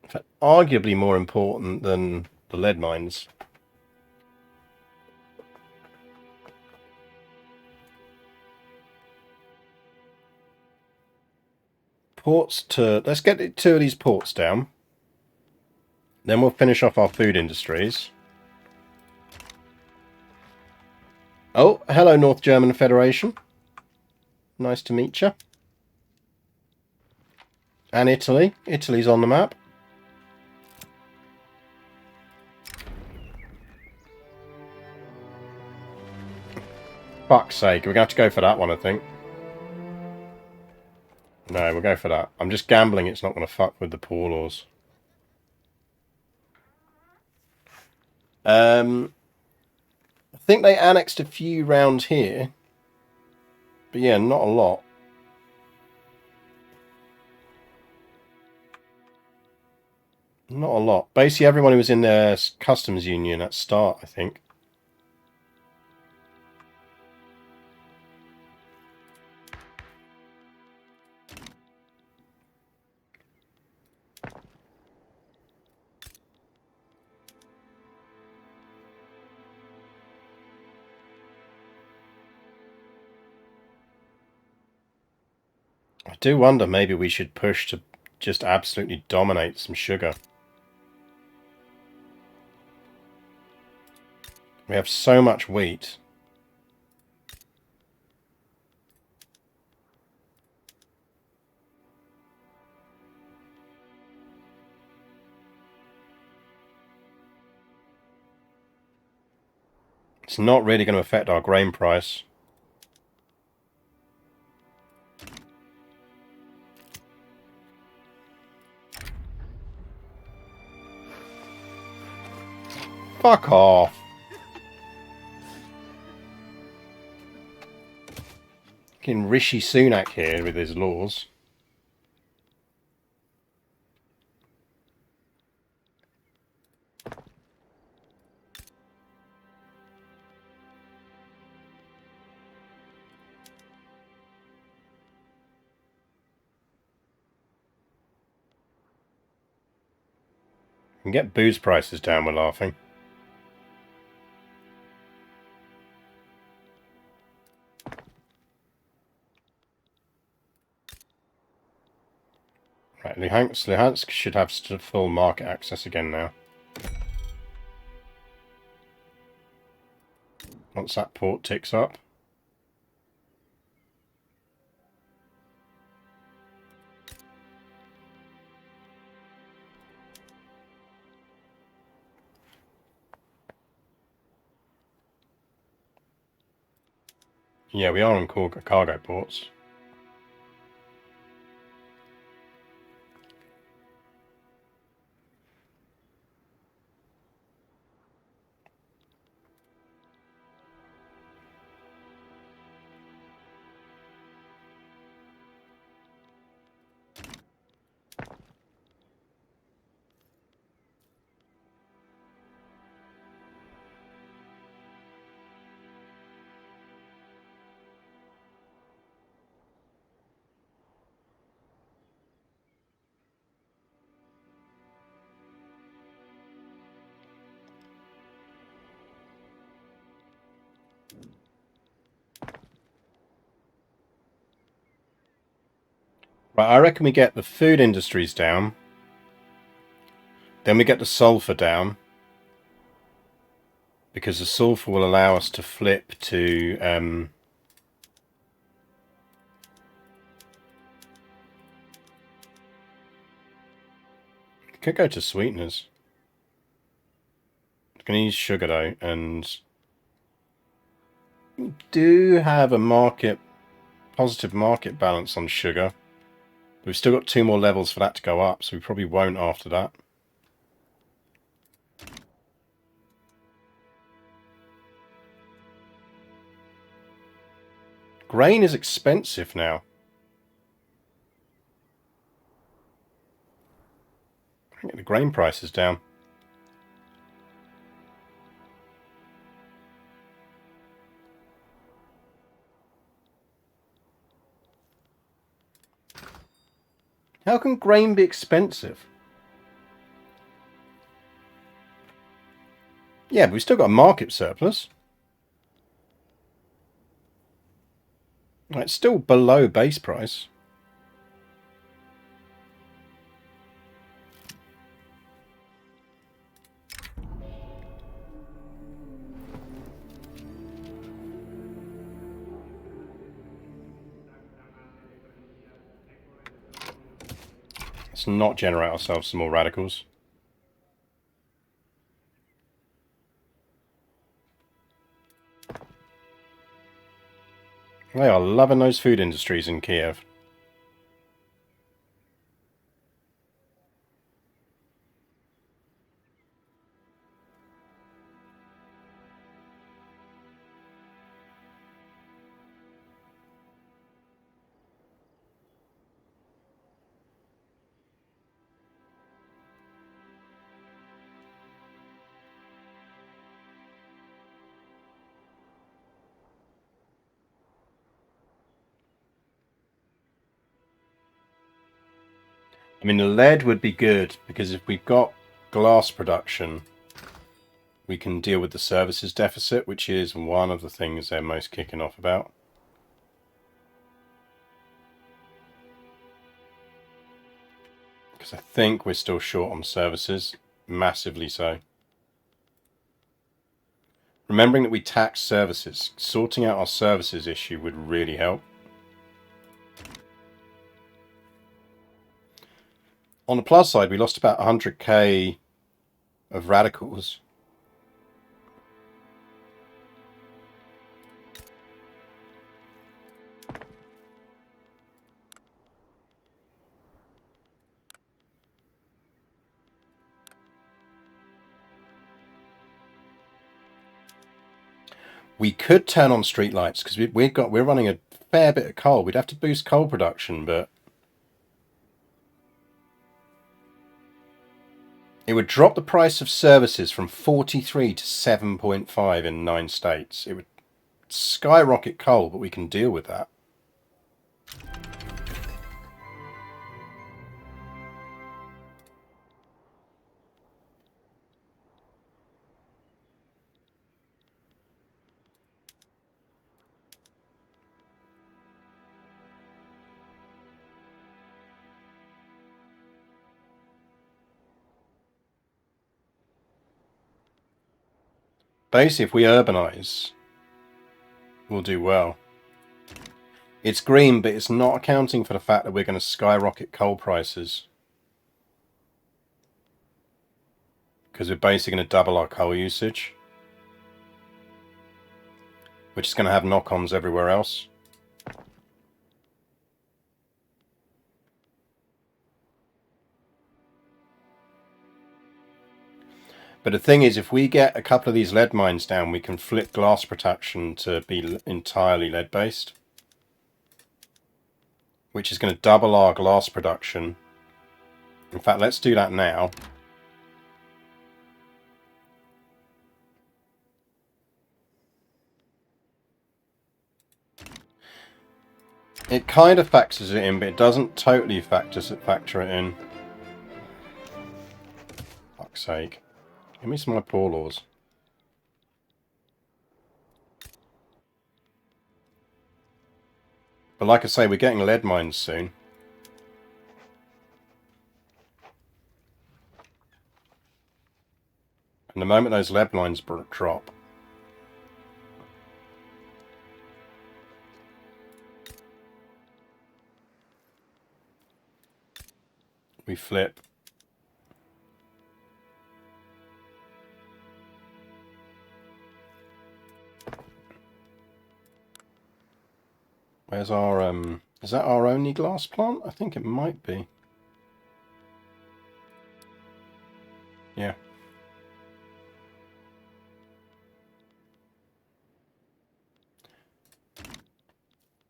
In fact, arguably more important than the lead mines. Ports to... Let's get 2 of these ports down. Then we'll finish off our food industries. Oh, hello North German Federation. Nice to meet you. And Italy. Italy's on the map. Fuck's sake, we're going to have to go for that one, I think. No, we'll go for that. I'm just gambling it's not going to fuck with the poor laws. I think they annexed a few round here. But yeah, not a lot. Not a lot. Basically everyone who was in their customs union at start, I think. I do wonder maybe we should push to just absolutely dominate some sugar. We have so much wheat. It's not really going to affect our grain price. Fuck off. Fucking Rishi Sunak here with his laws. And get booze prices down, we're laughing. Right, Luhansk should have full market access again now. Once that port ticks up. Yeah, we are on cargo ports. Right, I reckon we get the food industries down. Then we get the sulfur down. Because the sulfur will allow us to flip to... could go to sweeteners. I'm going to use sugar though, and... we do have a positive market balance on sugar. We've still got 2 more levels for that to go up, so we probably won't after that. Grain is expensive now. I can get the grain prices down. How can grain be expensive? Yeah, but we've still got a market surplus. It's still below base price. Let's not generate ourselves some more radicals. They are loving those food industries in Kiev. I mean, the lead would be good, because if we've got glass production, we can deal with the services deficit, which is one of the things they're most kicking off about. Because I think we're still short on services, massively so. Remembering that we tax services, sorting out our services issue would really help. On the plus side, we lost about 100k of radicals. We could turn on streetlights because we're running a fair bit of coal. We'd have to boost coal production, but it would drop the price of services from 43 to 7.5 in 9 states. It would skyrocket coal, but we can deal with that. Basically, if we urbanize, we'll do well. It's green, but it's not accounting for the fact that we're going to skyrocket coal prices. Because we're basically going to double our coal usage. Which is going to have knock-ons everywhere else. But the thing is, if we get a couple of these lead mines down, we can flip glass protection to be entirely lead-based. Which is going to double our glass production. In fact, let's do that now. It kind of factors it in, but it doesn't totally factor it in. Fuck's sake. Give me some of my poor laws. But like I say, we're getting lead mines soon. And the moment those lead mines drop, we flip. Where's our, is that our only glass plant? I think it might be. Yeah.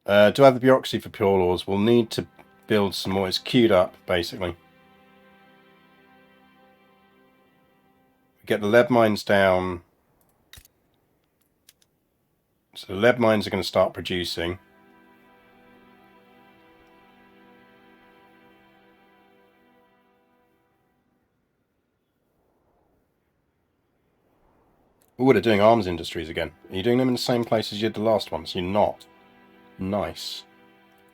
Do I have the bureaucracy for pure laws? We'll need to build some more. It's queued up, basically. We get the lead mines down. So the lead mines are going to start producing. Oh, they're doing arms industries again. Are you doing them in the same place as you did the last ones? You're not. Nice.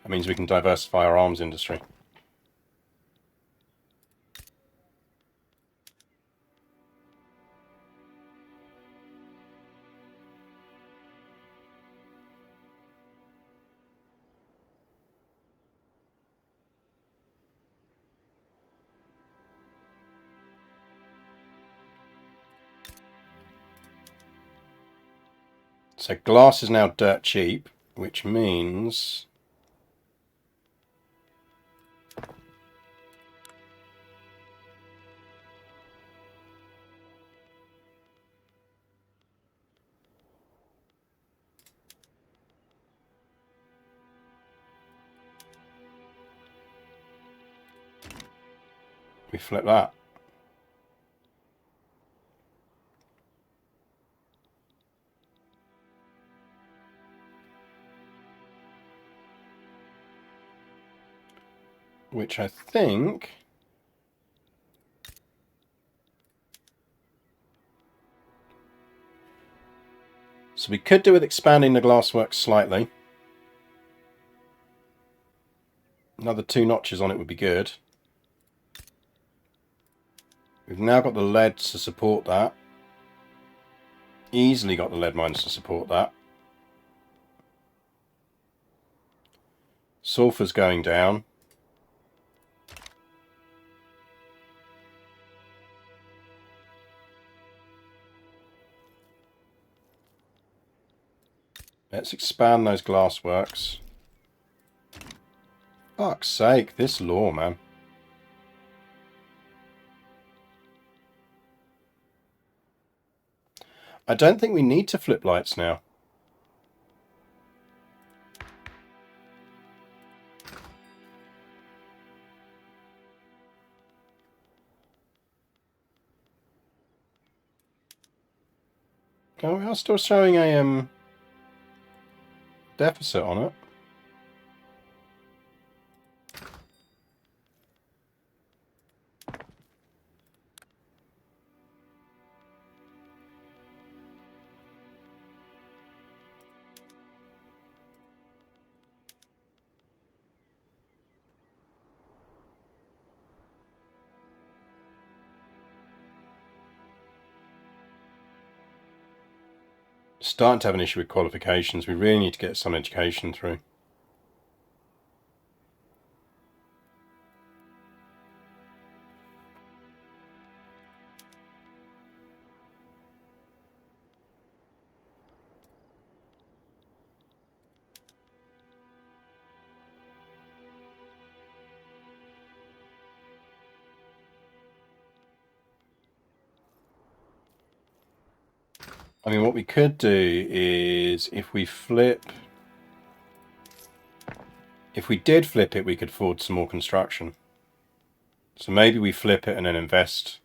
That means we can diversify our arms industry. So glass is now dirt cheap, which means we flip that. Which I think so we could do with expanding the glassworks slightly. Another 2 notches on it would be good. We've now got the lead to support that. Easily got the lead mines to support that. Sulfur's going down. Let's expand those glassworks. Fuck's sake, this law, man. I don't think we need to flip lights now. Oh, we are still showing a deficit on it. Starting to have an issue with qualifications. We really need to get some education through. I mean, what we could do is if we did flip it, we could afford some more construction. So maybe we flip it and then invest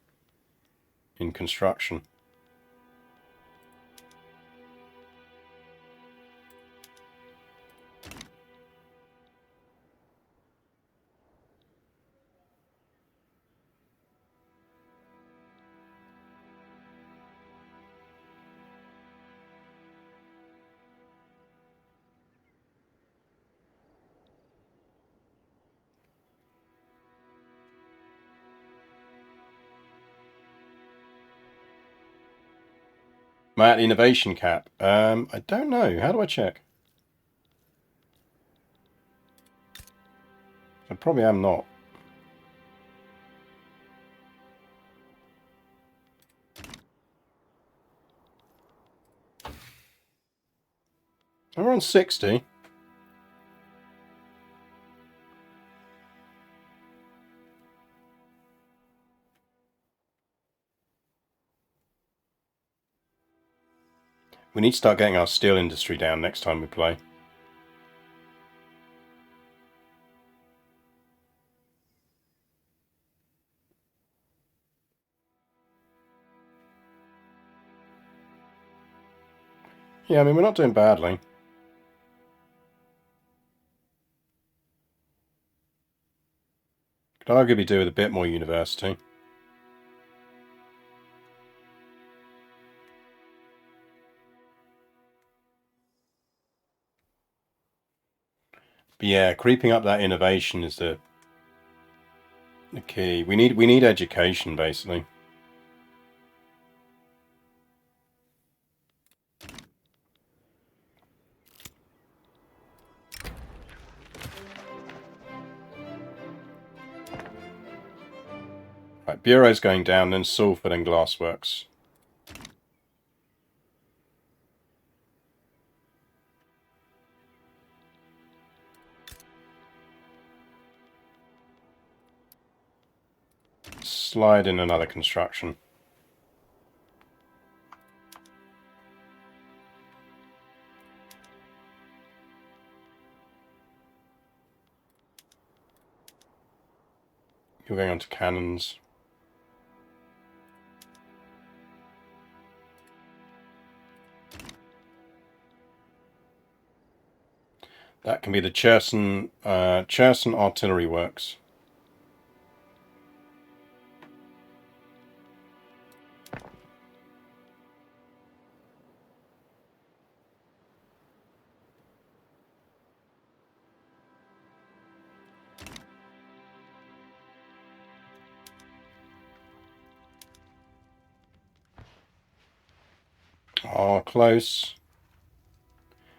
in construction. Am I at the innovation cap? I don't know. How do I check? I probably am not. We're on 60. We need to start getting our steel industry down next time we play. Yeah, I mean, we're not doing badly. Could arguably do with a bit more university. But yeah, creeping up that innovation is the key. We need education, basically. Right, Bureau's going down, then Salford and Glassworks. Slide in another construction. You're going on to cannons. That can be the Cherson Artillery Works. Oh, close.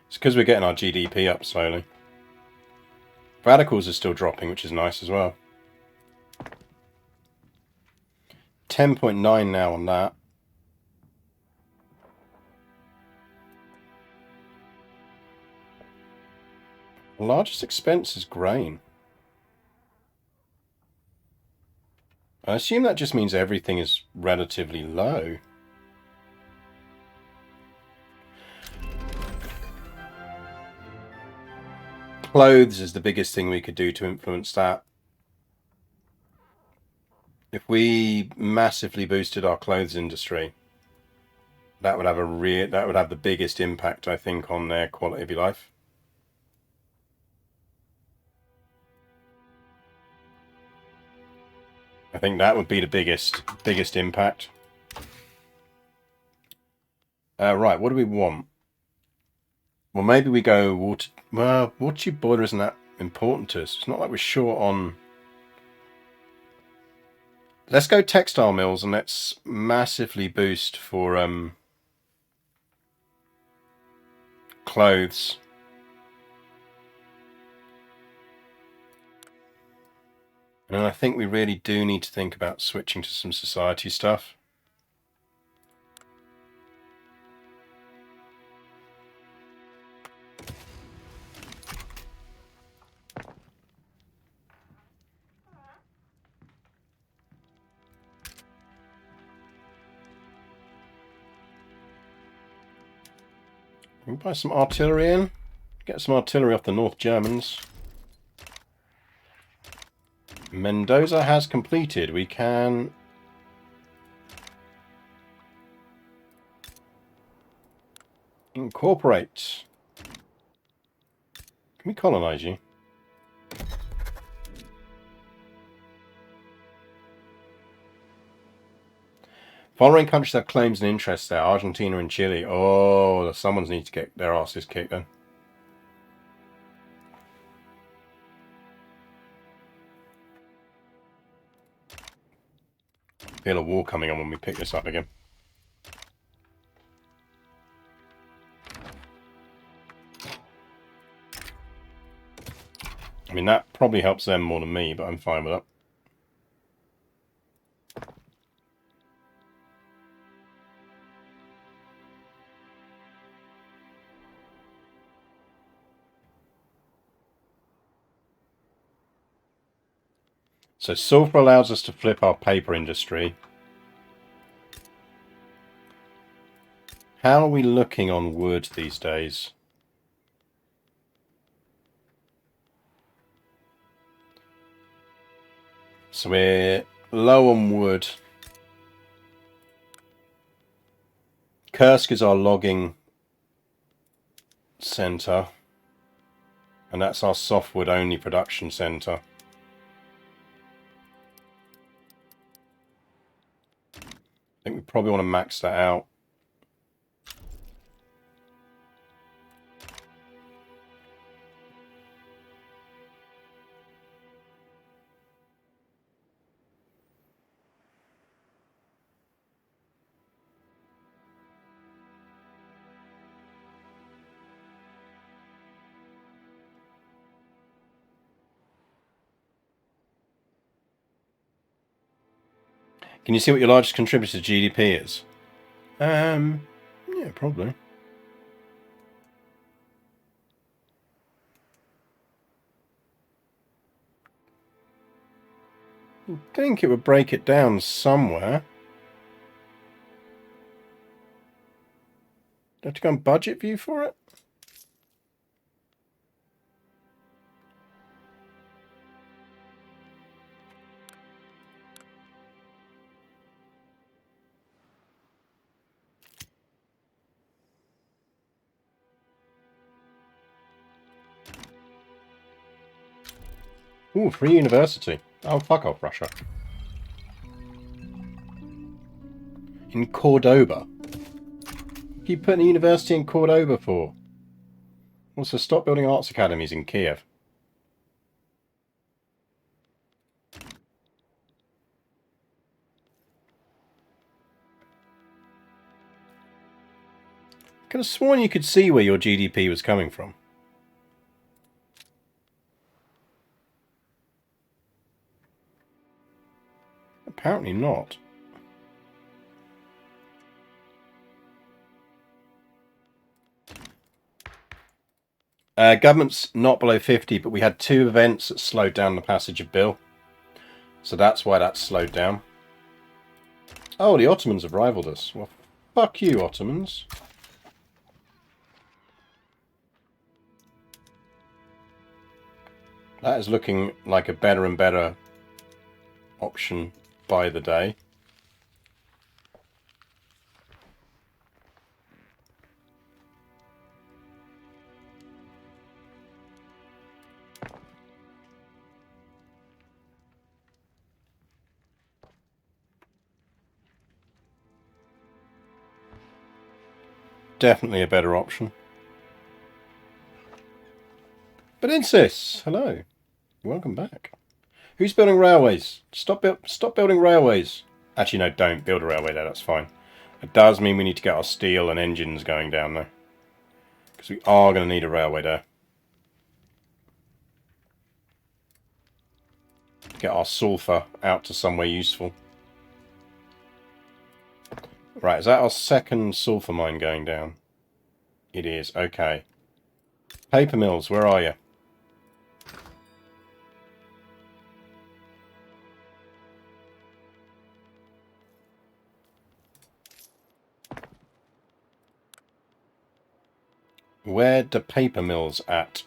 It's because we're getting our GDP up slowly. Radicals are still dropping, which is nice as well. 10.9 now on that. The largest expense is grain. I assume that just means everything is relatively low. Clothes is the biggest thing we could do to influence that. If we massively boosted our clothes industry, That would have the biggest impact, I think, on their quality of life. I think that would be the biggest impact. Right, what do we want? Well, maybe we go water. Well, water tube boiler isn't that important to us. It's not like we're short on. Let's go textile mills and let's massively boost for clothes. And I think we really do need to think about switching to some society stuff. We can buy some artillery in. Get some artillery off the North Germans. Mendoza has completed. We can... incorporate. Can we colonize you? Following countries have claims and interests there. Argentina and Chile. Oh, someone's need to get their asses kicked then. Feel a war coming on when we pick this up again. I mean, that probably helps them more than me, but I'm fine with that. So sulfur allows us to flip our paper industry. How are we looking on wood these days? So we're low on wood. Kursk is our logging center. And that's our softwood only production center. I think we probably want to max that out. Can you see what your largest contributor to GDP is? Yeah, probably. I think it would break it down somewhere. Do I have to go on budget view for it? Ooh, free university. Oh, fuck off, Russia. In Cordoba. What are you putting a university in Cordoba for? Also, stop building arts academies in Kiev. Could have sworn you could see where your GDP was coming from. Apparently not. Government's not below 50, but we had 2 events that slowed down the passage of bill. So that's why that's slowed down. Oh, the Ottomans have rivaled us. Well, fuck you, Ottomans. That is looking like a better and better option by the day. definitely a better option. But insist, hello. Welcome back. Who's building railways? Stop building railways. Actually, no, don't build a railway there. That's fine. It does mean we need to get our steel and engines going down there, because we are going to need a railway there. Get our sulfur out to somewhere useful. Right, is that our second sulfur mine going down? It is. Okay. Paper mills, where are you? Where the paper mills at?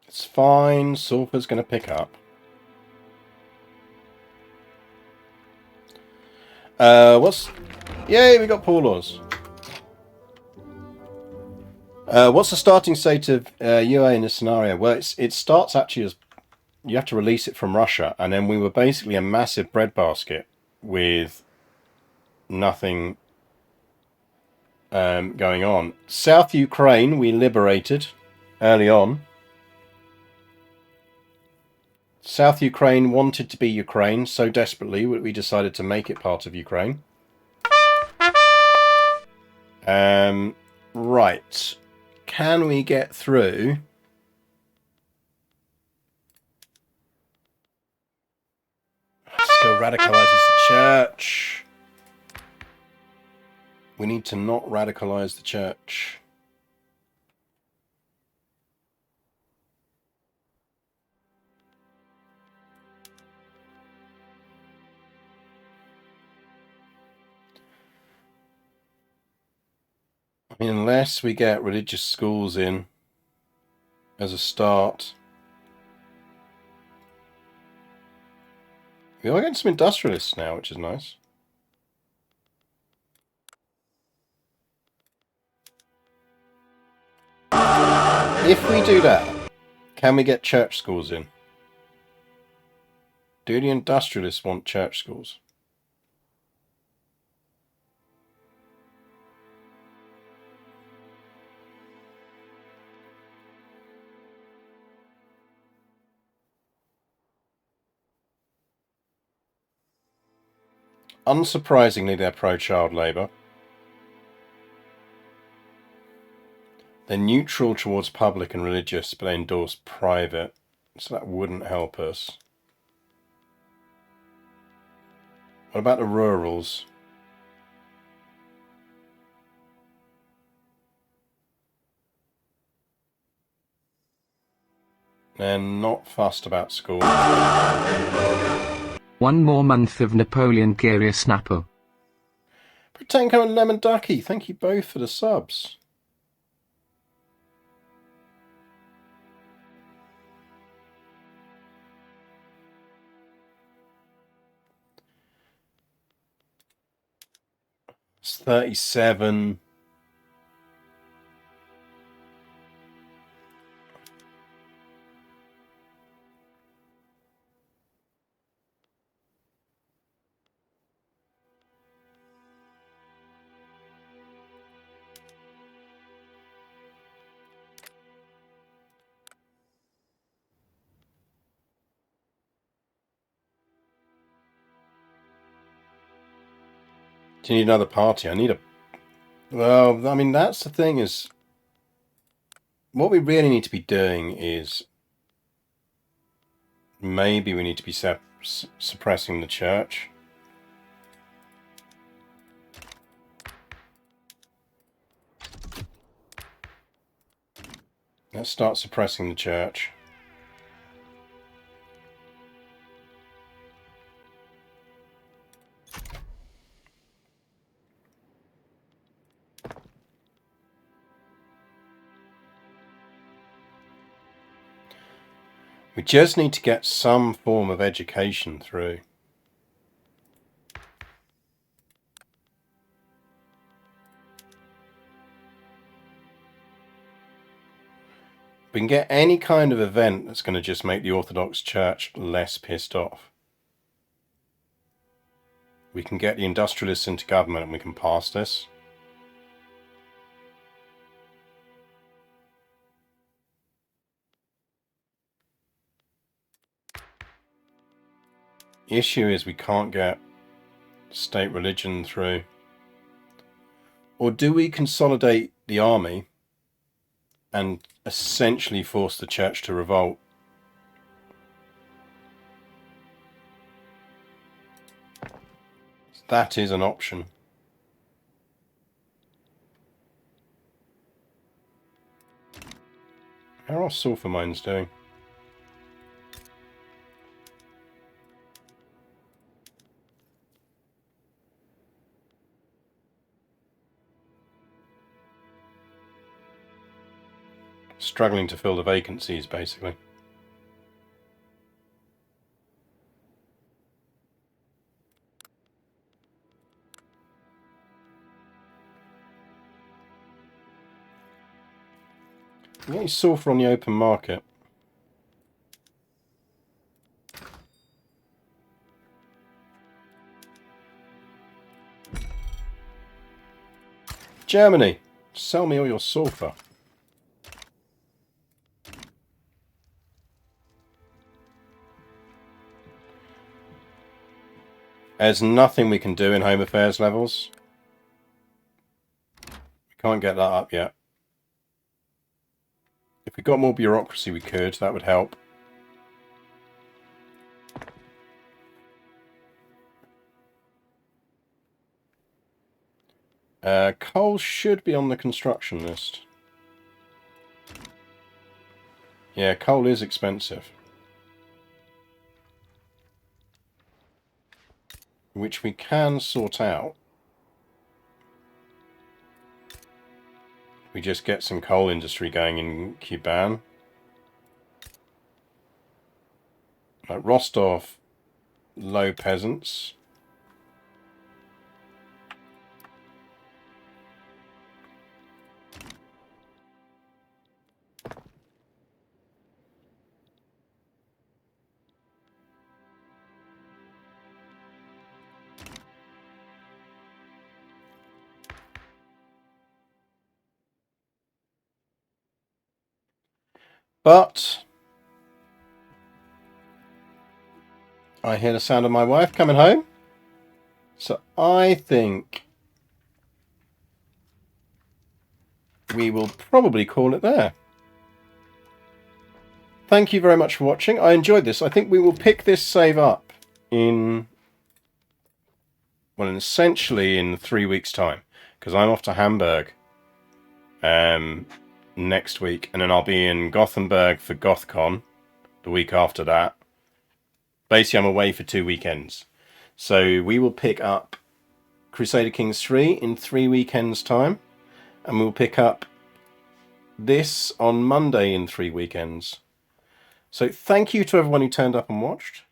It's fine. Sulfur's going to pick up. What's... Yay, we got poor laws. What's the starting state of UA in this scenario? Well, it starts actually as... You have to release it from Russia, and then we were basically a massive breadbasket with nothing going on. South Ukraine we liberated early on. South Ukraine wanted to be Ukraine so desperately we decided to make it part of Ukraine. Right. Can we get through? Still radicalizes the church. We need to not radicalize the church. I mean, unless we get religious schools in as a start. We are getting some industrialists now, which is nice. If we do that, can we get church schools in? Do the industrialists want church schools? Unsurprisingly, they're pro-child labour. They're neutral towards public and religious, but they endorse private, so that wouldn't help us. What about the rurals? They're not fussed about school. One more month of Napoleon GariusTheBrit. Pretenko and Lemon Ducky, thank you both for the subs. It's 37. Do you need another party? I need a... Well, I mean, that's the thing is... What we really need to be doing is... Maybe we need to be suppressing the church. Let's start suppressing the church. We just need to get some form of education through. We can get any kind of event that's going to just make the Orthodox Church less pissed off. We can get the industrialists into government and we can pass this. The issue is we can't get state religion through. Or do we consolidate the army and essentially force the church to revolt? That is an option. How are sulfur mines doing? Struggling to fill the vacancies, basically. You get sulfur on the open market. Germany, sell me all your sulfur. There's nothing we can do in Home Affairs levels. We can't get that up yet. If we got more bureaucracy, we could. That would help. Coal should be on the construction list. Yeah, coal is expensive. Which we can sort out. We just get some coal industry going in Kuban. Rostov, low peasants. But I hear the sound of my wife coming home. So I think we will probably call it there. Thank you very much for watching. I enjoyed this. I think we will pick this save up in, well, essentially in 3 weeks' time. Because I'm off to Hamburg next week. And then I'll be in Gothenburg for GothCon the week after that. Basically, I'm away for 2 weekends. So we will pick up Crusader Kings 3 in 3 weekends' time. And we'll pick up this on Monday in 3 weekends. So thank you to everyone who turned up and watched.